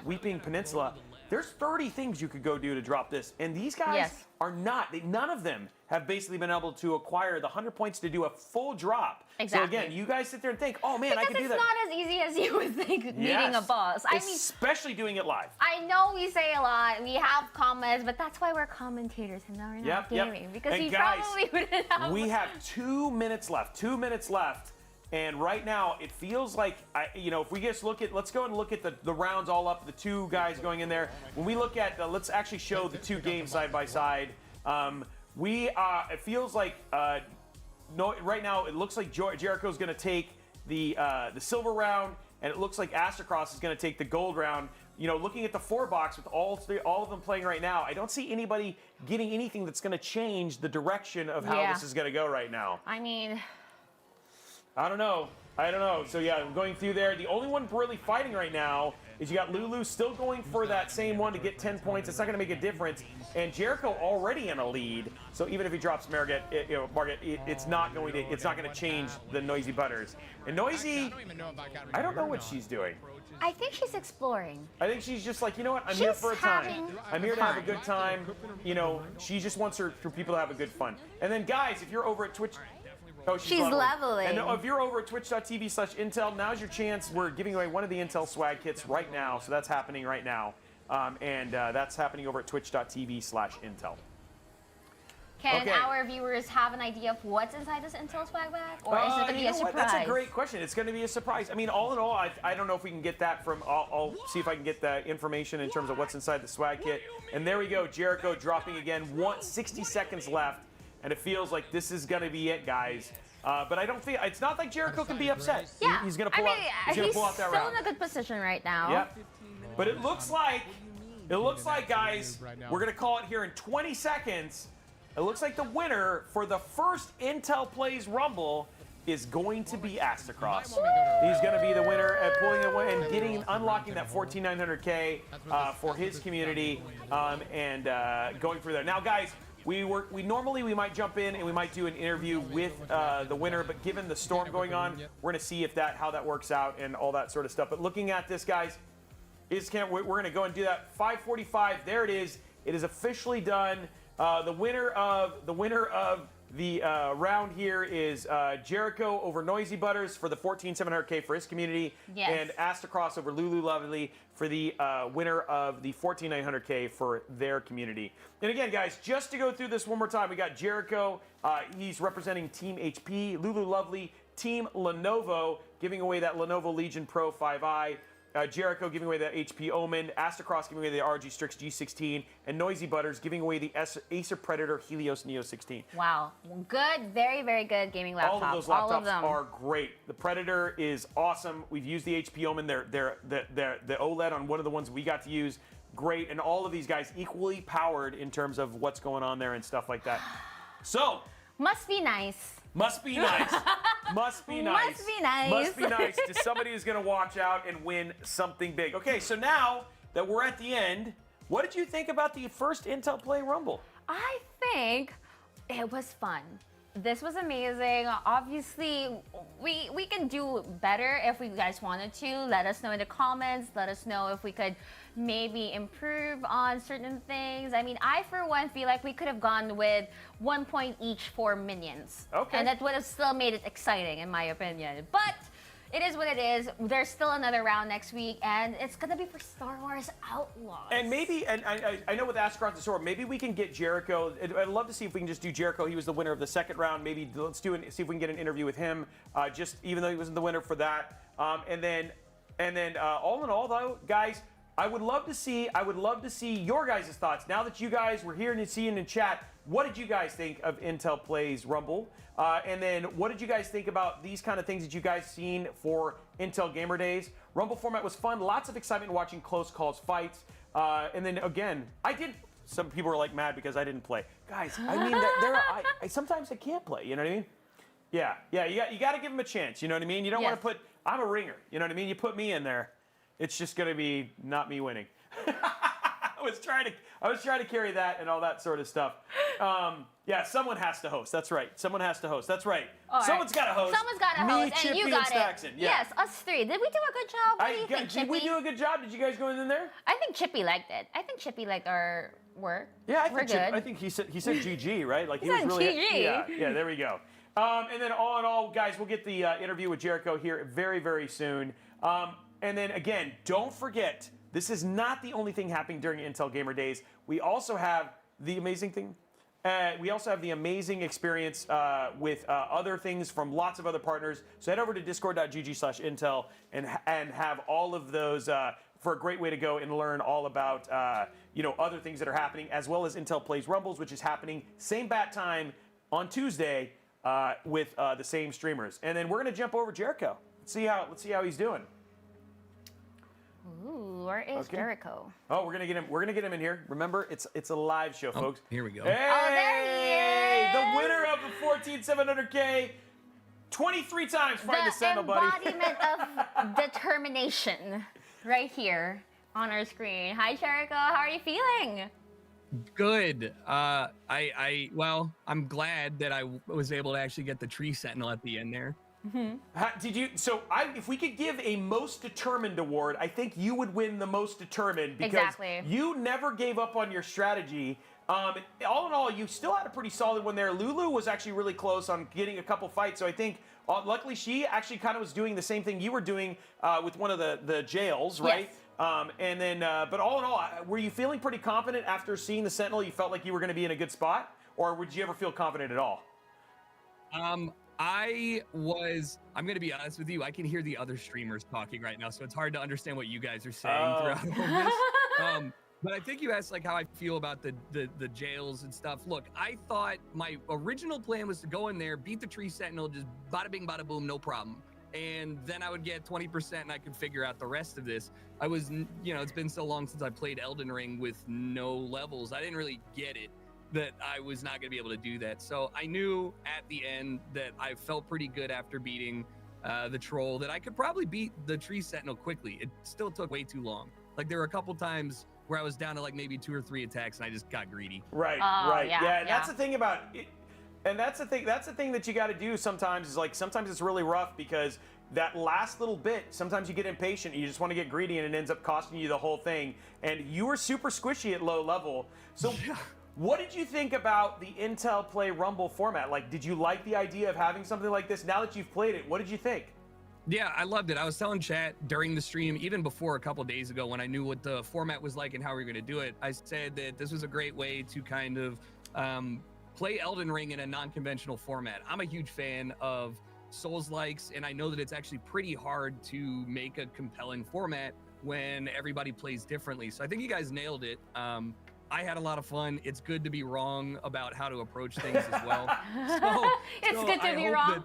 Weeping Peninsula, there's 30 things you could go do to drop this. And these guys are not, none of them have basically been able to acquire the 100 points to do a full drop. Exactly. So again, you guys sit there and think, oh man, I Because can do that. it's not as easy as you would think beating a boss. I mean, especially doing it live. I know we say a lot, we have comments, but that's why we're commentators and now we're not gaming. Because And we guys, probably wouldn't have. we have 2 minutes left. 2 minutes left. And right now, it feels like, if we just look at, let's go and look at the rounds all up, the two guys going in there. When we look at, let's actually show the two games side by side. It feels like, right now, it looks like Jericho's going to take the silver round, and it looks like Astrocross is going to take the gold round. You know, looking at the 4-box with all of them playing right now, I don't see anybody getting anything that's going to change the direction of how this is going to go right now. I mean, I don't know. So yeah, I'm going through there. The only one really fighting right now is you got Lulu still going for that same one to get 10 points. It's not going to make a difference. And Jericho already in a lead. So even if he drops Margaret, it's not going to change the Noisy Butters. And Noisy, I don't know what she's doing. I think she's exploring. I think she's just like, you know what? I'm here for a time. I'm here to have a good time. You know, she just wants for people to have a good fun. And then guys, if you're over at Twitch. Oh, she's leveling. And if you're over at twitch.tv/Intel, now's your chance. We're giving away one of the Intel swag kits right now. So that's happening right now. That's happening over at twitch.tv/Intel. Can our viewers have an idea of what's inside this Intel swag bag? Or is it going to be a surprise? That's a great question. It's going to be a surprise. I mean, all in all, I don't know if we can get that from, I'll see if I can get that information in terms of what's inside the swag kit. And there we go, Jericho dropping again. 60 seconds left. And it feels like this is going to be it, guys. But I don't feel, it's not like Jericho can be upset. Yeah. He's going to pull out that round. He's still in a good position right now. Yep. But it looks like, guys, we're going to call it here in 20 seconds. It looks like the winner for the first Intel Plays Rumble is going to be Astrocross. He's going to be the winner at pulling it away and unlocking that 14,900K for his community and going through there. Now, guys, we normally might jump in and we might do an interview with the winner, but given the storm going on, we're going to see how that works out and all that sort of stuff. But looking at this, guys, we're going to go and do that. 5:45. There it is. It is officially done. The winner of the round here is Jericho over Noisy Butters for the 14,700K for his community, and Astrocross over Lulu Lovely for the winner of the 14,900K for their community. And again, guys, just to go through this one more time, we got Jericho. He's representing Team HP, Lulu Lovely, Team Lenovo, giving away that Lenovo Legion Pro 5i. Jericho giving away the HP Omen, Astrocross giving away the RG Strix G16, and Noisy Butters giving away the Acer Predator Helios Neo 16. Wow. Good, very, very good gaming laptops. All of those laptops are great. The Predator is awesome. We've used the HP Omen. The OLED on one of the ones we got to use. Great. And all of these guys equally powered in terms of what's going on there and stuff like that. So. Must be nice. Must be nice. Must be nice. Must be nice. Must be nice to somebody who's going to watch out and win something big. Okay, so now that we're at the end, what did you think about the first Intel Play Rumble? I think it was fun. This was amazing. Obviously, we can do better if we guys wanted to. Let us know in the comments. Let us know if we could maybe improve on certain things. I mean, I for one feel like we could have gone with 1 point each for minions. Okay. And that would have still made it exciting, in my opinion. But it is what it is. There's still another round next week, and it's gonna be for Star Wars Outlaws. And maybe, and I know with Astrocross and Sword, maybe we can get Jericho. I'd love to see if we can just do Jericho. He was the winner of the second round. Maybe let's see if we can get an interview with him. Just even though he wasn't the winner for that. And then all in all, though, guys, I would love to see your guys' thoughts. Now that you guys were here and seeing in chat, what did you guys think of Intel Plays Rumble? And then what did you guys think about these kind of things that you guys seen for Intel Gamer Days? Rumble format was fun. Lots of excitement watching close calls fights. And then again, some people are like mad because I didn't play. Guys, I mean, I sometimes I can't play. You know what I mean? Yeah. You got to give them a chance. You know what I mean? You don't want to put. I'm a ringer. You know what I mean? You put me in there, it's just gonna be not me winning. I was trying to carry that and all that sort of stuff. Yeah, someone has to host. That's right. Someone has to host. That's right. Someone's got to host. Someone's got to Me, host, Chippy, and you got it. Staxon. Yeah. Yes, us three. Did we do a good job? What do you think, Did Chippy? we do a good job? Did you guys go in there? I think Chippy liked it. I think Chippy liked our work. Yeah, We're good. I think he said GG, right? Like He was said really. GG. Yeah. There we go. And then all in all, guys, we'll get the interview with Jericho here very, very soon. And then again, don't forget, this is not the only thing happening during Intel Gamer Days. We also have the amazing thing. We also have the amazing experience with other things from lots of other partners. So head over to discord.gg/Intel and have all of those for a great way to go and learn all about other things that are happening, as well as Intel Plays Rumbles, which is happening same bat time on Tuesday with the same streamers. And then we're gonna jump over Jericho. Let's see how he's doing. Ooh, where is Jericho? Oh, we're gonna get him. We're gonna get him in here. Remember, it's a live show, folks. Here we go. Hey, there he is. the winner of the 14,700K, 23 times fighting the Sentinel, buddy. Embodiment of determination, right here on our screen. Hi, Jericho. How are you feeling? Good. Well, I'm glad that I was able to actually get the tree sentinel at the end there. Did you? So, if we could give a most determined award, I think you would win the most determined because Exactly. you never gave up on your strategy. All in all, you still had a pretty solid one there. Lulu was actually really close on getting a couple fights, so I think luckily she actually kind of was doing the same thing you were doing with one of the jails, right? Yes. And then, but all in all, were you feeling pretty confident after seeing the Sentinel? You felt like you were going to be in a good spot, or would you ever feel confident at all? I'm going to be honest with you. I can hear the other streamers talking right now, so it's hard to understand what you guys are saying throughout all this. But I think you asked like how I feel about the jails and stuff. Look, I thought my original plan was to go in there, beat the tree sentinel, just bada bing, bada boom, no problem. And then I would get 20% and I could figure out the rest of this. I was, it's been so long since I played Elden Ring with no levels. I didn't really get it that I was not going to be able to do that. So I knew at the end that I felt pretty good after beating the troll that I could probably beat the tree sentinel quickly. It still took way too long. Like there were a couple times where I was down to like maybe 2 or 3 attacks and I just got greedy. Right. Yeah, that's the thing about it. And that's the thing that you got to do sometimes is like sometimes it's really rough because that last little bit, sometimes you get impatient, you just want to get greedy and it ends up costing you the whole thing. And you were super squishy at low level. So what did you think about the Intel Play Rumble format? Like, did you like the idea of having something like this? Now that you've played it, what did you think? Yeah, I loved it. I was telling chat during the stream, even before a couple days ago when I knew what the format was like and how we were going to do it, I said that this was a great way to kind of play Elden Ring in a non-conventional format. I'm a huge fan of Souls-likes, and I know that it's actually pretty hard to make a compelling format when everybody plays differently. So I think you guys nailed it. I had a lot of fun. It's good to be wrong about how to approach things as well. It's good to be wrong.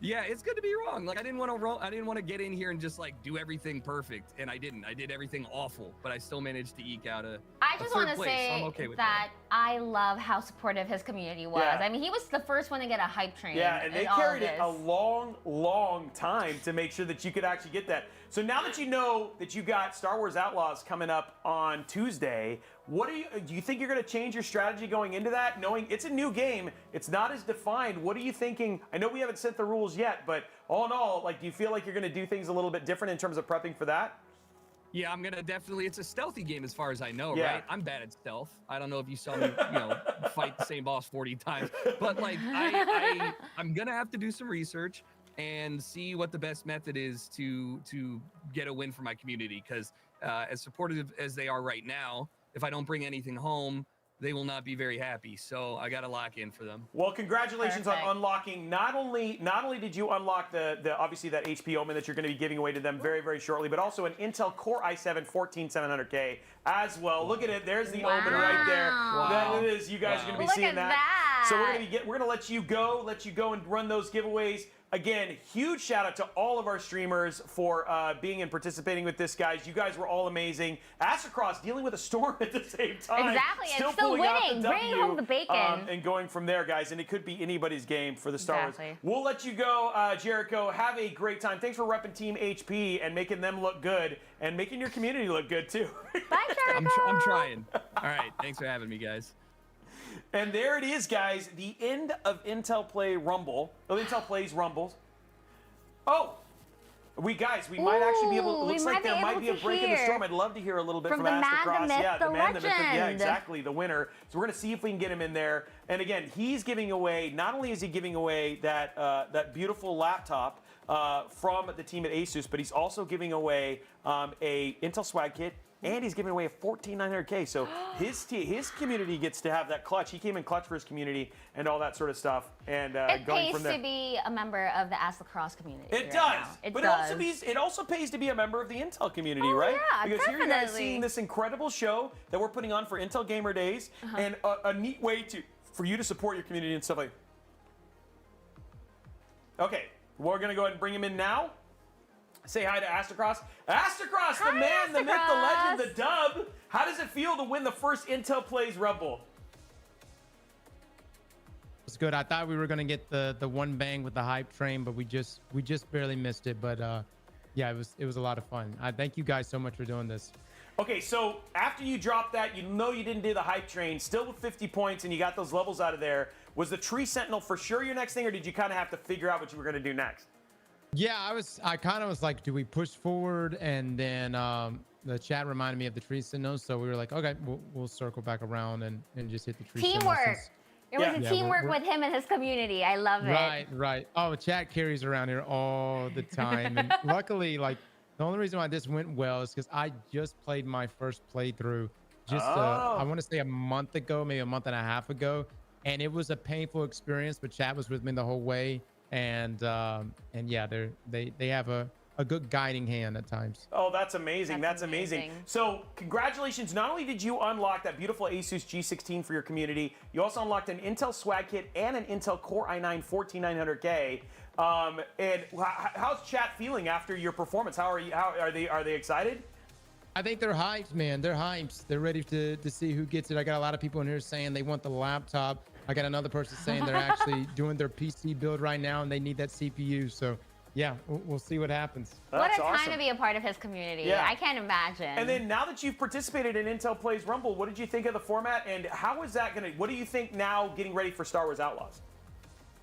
Yeah, it's good to be wrong. Like I didn't want to get in here and just like do everything perfect, and I didn't. I did everything awful, but I still managed to eke out I just want to say so I'm okay with that I love how supportive his community was. Yeah. I mean, he was the first one to get a hype train. Yeah, and they in all carried of it this. a long, long time to make sure that you could actually get that. So now that you know that you got Star Wars Outlaws coming up on Tuesday, do you think you're going to change your strategy going into that, knowing it's a new game, it's not as defined? What are you thinking? I know we haven't set the rules yet, but all in all, like, do you feel like you're going to do things a little bit different in terms of prepping for that? Yeah, I'm gonna definitely. It's a stealthy game as far as I know, Yeah. right? I'm bad at stealth. I don't know if you saw me, fight the same boss 40 times, but like I'm gonna have to do some research and see what the best method is to get a win for my community. Because as supportive as they are right now, if I don't bring anything home, they will not be very happy. So I got to lock in for them. Well, congratulations Perfect. on unlocking. Not only did you unlock the obviously that HP Omen that you're going to be giving away to them very, very shortly, but also an Intel Core i7 14700K as well. Look at it. There's the Omen right there. Wow. That it is. You guys are going to be Look seeing at that. that. So we're going to let you go and run those giveaways. again, huge shout out to all of our streamers for being and participating with this, guys. You guys were all amazing. Astrocross dealing with a storm at the same time. Exactly, and still pulling out winning, the bringing W, home the bacon. and going from there, guys. And it could be anybody's game for the Star Wars. Exactly. We'll let you go, Jericho. Have a great time. Thanks for repping Team HP and making them look good and making your community look good too. Bye, Jericho. I'm trying. All right, thanks for having me, guys. And there it is, guys. The end of Intel Play Rumble. Oh, Intel Plays Rumbles. Oh, we might actually be able. It Ooh, looks we like might be there might able be a to break in the hear storm. I'd love to hear a little bit from from the man, the Astrocross. myth, Yeah, the man, the myth. Yeah, legend. exactly. The winner. So we're gonna see if we can get him in there. And again, he's giving away. Not only is he giving away that that beautiful laptop from the team at Asus, but he's also giving away a Intel swag kit. And he's giving away a 14900K. So his community gets to have that clutch. He came in clutch for his community and all that sort of stuff. And It going pays from there. to be a member of the Astrocross community. It right does, now. It but does. it also pays to be a member of the Intel community, Oh, right? yeah, because here you guys definitely. seeing this incredible show that we're putting on for Intel Gamer Days, and a neat way for you to support your community and stuff like. Okay, we're gonna go ahead and bring him in now. Say hi to Astrocross. Astrocross, the Hi, man, the myth, the legend, Astrocross. the dub. How does it feel to win the first Intel Plays Rumble? It's good. I thought we were gonna get the one bang with the hype train, but we just barely missed it. But yeah, it was a lot of fun. I thank you guys so much for doing this. Okay, so after you dropped that, you know you didn't do the hype train, still with 50 points, and you got those levels out of there. Was the Tree Sentinel for sure your next thing, or did you kind of have to figure out what you were going to do next? Yeah, I kind of was like, do we push forward? And then the chat reminded me of the Tree Sentinels, so we were like, okay, we'll circle back around and just hit the Tree Sentinels. Teamwork. It was Yeah. a Yeah, teamwork we're- with him and his community. I love it. Right. Oh, chat carries around here all the time, and luckily, like the only reason why this went well is because I just played my first playthrough, just I want to say a month ago, maybe a month and a half ago, and it was a painful experience. But chat was with me the whole way, and yeah, they have a good guiding hand at times. Oh, that's amazing. That's That's amazing. amazing. So, congratulations. Not only did you unlock that beautiful Asus G16 for your community, you also unlocked an Intel Swag Kit and an Intel Core i9 14900K. And how's chat feeling after your performance? How are they excited? I think they're hyped, man. They're hyped. They're ready to see who gets it. I got a lot of people in here saying they want the laptop. I got another person saying they're actually doing their PC build right now and they need that CPU. So yeah, we'll see what happens. What That's a time awesome. to be a part of his community. Yeah. I can't imagine. And then now that you've participated in Intel Plays Rumble, what did you think of the format, and how is that what do you think now getting ready for Star Wars Outlaws?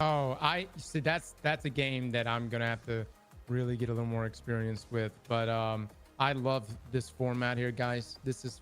Oh, I see. That's a game that I'm gonna have to really get a little more experience with. But I love this format here, guys. This is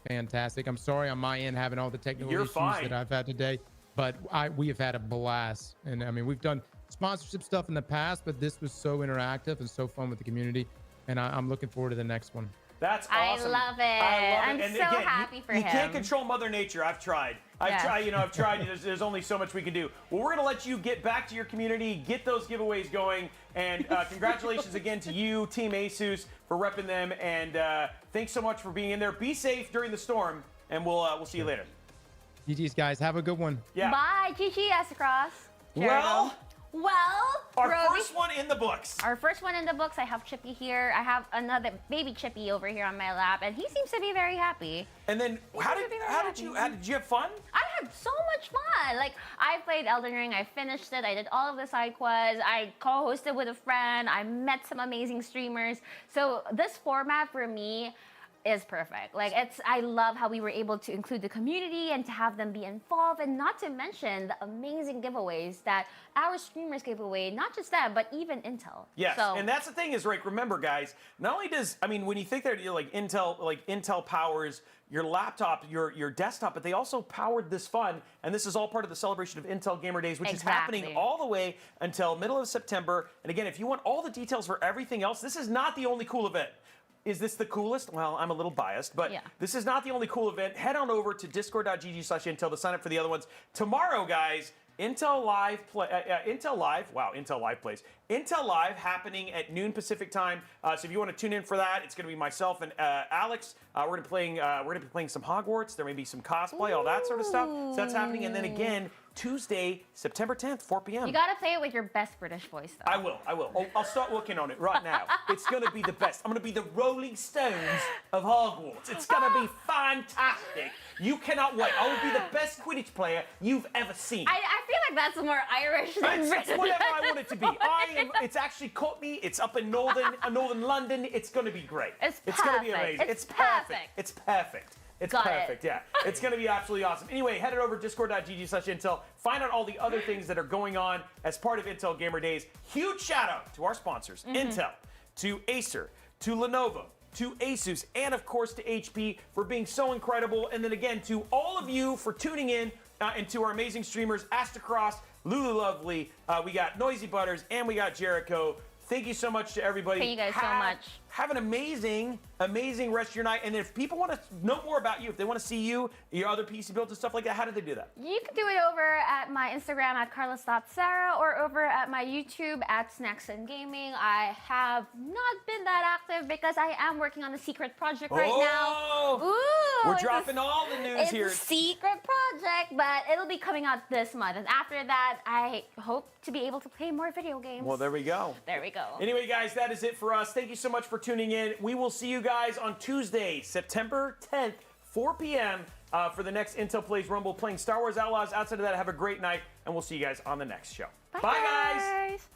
fantastic. I'm sorry on my end having all the technical You're issues fine. that I've had today, but we have had a blast. And I mean, we've done sponsorship stuff in the past, but this was so interactive and so fun with the community. And I'm looking forward to the next one. That's I awesome. love it. I'm And so happy for you him. can't control Mother Nature. I've tried. Yeah. I've tried. There's only so much we can do. Well, we're going to let you get back to your community, get those giveaways going. And congratulations again to you, Team Asus, for repping them. And thanks so much for being in there. Be safe during the storm, and we'll see you later. GG's, guys. Have a good one. Yeah. Bye, GG Astrocross. Well, Our Robey, first one in the books. Our first one in the books. I have Chippy here. I have another baby Chippy over here on my lap, and he seems to be very happy. And then how did you have fun? I had so much fun. Like, I played Elden Ring. I finished it. I did all of the side quests. I co-hosted with a friend. I met some amazing streamers. So this format for me is perfect. Like, I love how we were able to include the community and to have them be involved, and not to mention the amazing giveaways that our streamers gave away. Not just that, but even Intel. Yes, So, and that's the thing is, Rick, remember, guys, not only when you think that Intel powers your laptop, your desktop, but they also powered this fun, and this is all part of the celebration of Intel Gamer Days, which is happening Exactly. all the way until middle of September. And again, if you want all the details for everything else, this is not the only cool event. Is this the coolest? Well, I'm a little biased, but Yeah. this is not the only cool event. Head on over to discord.gg/Intel to sign up for the other ones. Tomorrow, guys, Intel Live plays. Intel Live happening at noon Pacific time. So if you want to tune in for that, it's going to be myself and Alex. We're going to be playing some Hogwarts. There may be some cosplay, all that sort of stuff. So that's happening. And then again, Tuesday, September 10th, 4 p.m. You gotta play it with your best British voice, though. I will. Oh, I'll start working on it right now. It's going to be the best. I'm going to be the Rolling Stones of Hogwarts. It's going to be fantastic. You cannot wait. I will be the best Quidditch player you've ever seen. I feel like that's more Irish than It's British. whatever I want it to be. It's actually Courtney. It's up in northern London. It's going to be great. It's going to be perfect. amazing. It's perfect. perfect. It's perfect. It's Got it. perfect, yeah. It's going to be absolutely awesome. Anyway, head it over to discord.gg/Intel. Find out all the other things that are going on as part of Intel Gamer Days. Huge shout out to our sponsors, Intel, to Acer, to Lenovo, to Asus, and of course to HP for being so incredible. And then again, to all of you for tuning in and to our amazing streamers, Astacross, Lulu Lovely, we got Noisy Butters, and we got Jericho. Thank you so much to everybody. Thank you guys so much. Have an amazing rest of your night. And if people want to know more about you, if they want to see you, your other PC builds and stuff like that, how do they do that? You can do it over at my Instagram at carlos.sarah or over at my YouTube at Snacks and Gaming. I have not been that active because I am working on a secret project right now. Ooh, We're dropping all the news here. It's a secret project, but it'll be coming out this month. And after that, I hope to be able to play more video games. Well, there we go. There we go. Anyway, guys, that is it for us. Thank you so much for tuning in. We will see you guys on Tuesday, September 10th, 4 p.m. For the next Intel Plays Rumble playing Star Wars Outlaws. Outside of that, have a great night, and we'll see you guys on the next show. Bye Bye guys. guys.